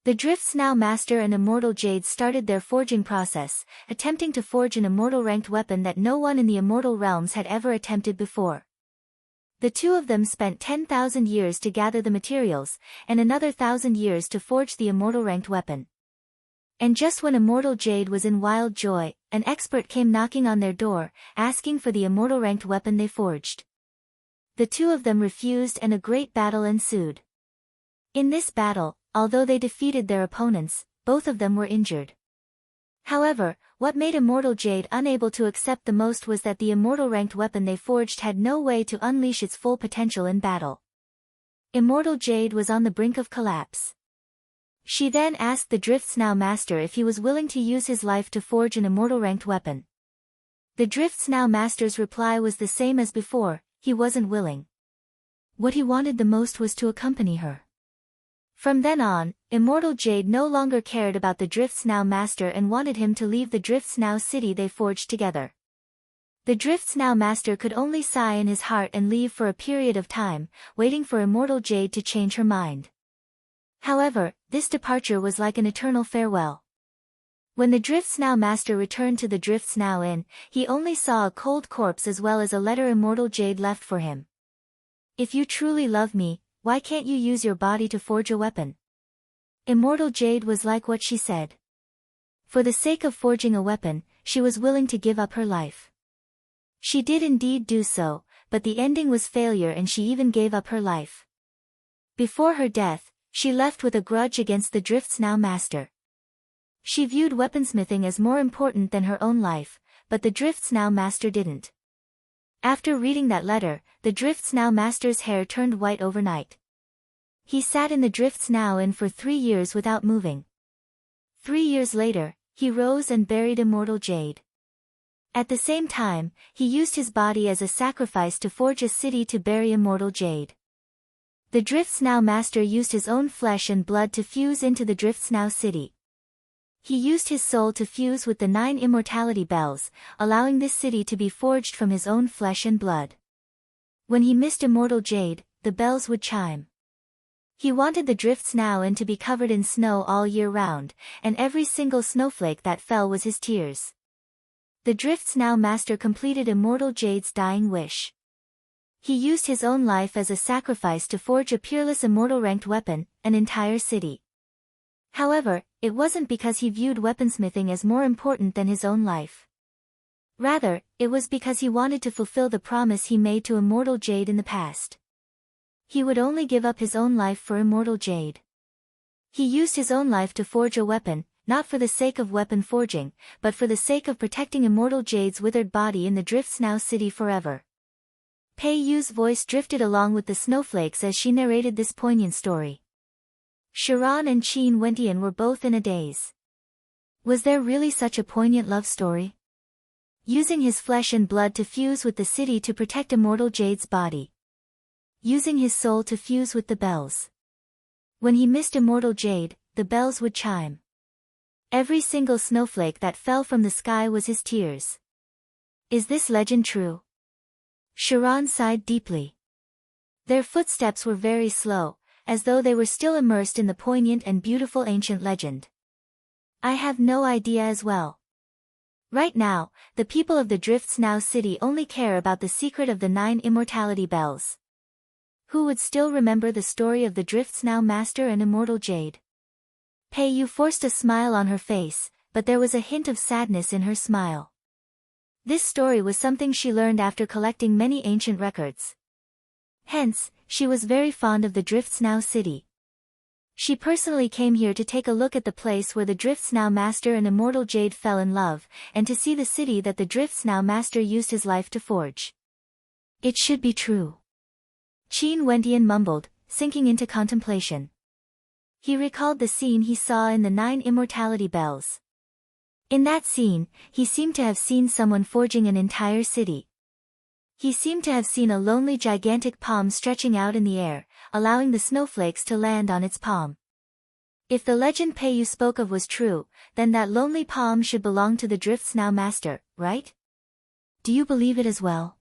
The Drift's Now Master and Immortal Jade started their forging process, attempting to forge an immortal ranked weapon that no one in the immortal realms had ever attempted before. The two of them spent 10,000 years to gather the materials, and another 1,000 years to forge the immortal ranked weapon. And just when Immortal Jade was in wild joy, an expert came knocking on their door, asking for the immortal ranked weapon they forged. The two of them refused and a great battle ensued. In this battle, although they defeated their opponents, both of them were injured. However, what made Immortal Jade unable to accept the most was that the immortal ranked weapon they forged had no way to unleash its full potential in battle. Immortal Jade was on the brink of collapse. She then asked the Drift's Now Master if he was willing to use his life to forge an immortal ranked weapon. The Drift's Now Master's reply was the same as before, he wasn't willing. What he wanted the most was to accompany her. From then on, Immortal Jade no longer cared about the Drift's Now Master and wanted him to leave the Drift's Now city they forged together. The Drift's Now Master could only sigh in his heart and leave for a period of time, waiting for Immortal Jade to change her mind. However, this departure was like an eternal farewell. When the Drift's Now Master returned to the Drift's Now Inn, he only saw a cold corpse as well as a letter Immortal Jade left for him. If you truly love me, why can't you use your body to forge a weapon? Immortal Jade was like what she said. For the sake of forging a weapon, she was willing to give up her life. She did indeed do so, but the ending was failure and she even gave up her life. Before her death, she left with a grudge against the Drift's Now Master. She viewed weaponsmithing as more important than her own life, but the Drift's Now Master didn't. After reading that letter, the Drift's Now Master's hair turned white overnight. He sat in the Drift's Now Inn for 3 years without moving. 3 years later, he rose and buried Immortal Jade. At the same time, he used his body as a sacrifice to forge a city to bury Immortal Jade. The Drift's Now Master used his own flesh and blood to fuse into the Drift's Now city. He used his soul to fuse with the 9 immortality bells, allowing this city to be forged from his own flesh and blood. When he missed Immortal Jade, the bells would chime. He wanted the Drift's Now Inn to be covered in snow all year round, and every single snowflake that fell was his tears. The Drift's Now Master completed Immortal Jade's dying wish. He used his own life as a sacrifice to forge a peerless immortal ranked weapon, an entire city. However, it wasn't because he viewed weaponsmithing as more important than his own life. Rather, it was because he wanted to fulfill the promise he made to Immortal Jade in the past. He would only give up his own life for Immortal Jade. He used his own life to forge a weapon, not for the sake of weapon forging, but for the sake of protecting Immortal Jade's withered body in the Drift's Now city forever. Pei Yu's voice drifted along with the snowflakes as she narrated this poignant story. Sharon and Qin Wentian were both in a daze. Was there really such a poignant love story? Using his flesh and blood to fuse with the city to protect Immortal Jade's body. Using his soul to fuse with the bells. When he missed Immortal Jade, the bells would chime. Every single snowflake that fell from the sky was his tears. Is this legend true? Sharon sighed deeply. Their footsteps were very slow, as though they were still immersed in the poignant and beautiful ancient legend. I have no idea as well. Right now, the people of the Drifts Now city only care about the secret of the 9 immortality bells. Who would still remember the story of the Drifts Now master and immortal jade? Pei Yu forced a smile on her face, but there was a hint of sadness in her smile. This story was something she learned after collecting many ancient records. Hence, she was very fond of the Drifts Now city. She personally came here to take a look at the place where the Drifts Now master and immortal jade fell in love, and to see the city that the Drifts Now master used his life to forge. It should be true. Qin Wentian mumbled, sinking into contemplation. He recalled the scene he saw in the 9 immortality bells. In that scene, he seemed to have seen someone forging an entire city. He seemed to have seen a lonely gigantic palm stretching out in the air, allowing the snowflakes to land on its palm. If the legend Pei Yu spoke of was true, then that lonely palm should belong to the Drifts Now master, right? Do you believe it as well?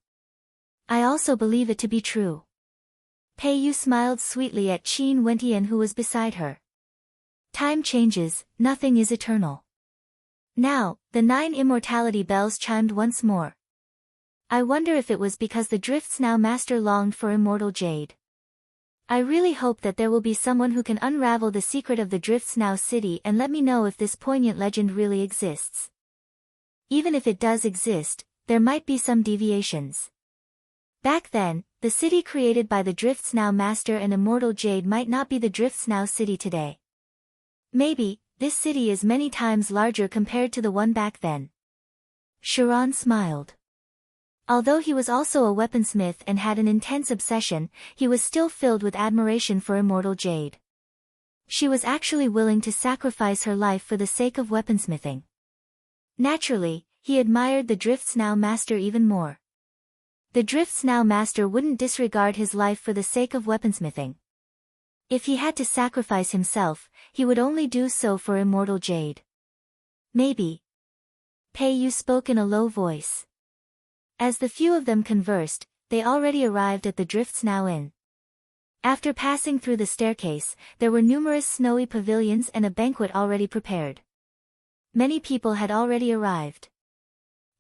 I also believe it to be true. Pei Yu smiled sweetly at Qin Wentian who was beside her. Time changes, nothing is eternal. Now, the 9 immortality bells chimed once more. I wonder if it was because the Drifts Now master longed for immortal jade. I really hope that there will be someone who can unravel the secret of the Drifts Now city and let me know if this poignant legend really exists. Even if it does exist, there might be some deviations. Back then, the city created by the Drifts Now master and immortal jade might not be the Drifts Now city today. Maybe, this city is many times larger compared to the one back then. Sharon smiled. Although he was also a weaponsmith and had an intense obsession, he was still filled with admiration for immortal jade. She was actually willing to sacrifice her life for the sake of weaponsmithing. Naturally, he admired the Drifts Now master even more. The Drifts Now master wouldn't disregard his life for the sake of weaponsmithing. If he had to sacrifice himself, he would only do so for immortal jade. Maybe. Pei Yu spoke in a low voice. As the few of them conversed, they already arrived at the Drifts Now inn. After passing through the staircase, there were numerous snowy pavilions and a banquet already prepared. Many people had already arrived.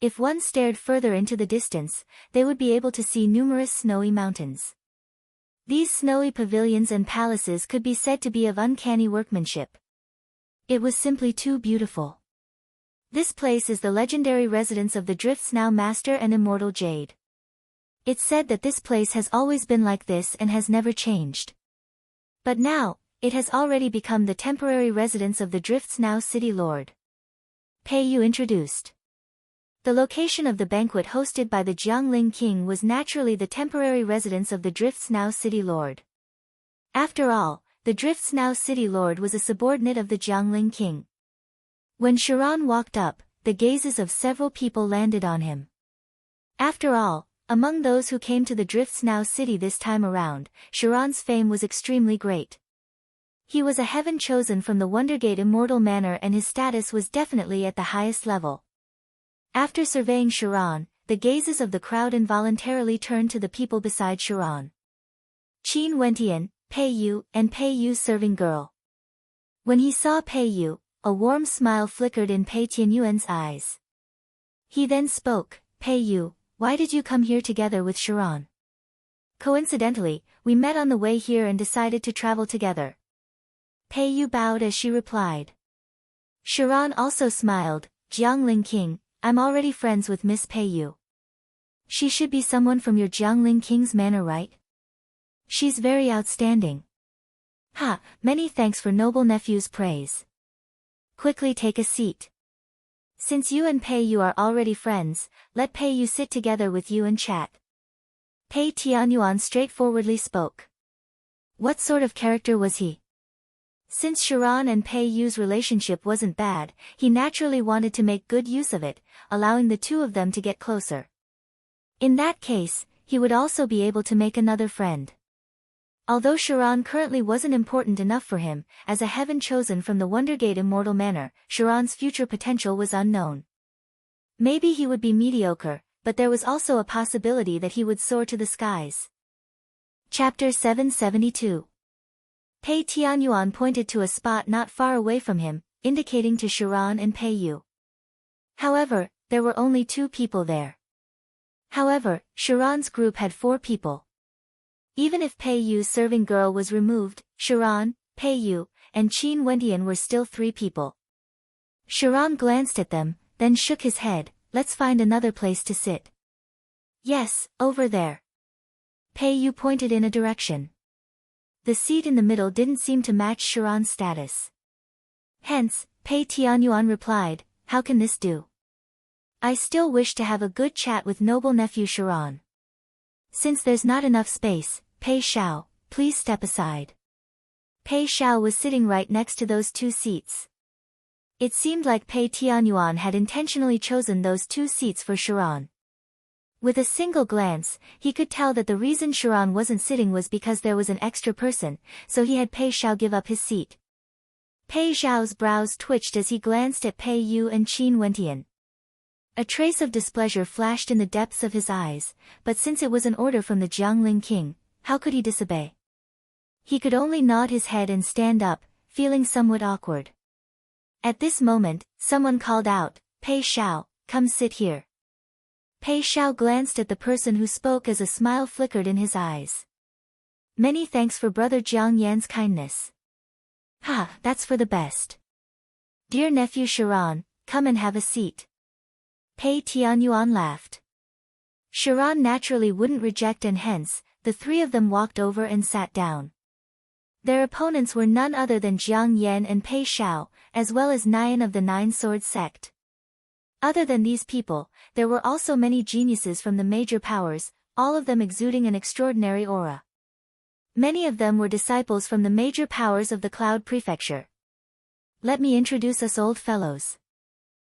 If one stared further into the distance, they would be able to see numerous snowy mountains. These snowy pavilions and palaces could be said to be of uncanny workmanship. It was simply too beautiful. This place is the legendary residence of the Drifts Now master and immortal jade. It's said that this place has always been like this and has never changed. But now, it has already become the temporary residence of the Drifts Now city lord. Pei Yu introduced. The location of the banquet hosted by the Jiangling king was naturally the temporary residence of the Drifts Now city lord. After all, the Drifts Now city lord was a subordinate of the Jiangling king. When Sharon walked up, the gazes of several people landed on him. After all, among those who came to the Drifts Now city this time around, Sharon's fame was extremely great. He was a heaven chosen from the Wondergate Immortal Manor and his status was definitely at the highest level. After surveying Sharon, the gazes of the crowd involuntarily turned to the people beside Sharon. Qin Wentian, Pei Yu, and Pei Yu's serving girl. When he saw Pei Yu, a warm smile flickered in Pei Tianyuan's eyes. He then spoke, Pei Yu, why did you come here together with Sharon? Coincidentally, we met on the way here and decided to travel together. Pei Yu bowed as she replied. Sharon also smiled, Jiangling King, I'm already friends with Miss Pei Yu. She should be someone from your Jiangling King's manor, right? She's very outstanding. Ha, many thanks for noble nephew's praise. Quickly take a seat. Since you and Pei Yu are already friends, let Pei Yu sit together with you and chat. Pei Tianyuan straightforwardly spoke. What sort of character was he? Since Sharon and Pei Yu's relationship wasn't bad, he naturally wanted to make good use of it, allowing the two of them to get closer. In that case, he would also be able to make another friend. Although Sharon currently wasn't important enough for him, as a heaven chosen from the Wondergate Immortal Manor, Sharon's future potential was unknown. Maybe he would be mediocre, but there was also a possibility that he would soar to the skies. Chapter 772. Pei Tianyuan pointed to a spot not far away from him, indicating to Sharon and Pei Yu. However, there were only 2 people there. However, Sharon's group had 4 people. Even if Pei Yu's serving girl was removed, Sharon, Pei Yu, and Qin Wentian were still 3 people. Sharon glanced at them, then shook his head. Let's find another place to sit. Yes, over there. Pei Yu pointed in a direction. The seat in the middle didn't seem to match Sharon's status. Hence, Pei Tianyuan replied, how can this do? I still wish to have a good chat with noble nephew Sharon. Since there's not enough space, Pei Xiao, please step aside. Pei Xiao was sitting right next to those 2 seats. It seemed like Pei Tianyuan had intentionally chosen those 2 seats for Sharon. With a single glance, he could tell that the reason Sharon wasn't sitting was because there was an extra person, so he had Pei Xiao give up his seat. Pei Xiao's brows twitched as he glanced at Pei Yu and Qin Wentian. A trace of displeasure flashed in the depths of his eyes, but since it was an order from the Jiangling king, how could he disobey? He could only nod his head and stand up, feeling somewhat awkward. At this moment, someone called out, Pei Xiao, come sit here. Pei Xiao glanced at the person who spoke as a smile flickered in his eyes. Many thanks for Brother Jiang Yan's kindness. Ha, that's for the best. Dear nephew Sharon, come and have a seat. Pei Tianyuan laughed. Sharon naturally wouldn't reject and hence, the 3 of them walked over and sat down. Their opponents were none other than Jiang Yan and Pei Xiao, as well as 9 of the 9 Sword sect. Other than these people, there were also many geniuses from the major powers, all of them exuding an extraordinary aura. Many of them were disciples from the major powers of the Cloud Prefecture. Let me introduce us old fellows.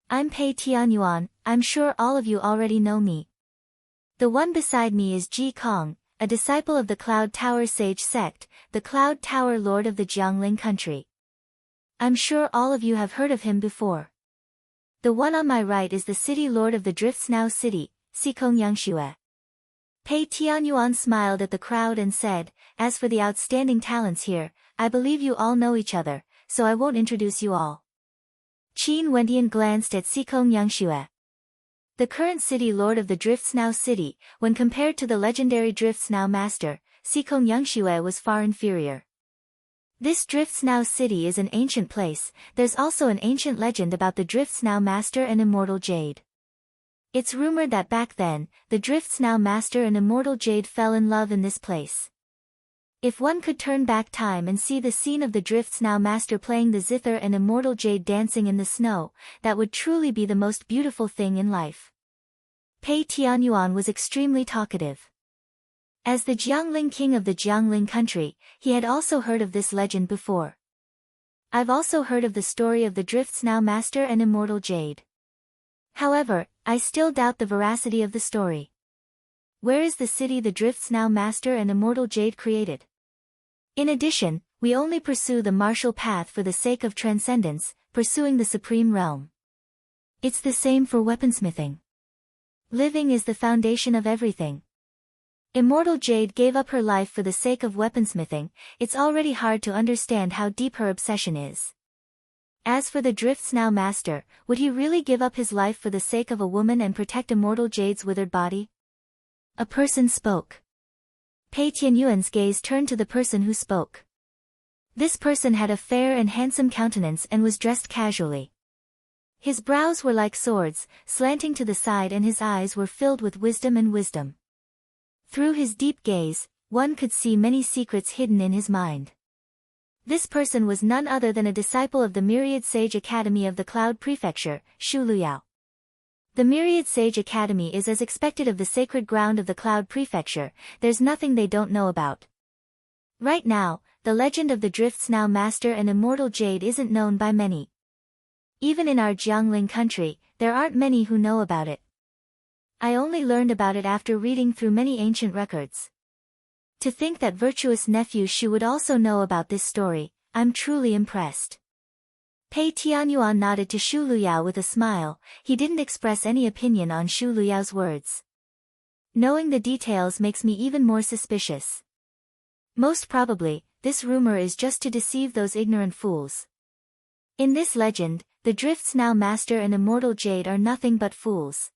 I'm Pei Tianyuan, I'm sure all of you already know me. The one beside me is Ji Kong, a disciple of the Cloud Tower Sage sect, the Cloud Tower Lord of the Jiangling country. I'm sure all of you have heard of him before. The one on my right is the City Lord of the Drifts Now City, Xikong Yangxue. Pei Tianyuan smiled at the crowd and said, as for the outstanding talents here, I believe you all know each other, so I won't introduce you all. Qin Wentian glanced at Xikong Yangxue. The current City Lord of the Drifts Now City, when compared to the legendary Drifts Now Master, Xikong Yangxue was far inferior. This Drifts Now City is an ancient place. There's also an ancient legend about the Drifts Now Master and Immortal Jade. It's rumored that back then, the Drifts Now Master and Immortal Jade fell in love in this place. If one could turn back time and see the scene of the Drifts Now Master playing the zither and Immortal Jade dancing in the snow, that would truly be the most beautiful thing in life. Pei Tianyuan was extremely talkative. As the Jiangling king of the Jiangling country, he had also heard of this legend before. I've also heard of the story of the Drifts Now Master and Immortal Jade. However, I still doubt the veracity of the story. Where is the city the Drifts Now Master and Immortal Jade created? In addition, we only pursue the martial path for the sake of transcendence, pursuing the supreme realm. It's the same for weaponsmithing. Living is the foundation of everything. Immortal Jade gave up her life for the sake of weaponsmithing. It's already hard to understand how deep her obsession is. As for the Drifts Now Master, would he really give up his life for the sake of a woman and protect Immortal Jade's withered body? A person spoke. Pei Tianyuan's gaze turned to the person who spoke. This person had a fair and handsome countenance and was dressed casually. His brows were like swords, slanting to the side, and his eyes were filled with wisdom and wisdom. Through his deep gaze, one could see many secrets hidden in his mind. This person was none other than a disciple of the Myriad Sage Academy of the Cloud Prefecture, Shu Luyao. The Myriad Sage Academy is as expected of the sacred ground of the Cloud Prefecture. There's nothing they don't know about. Right now, the legend of the Drifts Now Master and Immortal Jade isn't known by many. Even in our Jiangling country, there aren't many who know about it. I only learned about it after reading through many ancient records. To think that virtuous nephew Shu would also know about this story, I'm truly impressed. Pei Tianyuan nodded to Shu Luyao with a smile. He didn't express any opinion on Shu Luyao's words. Knowing the details makes me even more suspicious. Most probably, this rumor is just to deceive those ignorant fools. In this legend, the drifts now master and immortal jade are nothing but fools.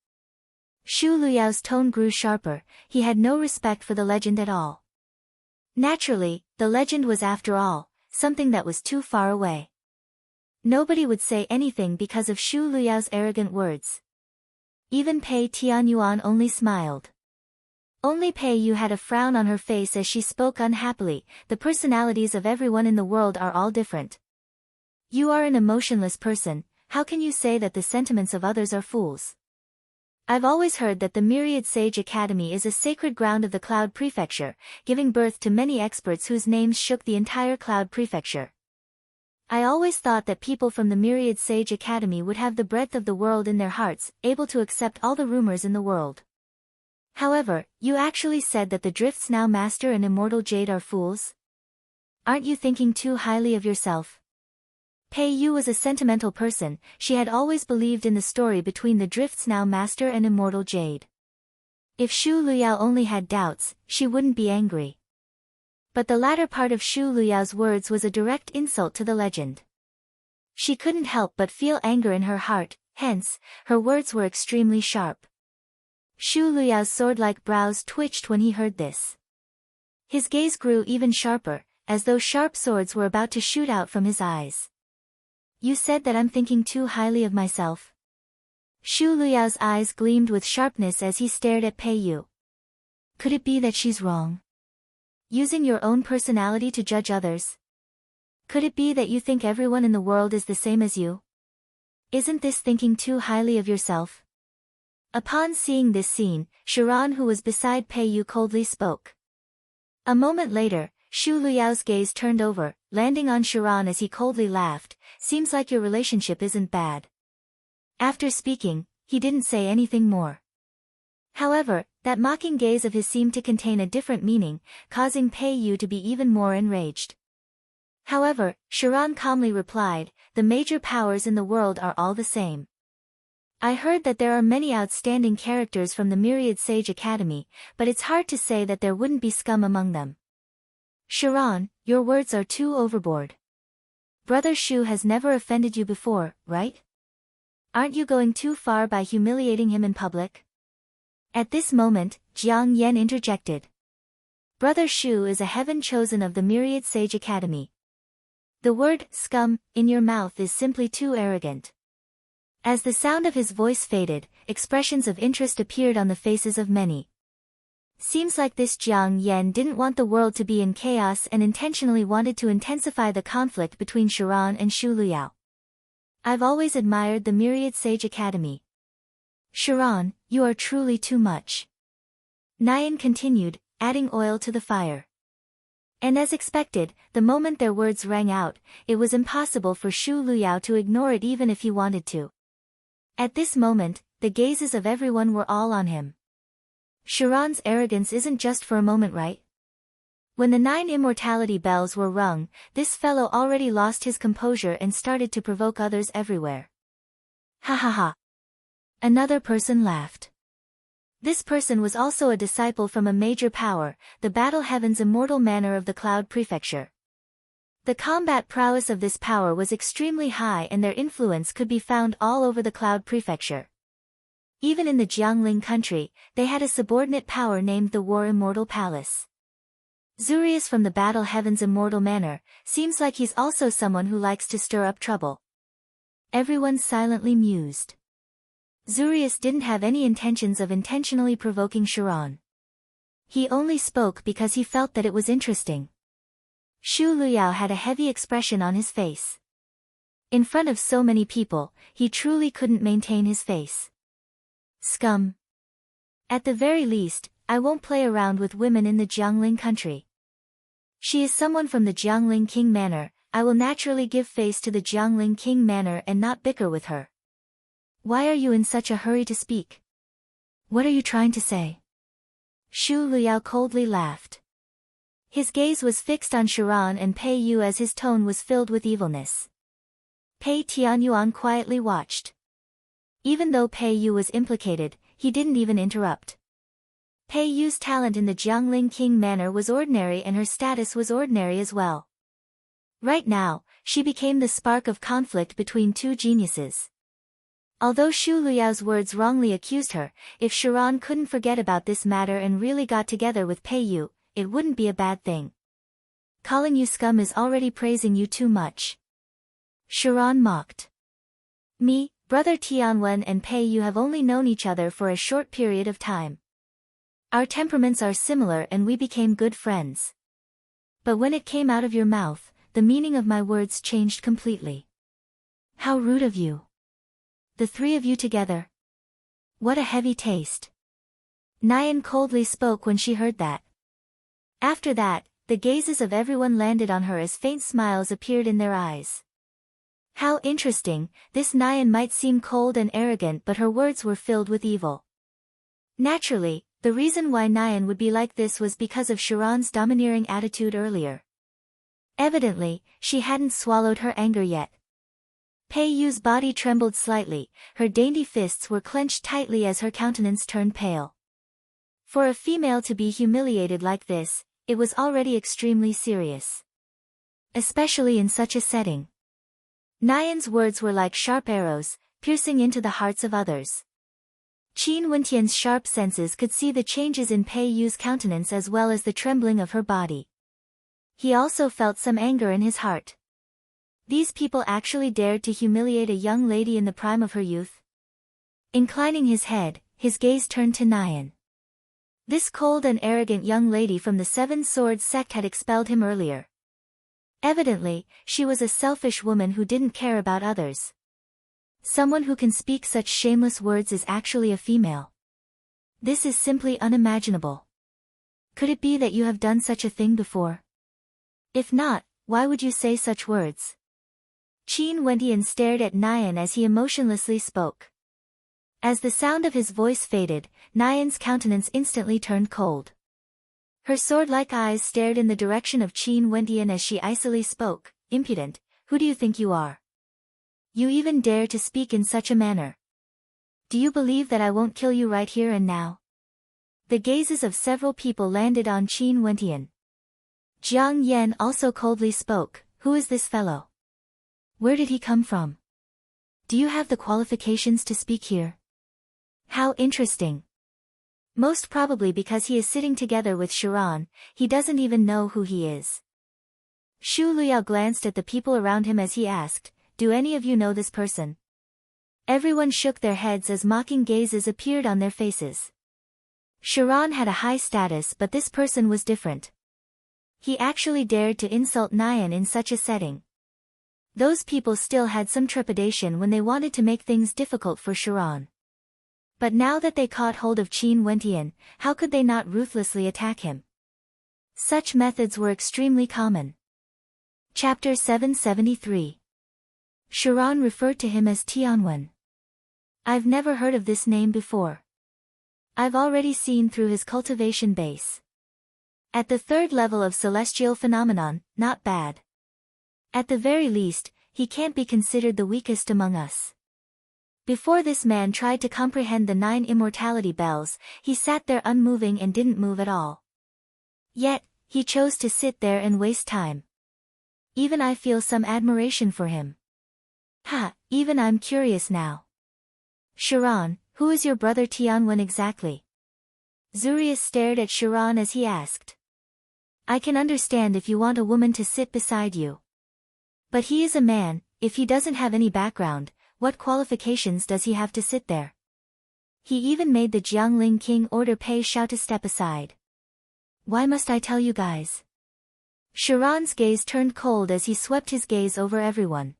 Shu Luyao's tone grew sharper, he had no respect for the legend at all. Naturally, the legend was after all, something that was too far away. Nobody would say anything because of Shu Luyao's arrogant words. Even Pei Tianyuan only smiled. Only Pei Yu had a frown on her face as she spoke unhappily, the personalities of everyone in the world are all different. You are an emotionless person, how can you say that the sentiments of others are fools? I've always heard that the Myriad Sage Academy is a sacred ground of the Cloud Prefecture, giving birth to many experts whose names shook the entire Cloud Prefecture. I always thought that people from the Myriad Sage Academy would have the breadth of the world in their hearts, able to accept all the rumors in the world. However, you actually said that the drifts now master and immortal jade are fools? Aren't you thinking too highly of yourself? Pei Yu was a sentimental person, she had always believed in the story between the drifts now master and immortal jade. If Shu Luyao only had doubts, she wouldn't be angry. But the latter part of Shu Luyao's words was a direct insult to the legend. She couldn't help but feel anger in her heart, hence, her words were extremely sharp. Shu Luyao's sword-like brows twitched when he heard this. His gaze grew even sharper, as though sharp swords were about to shoot out from his eyes. You said that I'm thinking too highly of myself. Shu Luyao's eyes gleamed with sharpness as he stared at Pei Yu. Could it be that she's wrong? Using your own personality to judge others? Could it be that you think everyone in the world is the same as you? Isn't this thinking too highly of yourself? Upon seeing this scene, Sharon, who was beside Pei Yu, coldly spoke. A moment later, Shu Luyao's gaze turned over, landing on Sharon as he coldly laughed. Seems like your relationship isn't bad. After speaking, he didn't say anything more. However, that mocking gaze of his seemed to contain a different meaning, causing Pei Yu to be even more enraged. However, Sharon calmly replied, the major powers in the world are all the same. I heard that there are many outstanding characters from the Myriad Sage Academy, but it's hard to say that there wouldn't be scum among them. Sharon, your words are too overboard. Brother Shu has never offended you before, right? Aren't you going too far by humiliating him in public? At this moment, Jiang Yan interjected. Brother Shu is a heaven chosen of the Myriad Sage Academy. The word, scum, in your mouth is simply too arrogant. As the sound of his voice faded, expressions of interest appeared on the faces of many. Seems like this Jiang Yan didn't want the world to be in chaos and intentionally wanted to intensify the conflict between Sharon and Shu Luyao. I've always admired the Myriad Sage Academy. Sharon, you are truly too much. Nyan continued, adding oil to the fire. And as expected, the moment their words rang out, it was impossible for Shu Luyao to ignore it even if he wanted to. At this moment, the gazes of everyone were all on him. Sharon's arrogance isn't just for a moment, right? When the 9 immortality bells were rung, this fellow already lost his composure and started to provoke others everywhere. Ha ha ha. Another person laughed. This person was also a disciple from a major power, the Battle Heaven's immortal manor of the Cloud Prefecture. The combat prowess of this power was extremely high and their influence could be found all over the Cloud Prefecture. Even in the Jiangling country, they had a subordinate power named the War Immortal Palace. Zurius from the Battle Heaven's immortal manor, seems like he's also someone who likes to stir up trouble. Everyone silently mused. Zurius didn't have any intentions of intentionally provoking Sharon. He only spoke because he felt that it was interesting. Shu Luyao had a heavy expression on his face. In front of so many people, he truly couldn't maintain his face. Scum. At the very least, I won't play around with women in the Jiangling country. She is someone from the Jiangling King Manor, I will naturally give face to the Jiangling King Manor and not bicker with her. Why are you in such a hurry to speak? What are you trying to say? Shu Luyao coldly laughed. His gaze was fixed on Sharon and Pei Yu as his tone was filled with evilness. Pei Tianyuan quietly watched. Even though Pei Yu was implicated, he didn't even interrupt. Pei Yu's talent in the Jiangling King Manor was ordinary and her status was ordinary as well. Right now, she became the spark of conflict between two geniuses. Although Shu Luyao's words wrongly accused her, if Sharon couldn't forget about this matter and really got together with Pei Yu, it wouldn't be a bad thing. Calling you scum is already praising you too much. Sharon mocked. Me, brother Tianwen and Pei Yu have only known each other for a short period of time. Our temperaments are similar and we became good friends. But when it came out of your mouth, the meaning of my words changed completely. How rude of you. The three of you together. What a heavy taste. Nyan coldly spoke when she heard that. After that, the gazes of everyone landed on her as faint smiles appeared in their eyes. How interesting, this Nyan might seem cold and arrogant but her words were filled with evil. Naturally, the reason why Nyan would be like this was because of Sharon's domineering attitude earlier. Evidently, she hadn't swallowed her anger yet. Pei Yu's body trembled slightly, her dainty fists were clenched tightly as her countenance turned pale. For a female to be humiliated like this, it was already extremely serious. Especially in such a setting. Nyan's words were like sharp arrows, piercing into the hearts of others. Qin Wentian's sharp senses could see the changes in Pei Yu's countenance as well as the trembling of her body. He also felt some anger in his heart. These people actually dared to humiliate a young lady in the prime of her youth. Inclining his head, his gaze turned to Nyan. This cold and arrogant young lady from the Seven Swords sect had expelled him earlier. Evidently, she was a selfish woman who didn't care about others. Someone who can speak such shameless words is actually a female. This is simply unimaginable. Could it be that you have done such a thing before? If not, why would you say such words? Qin Wentian stared at Nyan as he emotionlessly spoke. As the sound of his voice faded, Nyan's countenance instantly turned cold. Her sword-like eyes stared in the direction of Qin Wentian as she icily spoke, "Impudent, who do you think you are? You even dare to speak in such a manner. Do you believe that I won't kill you right here and now?" The gazes of several people landed on Qin Wentian. Jiang Yan also coldly spoke, "Who is this fellow? Where did he come from? Do you have the qualifications to speak here? How interesting. Most probably because he is sitting together with Sharon, he doesn't even know who he is." Shu Luyao glanced at the people around him as he asked, "Do any of you know this person?" Everyone shook their heads as mocking gazes appeared on their faces. Sharon had a high status but this person was different. He actually dared to insult Nyan in such a setting. Those people still had some trepidation when they wanted to make things difficult for Sharon. But now that they caught hold of Qin Wentian, how could they not ruthlessly attack him? Such methods were extremely common. Chapter 773. Sharon referred to him as Tianwen. I've never heard of this name before. I've already seen through his cultivation base. At the third level of celestial phenomenon, not bad. At the very least, he can't be considered the weakest among us. Before this man tried to comprehend the 9 immortality bells, he sat there unmoving and didn't move at all. Yet, he chose to sit there and waste time. Even I feel some admiration for him. Even I'm curious now. Sharon, who is your brother Tianwen exactly? Zurius stared at Sharon as he asked. I can understand if you want a woman to sit beside you. But he is a man, if he doesn't have any background, what qualifications does he have to sit there? He even made the Jiangling king order Pei Shao to step aside. Why must I tell you guys? Sharon's gaze turned cold as he swept his gaze over everyone.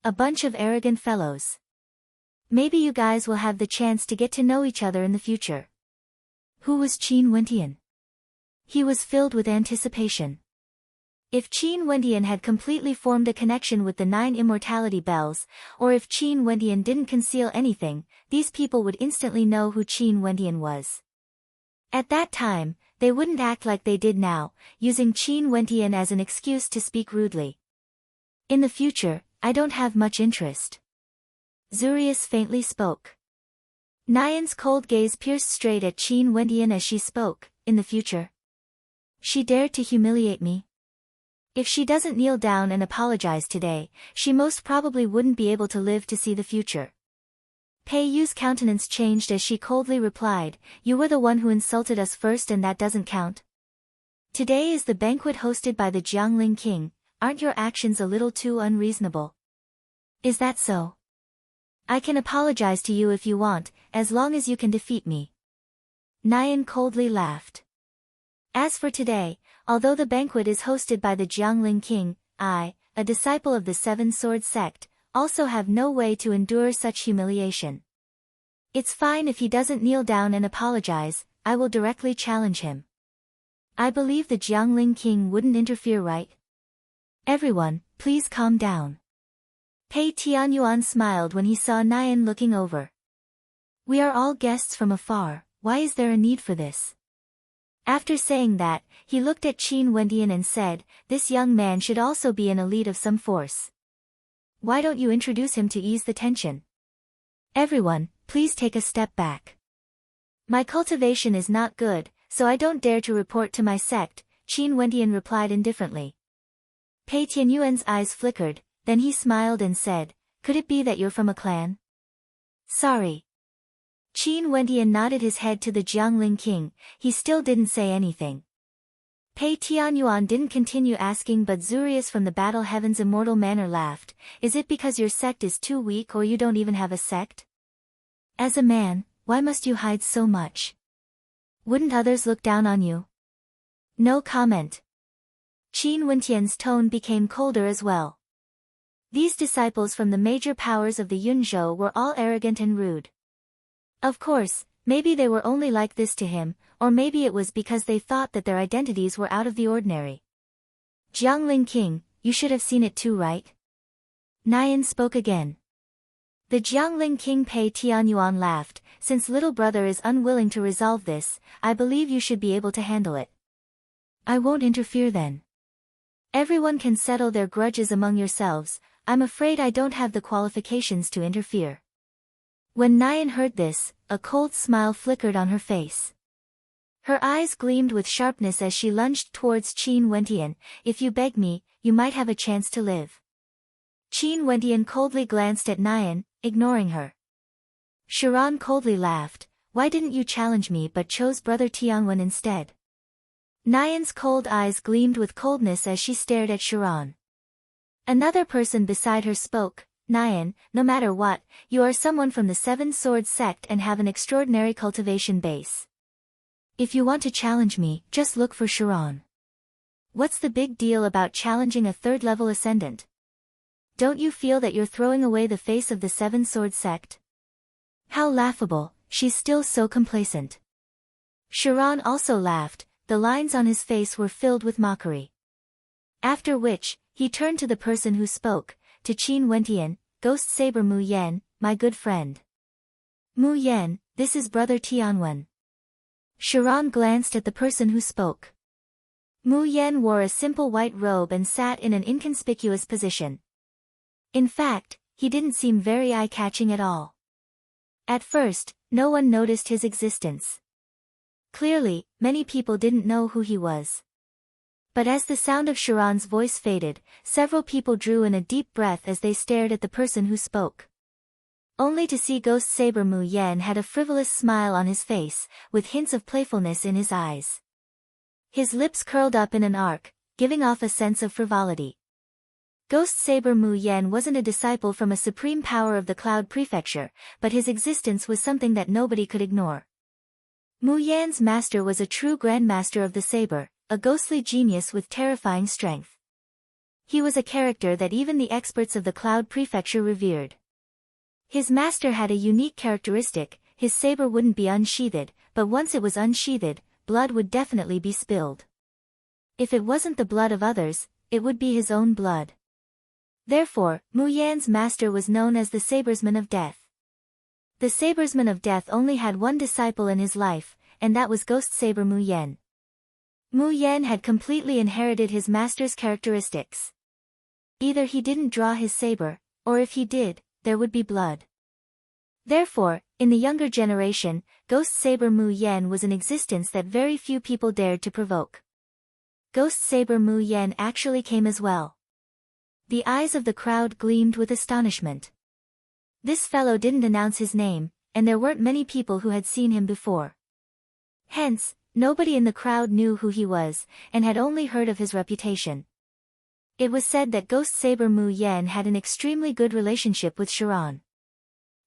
A bunch of arrogant fellows. Maybe you guys will have the chance to get to know each other in the future. Who was Qin Wentian? He was filled with anticipation. If Qin Wentian had completely formed a connection with the 9 immortality bells, or if Qin Wentian didn't conceal anything, these people would instantly know who Qin Wentian was. At that time, they wouldn't act like they did now, using Qin Wentian as an excuse to speak rudely. In the future, I don't have much interest. Zurius faintly spoke. Nyan's cold gaze pierced straight at Qin Wentian as she spoke, in the future. She dared to humiliate me. If she doesn't kneel down and apologize today, she most probably wouldn't be able to live to see the future. Pei Yu's countenance changed as she coldly replied, "You were the one who insulted us first and that doesn't count? Today is the banquet hosted by the Jiangling king, aren't your actions a little too unreasonable?" "Is that so? I can apologize to you if you want, as long as you can defeat me." Nian coldly laughed. "As for today, although the banquet is hosted by the Jiangling king, I, a disciple of the Seven Sword sect, also have no way to endure such humiliation. It's fine if he doesn't kneel down and apologize, I will directly challenge him. I believe the Jiangling king wouldn't interfere, right? Everyone, please calm down." Pei Tianyuan smiled when he saw Nian looking over. "We are all guests from afar, why is there a need for this?" After saying that, he looked at Qin Wendian and said, "This young man should also be an elite of some force. Why don't you introduce him to ease the tension? Everyone, please take a step back. My cultivation is not good, so I don't dare to report to my sect," Qin Wendian replied indifferently. Pei Tianyuan's eyes flickered, then he smiled and said, "Could it be that you're from a clan?" "Sorry." Qin Wendian nodded his head to the Jiangling king, he still didn't say anything. Pei Tianyuan didn't continue asking, but Zurius from the Battle Heaven's immortal manor laughed, "Is it because your sect is too weak or you don't even have a sect? As a man, why must you hide so much? Wouldn't others look down on you?" No comment. Qin Wendian's tone became colder as well. These disciples from the major powers of the Yunzhou were all arrogant and rude. Of course, maybe they were only like this to him, or maybe it was because they thought that their identities were out of the ordinary. "Jiangling king, you should have seen it too, right?" Nian spoke again. The Jiangling king Pei Tianyuan laughed, "Since little brother is unwilling to resolve this, I believe you should be able to handle it." "I won't interfere then. Everyone can settle their grudges among yourselves, I'm afraid I don't have the qualifications to interfere." When Nian heard this, a cold smile flickered on her face. Her eyes gleamed with sharpness as she lunged towards Qin Wendian, "If you beg me, you might have a chance to live." Qin Wendian coldly glanced at Nian, ignoring her. Sharon coldly laughed, "Why didn't you challenge me but chose Brother Tianwen instead?" Nian's cold eyes gleamed with coldness as she stared at Sharon. Another person beside her spoke, "Nian, no matter what, you are someone from the Seven Sword sect and have an extraordinary cultivation base. If you want to challenge me, just look for Sharon. What's the big deal about challenging a third-level ascendant? Don't you feel that you're throwing away the face of the Seven Sword sect? How laughable, she's still so complacent." Sharon also laughed, the lines on his face were filled with mockery. After which, he turned to the person who spoke, to Qin Wendian, "Ghost Saber Mu Yan, my good friend." "Mu Yan, this is Brother Tianwen." Sharon glanced at the person who spoke. Mu Yan wore a simple white robe and sat in an inconspicuous position. In fact, he didn't seem very eye-catching at all. At first, no one noticed his existence. Clearly, many people didn't know who he was. But as the sound of Sharon's voice faded, several people drew in a deep breath as they stared at the person who spoke. Only to see Ghost Saber Mu Yan had a frivolous smile on his face, with hints of playfulness in his eyes. His lips curled up in an arc, giving off a sense of frivolity. Ghost Saber Mu Yan wasn't a disciple from a supreme power of the Cloud Prefecture, but his existence was something that nobody could ignore. Mu Yan's master was a true grandmaster of the saber, a ghostly genius with terrifying strength. He was a character that even the experts of the Cloud Prefecture revered. His master had a unique characteristic, his saber wouldn't be unsheathed, but once it was unsheathed, blood would definitely be spilled. If it wasn't the blood of others, it would be his own blood. Therefore, Mu Yan's master was known as the Sabersman of Death. The Sabersman of Death only had one disciple in his life, and that was Ghost Saber Mu Yan. Mu Yan had completely inherited his master's characteristics. Either he didn't draw his saber, or if he did, there would be blood. Therefore, in the younger generation, Ghost Saber Mu Yan was an existence that very few people dared to provoke. Ghost Saber Mu Yen actually came as well. The eyes of the crowd gleamed with astonishment. This fellow didn't announce his name, and there weren't many people who had seen him before. Hence, nobody in the crowd knew who he was, and had only heard of his reputation. It was said that Ghost Saber Mu Yen had an extremely good relationship with Sharon.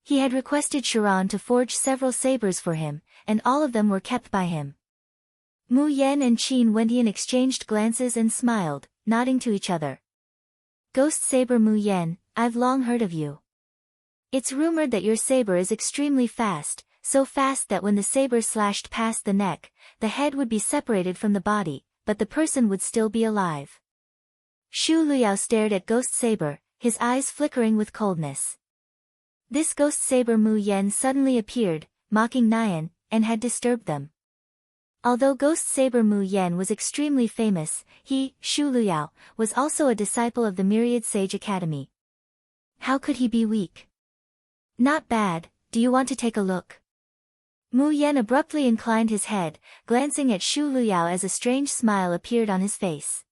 He had requested Sharon to forge several sabers for him, and all of them were kept by him. Mu Yen and Qin Wentian exchanged glances and smiled, nodding to each other. Ghost Saber Mu Yen, I've long heard of you. It's rumored that your saber is extremely fast, so fast that when the saber slashed past the neck, the head would be separated from the body, but the person would still be alive. Shu Luyao stared at Ghost Saber, his eyes flickering with coldness. This Ghost Saber Mu Yen suddenly appeared, mocking Nian, and had disturbed them. Although Ghost Saber Mu Yen was extremely famous, he, Shu Luyao, was also a disciple of the Myriad Sage Academy. How could he be weak? Not bad, do you want to take a look? Mu Yen abruptly inclined his head, glancing at Shu Luyao as a strange smile appeared on his face.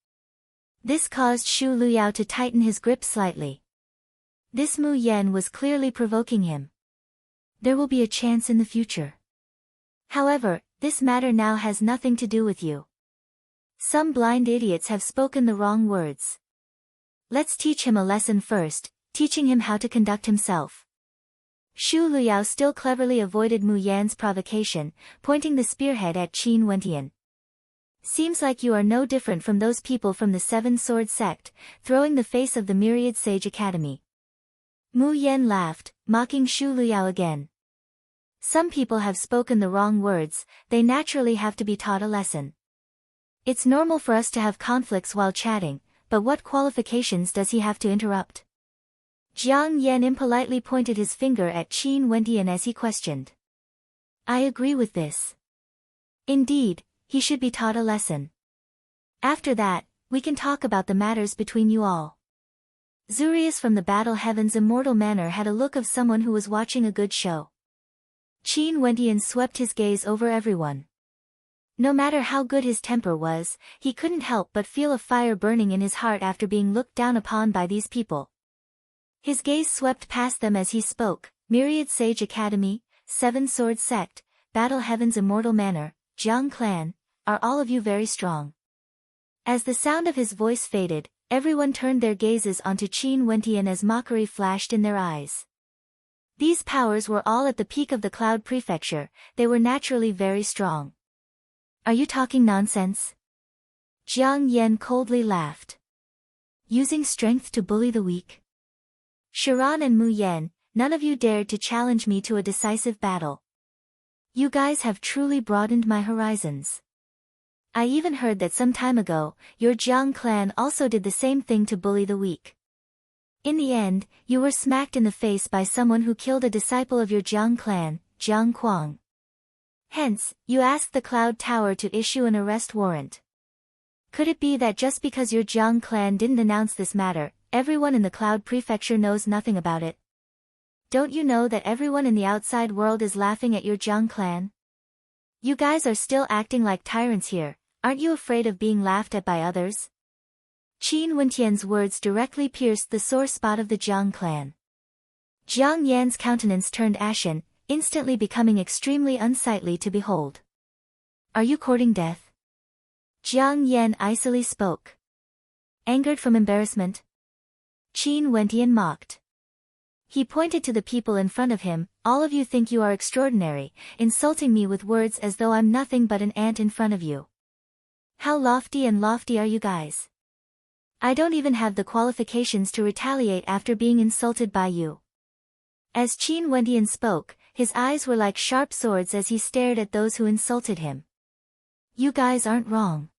This caused Shu Luyao to tighten his grip slightly. This Mu Yen was clearly provoking him. There will be a chance in the future. However, this matter now has nothing to do with you. Some blind idiots have spoken the wrong words. Let's teach him a lesson first, teaching him how to conduct himself. Shu Luyao still cleverly avoided Mu Yan's provocation, pointing the spearhead at Qin Wentian. Seems like you are no different from those people from the Seven Sword Sect, throwing the face of the Myriad Sage Academy. Mu Yen laughed, mocking Shu Luyao again. Some people have spoken the wrong words, they naturally have to be taught a lesson. It's normal for us to have conflicts while chatting, but what qualifications does he have to interrupt? Jiang Yan impolitely pointed his finger at Qin Wentian as he questioned. I agree with this. Indeed, he should be taught a lesson. After that, we can talk about the matters between you all. Zurius from the Battle Heaven's immortal manor had a look of someone who was watching a good show. Qin Wentian swept his gaze over everyone. No matter how good his temper was, he couldn't help but feel a fire burning in his heart after being looked down upon by these people. His gaze swept past them as he spoke. Myriad Sage Academy, Seven Sword Sect, Battle Heaven's immortal manor, Jiang Clan, are all of you very strong? As the sound of his voice faded, everyone turned their gazes onto Qin Wentian as mockery flashed in their eyes. These powers were all at the peak of the Cloud Prefecture, they were naturally very strong. Are you talking nonsense? Jiang Yan coldly laughed. Using strength to bully the weak? Sharon and Mu Yen, none of you dared to challenge me to a decisive battle. You guys have truly broadened my horizons. I even heard that some time ago, your Jiang clan also did the same thing to bully the weak. In the end, you were smacked in the face by someone who killed a disciple of your Jiang clan, Jiang Kuang. Hence, you asked the Cloud Tower to issue an arrest warrant. Could it be that just because your Jiang clan didn't announce this matter, everyone in the Cloud Prefecture knows nothing about it? Don't you know that everyone in the outside world is laughing at your Jiang clan? You guys are still acting like tyrants here, aren't you afraid of being laughed at by others? Qin Wentian's words directly pierced the sore spot of the Jiang clan. Jiang Yan's countenance turned ashen, instantly becoming extremely unsightly to behold. Are you courting death? Jiang Yan icily spoke. Angered from embarrassment? Qin Wentian mocked. He pointed to the people in front of him, all of you think you are extraordinary, insulting me with words as though I'm nothing but an ant in front of you. How lofty are you guys? I don't even have the qualifications to retaliate after being insulted by you. As Qin Wentian spoke, his eyes were like sharp swords as he stared at those who insulted him. You guys aren't wrong.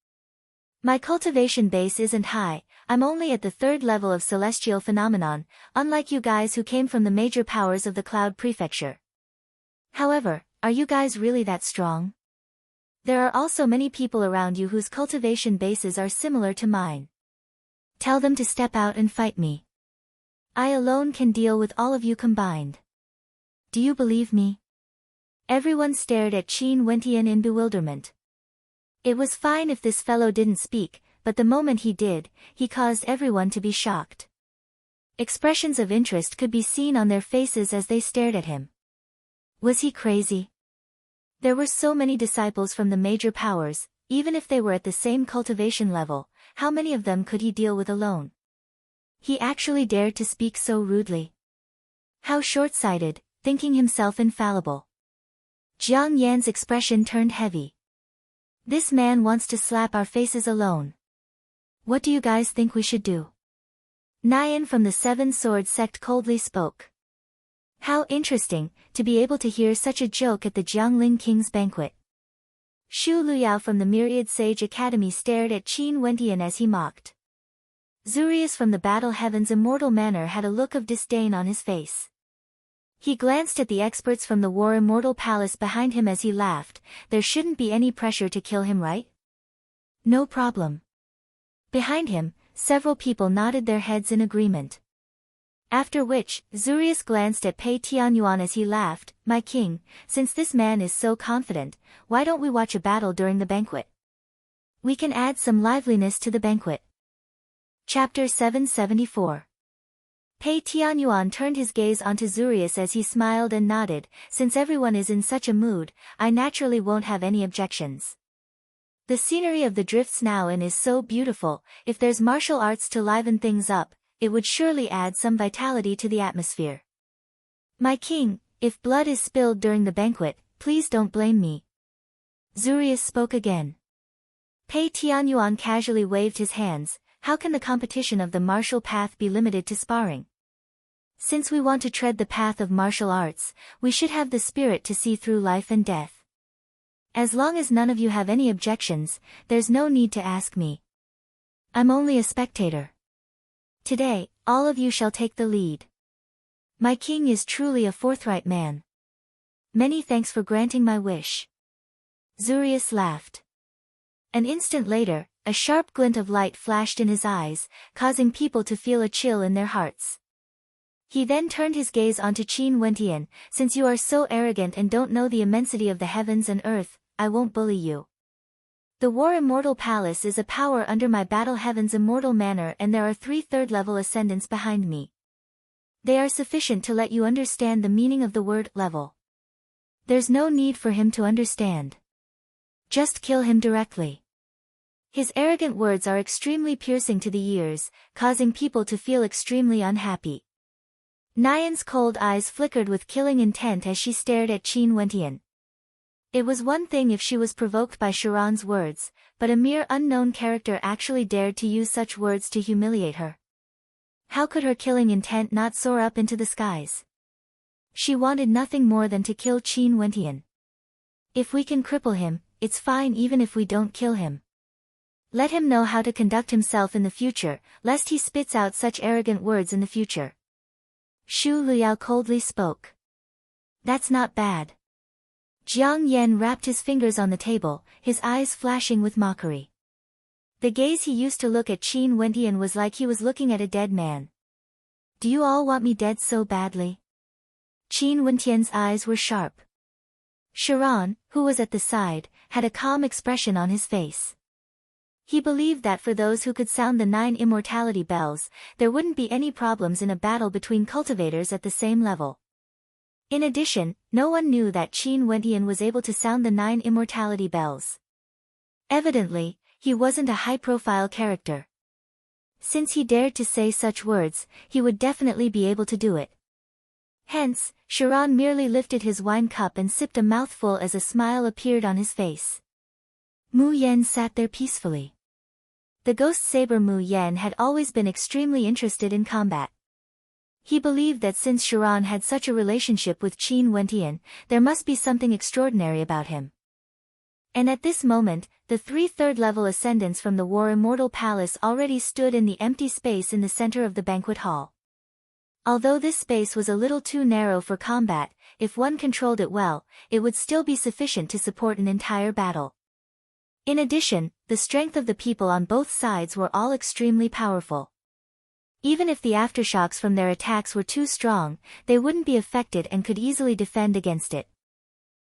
My cultivation base isn't high, I'm only at the 3rd level of celestial phenomenon, unlike you guys who came from the major powers of the Cloud Prefecture. However, are you guys really that strong? There are also many people around you whose cultivation bases are similar to mine. Tell them to step out and fight me. I alone can deal with all of you combined. Do you believe me? Everyone stared at Qin Wentian in bewilderment. It was fine if this fellow didn't speak, but the moment he did, he caused everyone to be shocked. Expressions of interest could be seen on their faces as they stared at him. Was he crazy? There were so many disciples from the major powers, even if they were at the same cultivation level, how many of them could he deal with alone? He actually dared to speak so rudely. How short-sighted, thinking himself infallible. Jiang Yan's expression turned heavy. This man wants to slap our faces alone. What do you guys think we should do? Nian from the Seven Sword sect coldly spoke. How interesting, to be able to hear such a joke at the Jiangling King's banquet. Xu Luyao from the Myriad Sage Academy stared at Qin Wentian as he mocked. Zurius from the Battle Heaven's immortal manor had a look of disdain on his face. He glanced at the experts from the War Immortal Palace behind him as he laughed. There shouldn't be any pressure to kill him, right? No problem. Behind him, several people nodded their heads in agreement. After which, Zurius glanced at Pei Tianyuan as he laughed. My king, since this man is so confident, why don't we watch a battle during the banquet? We can add some liveliness to the banquet. Chapter 774. Pei Tianyuan turned his gaze onto Zurius as he smiled and nodded. Since everyone is in such a mood, I naturally won't have any objections. The scenery of the drifts now in is so beautiful. If there's martial arts to liven things up, it would surely add some vitality to the atmosphere. My king, if blood is spilled during the banquet, please don't blame me. Zurius spoke again. Pei Tianyuan casually waved his hands. How can the competition of the martial path be limited to sparring? Since we want to tread the path of martial arts, we should have the spirit to see through life and death. As long as none of you have any objections, there's no need to ask me. I'm only a spectator. Today, all of you shall take the lead. My king is truly a forthright man. Many thanks for granting my wish. Zurius laughed. An instant later, a sharp glint of light flashed in his eyes, causing people to feel a chill in their hearts. He then turned his gaze onto Qin Wentian. Since you are so arrogant and don't know the immensity of the heavens and earth, I won't bully you. The War Immortal Palace is a power under my Battle Heaven's immortal manor, and there are 3 third-level ascendants behind me. They are sufficient to let you understand the meaning of the word level. There's no need for him to understand. Just kill him directly. His arrogant words are extremely piercing to the ears, causing people to feel extremely unhappy. Nian's cold eyes flickered with killing intent as she stared at Qin Wentian. It was one thing if she was provoked by Sharon's words, but a mere unknown character actually dared to use such words to humiliate her. How could her killing intent not soar up into the skies? She wanted nothing more than to kill Qin Wentian. If we can cripple him, it's fine even if we don't kill him. Let him know how to conduct himself in the future, lest he spits out such arrogant words in the future. Xu Luyao coldly spoke. That's not bad. Jiang Yan rapped his fingers on the table, his eyes flashing with mockery. The gaze he used to look at Qin Wentian was like he was looking at a dead man. Do you all want me dead so badly? Qin Wentian's eyes were sharp. Sharon, who was at the side, had a calm expression on his face. He believed that for those who could sound the 9 immortality bells, there wouldn't be any problems in a battle between cultivators at the same level. In addition, no one knew that Qin Wentian was able to sound the 9 immortality bells. Evidently, he wasn't a high-profile character. Since he dared to say such words, he would definitely be able to do it. Hence, Sharon merely lifted his wine cup and sipped a mouthful as a smile appeared on his face. Mu Yen sat there peacefully. The ghost saber Mu Yen had always been extremely interested in combat. He believed that since Sharon had such a relationship with Qin Wentian, there must be something extraordinary about him. And at this moment, the 3 third-level ascendants from the War Immortal Palace already stood in the empty space in the center of the banquet hall. Although this space was a little too narrow for combat, if one controlled it well, it would still be sufficient to support an entire battle. In addition, the strength of the people on both sides were all extremely powerful. Even if the aftershocks from their attacks were too strong, they wouldn't be affected and could easily defend against it.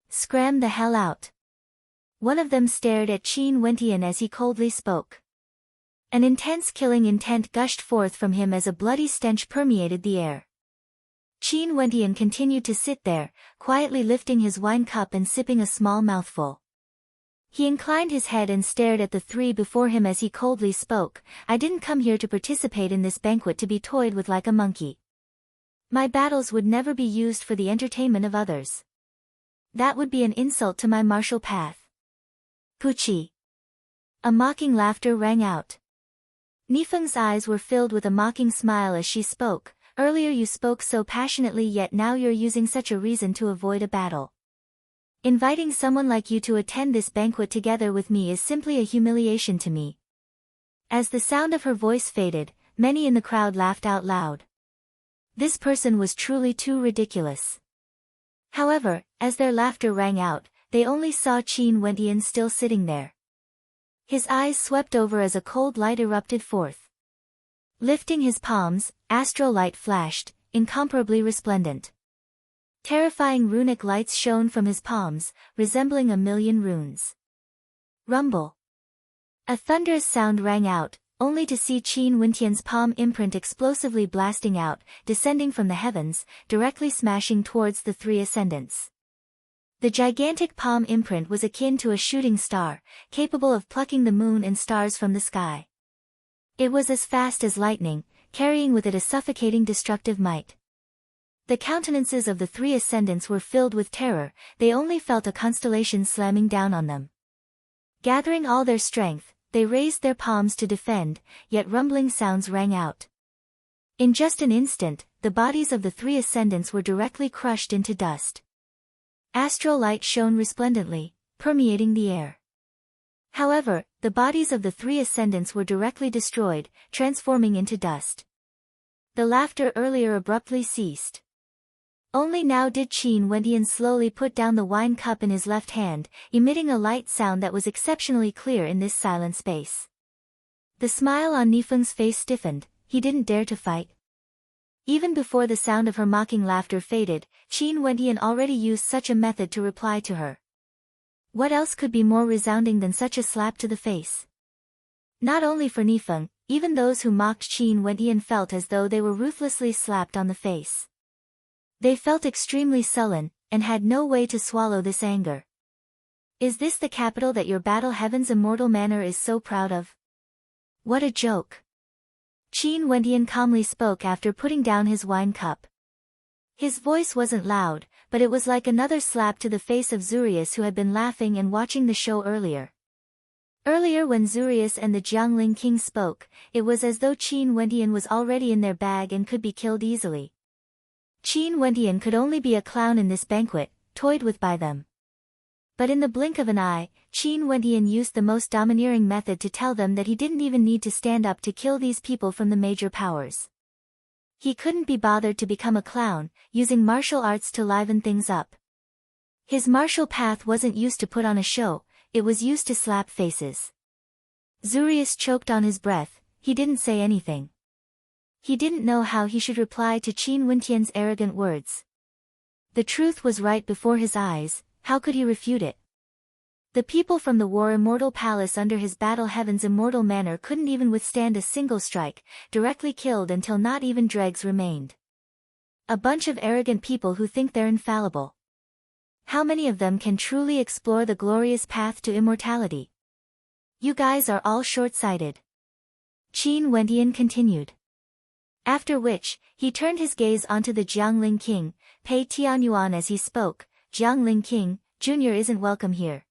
Scram the hell out. One of them stared at Qin Wentian as he coldly spoke. An intense killing intent gushed forth from him as a bloody stench permeated the air. Qin Wentian continued to sit there, quietly lifting his wine cup and sipping a small mouthful. He inclined his head and stared at the three before him as he coldly spoke, "I didn't come here to participate in this banquet to be toyed with like a monkey. My battles would never be used for the entertainment of others. That would be an insult to my martial path." Puchi. A mocking laughter rang out. Nifeng's eyes were filled with a mocking smile as she spoke. "Earlier you spoke so passionately, yet now you're using such a reason to avoid a battle. Inviting someone like you to attend this banquet together with me is simply a humiliation to me." As the sound of her voice faded, many in the crowd laughed out loud. This person was truly too ridiculous. However, as their laughter rang out, they only saw Qin Wentian still sitting there. His eyes swept over as a cold light erupted forth. Lifting his palms, astral light flashed, incomparably resplendent. Terrifying runic lights shone from his palms, resembling a million runes. Rumble. A thunderous sound rang out, only to see Qin Wentian's palm imprint explosively blasting out, descending from the heavens, directly smashing towards the three ascendants. The gigantic palm imprint was akin to a shooting star, capable of plucking the moon and stars from the sky. It was as fast as lightning, carrying with it a suffocating destructive might. The countenances of the three ascendants were filled with terror, they only felt a constellation slamming down on them. Gathering all their strength, they raised their palms to defend, yet rumbling sounds rang out. In just an instant, the bodies of the three ascendants were directly crushed into dust. Astral light shone resplendently, permeating the air. However, the bodies of the three ascendants were directly destroyed, transforming into dust. The laughter earlier abruptly ceased. Only now did Qin Wentian slowly put down the wine cup in his left hand, emitting a light sound that was exceptionally clear in this silent space. The smile on Nifeng's face stiffened, he didn't dare to fight. Even before the sound of her mocking laughter faded, Qin Wentian already used such a method to reply to her. What else could be more resounding than such a slap to the face? Not only for Nifeng, even those who mocked Qin Wentian felt as though they were ruthlessly slapped on the face. They felt extremely sullen, and had no way to swallow this anger. Is this the capital that your battle heaven's immortal manor is so proud of? What a joke! Qin Wentian calmly spoke after putting down his wine cup. His voice wasn't loud, but it was like another slap to the face of Zurius, who had been laughing and watching the show earlier. Earlier when Zurius and the Jiangling king spoke, it was as though Qin Wentian was already in their bag and could be killed easily. Qin Wentian could only be a clown in this banquet, toyed with by them. But in the blink of an eye, Qin Wentian used the most domineering method to tell them that he didn't even need to stand up to kill these people from the major powers. He couldn't be bothered to become a clown, using martial arts to liven things up. His martial path wasn't used to put on a show, it was used to slap faces. Zurius choked on his breath, he didn't say anything. He didn't know how he should reply to Qin Wentian's arrogant words. The truth was right before his eyes, how could he refute it? The people from the War Immortal Palace under his battle heaven's immortal manor couldn't even withstand a single strike, directly killed until not even dregs remained. A bunch of arrogant people who think they're infallible. How many of them can truly explore the glorious path to immortality? You guys are all short-sighted. Qin Wentian continued. After which, he turned his gaze onto the Jiangling king, Pei Tianyuan as he spoke, "Jiangling king, Junior isn't welcome here.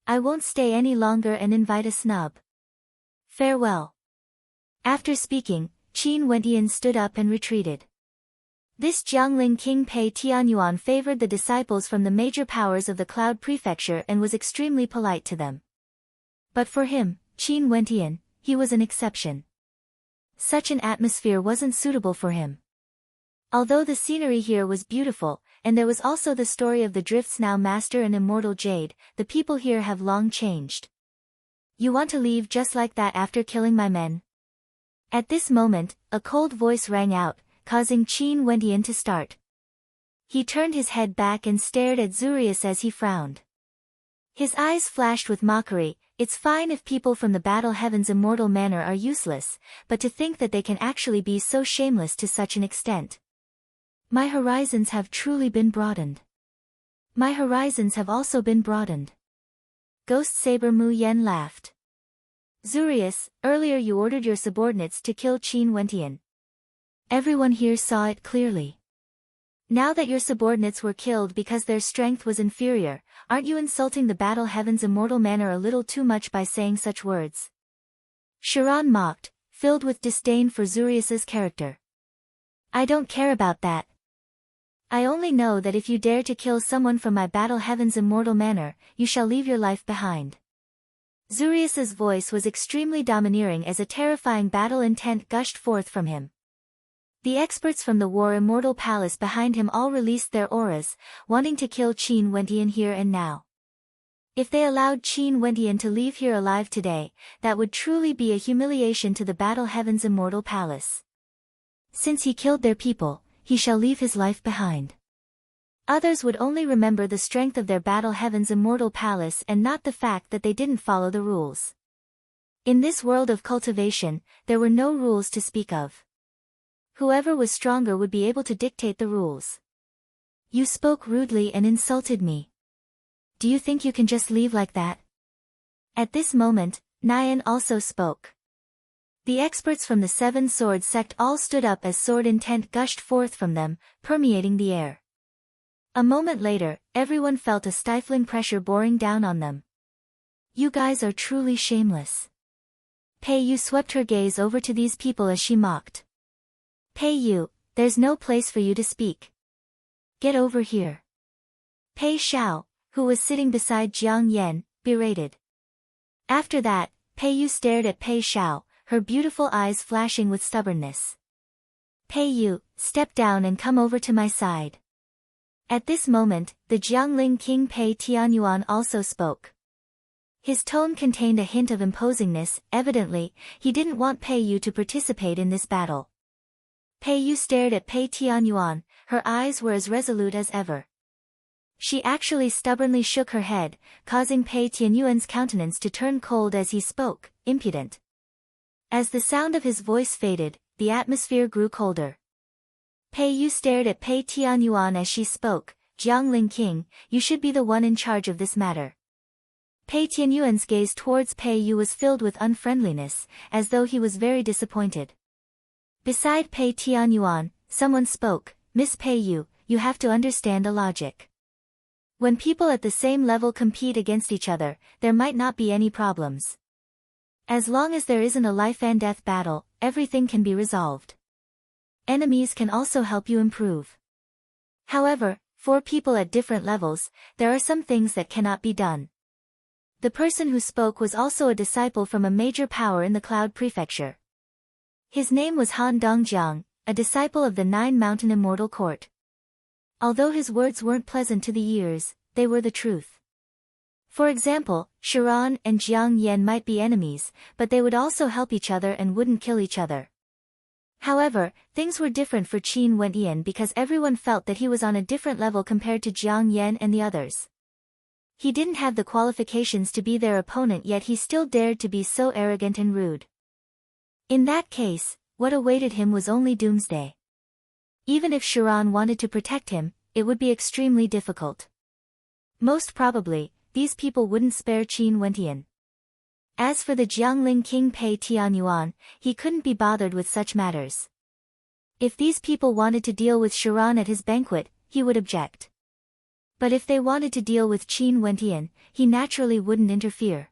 I won't stay any longer and invite a snub. Farewell." After speaking, Qin Wentian stood up and retreated. This Jiangling king Pei Tianyuan favored the disciples from the major powers of the Cloud Prefecture and was extremely polite to them. But for him, Qin Wentian, he was an exception. Such an atmosphere wasn't suitable for him. Although the scenery here was beautiful, and there was also the story of the Drift's now master and immortal Jade, the people here have long changed. You want to leave just like that after killing my men? At this moment, a cold voice rang out, causing Qin Wentian to start. He turned his head back and stared at Zurius as he frowned. His eyes flashed with mockery, It's fine if people from the Battle Heaven's immortal manor are useless, but to think that they can actually be so shameless to such an extent. My horizons have truly been broadened. My horizons have also been broadened. Ghost Saber Mu Yen laughed. Zurius, earlier you ordered your subordinates to kill Qin Wentian. Everyone here saw it clearly. Now that your subordinates were killed because their strength was inferior, aren't you insulting the Battle Heaven's immortal manor a little too much by saying such words? Chiron mocked, filled with disdain for Zurius's character. I don't care about that. I only know that if you dare to kill someone from my Battle Heaven's immortal manor, you shall leave your life behind. Zurius's voice was extremely domineering as a terrifying battle intent gushed forth from him. The experts from the War Immortal Palace behind him all released their auras, wanting to kill Qin Wentian here and now. If they allowed Qin Wentian to leave here alive today, that would truly be a humiliation to the Battle Heaven's Immortal Palace. Since he killed their people, he shall leave his life behind. Others would only remember the strength of their Battle Heaven's Immortal Palace and not the fact that they didn't follow the rules. In this world of cultivation, there were no rules to speak of. Whoever was stronger would be able to dictate the rules. You spoke rudely and insulted me. Do you think you can just leave like that? At this moment, Nyan also spoke. The experts from the Seven Sword sect all stood up as sword intent gushed forth from them, permeating the air. A moment later, everyone felt a stifling pressure boring down on them. You guys are truly shameless. Pei Yu swept her gaze over to these people as she mocked. Pei Yu, there's no place for you to speak. Get over here. Pei Xiao, who was sitting beside Jiang Yan, berated. After that, Pei Yu stared at Pei Xiao, her beautiful eyes flashing with stubbornness. Pei Yu, step down and come over to my side. At this moment, the Jiangling King Pei Tianyuan also spoke. His tone contained a hint of imposingness. Evidently, he didn't want Pei Yu to participate in this battle. Pei Yu stared at Pei Tianyuan, her eyes were as resolute as ever. She actually stubbornly shook her head, causing Pei Tianyuan's countenance to turn cold as he spoke, impudent. As the sound of his voice faded, the atmosphere grew colder. Pei Yu stared at Pei Tianyuan as she spoke, Jiangling King, you should be the one in charge of this matter. Pei Tianyuan's gaze towards Pei Yu was filled with unfriendliness, as though he was very disappointed. Beside Pei Tianyuan, someone spoke, Miss Pei Yu, you have to understand a logic. When people at the same level compete against each other, there might not be any problems. As long as there isn't a life and death battle, everything can be resolved. Enemies can also help you improve. However, for people at different levels, there are some things that cannot be done. The person who spoke was also a disciple from a major power in the Cloud Prefecture. His name was Han Dongjiang, a disciple of the Nine Mountain Immortal Court. Although his words weren't pleasant to the ears, they were the truth. For example, Chiron and Jiang Yan might be enemies, but they would also help each other and wouldn't kill each other. However, things were different for Qin Wentian because everyone felt that he was on a different level compared to Jiang Yan and the others. He didn't have the qualifications to be their opponent, yet he still dared to be so arrogant and rude. In that case, what awaited him was only doomsday. Even if Chiron wanted to protect him, it would be extremely difficult. Most probably, these people wouldn't spare Qin Wentian. As for the Jiangling King Pei Tianyuan, he couldn't be bothered with such matters. If these people wanted to deal with Chiron at his banquet, he would object. But if they wanted to deal with Qin Wentian, he naturally wouldn't interfere.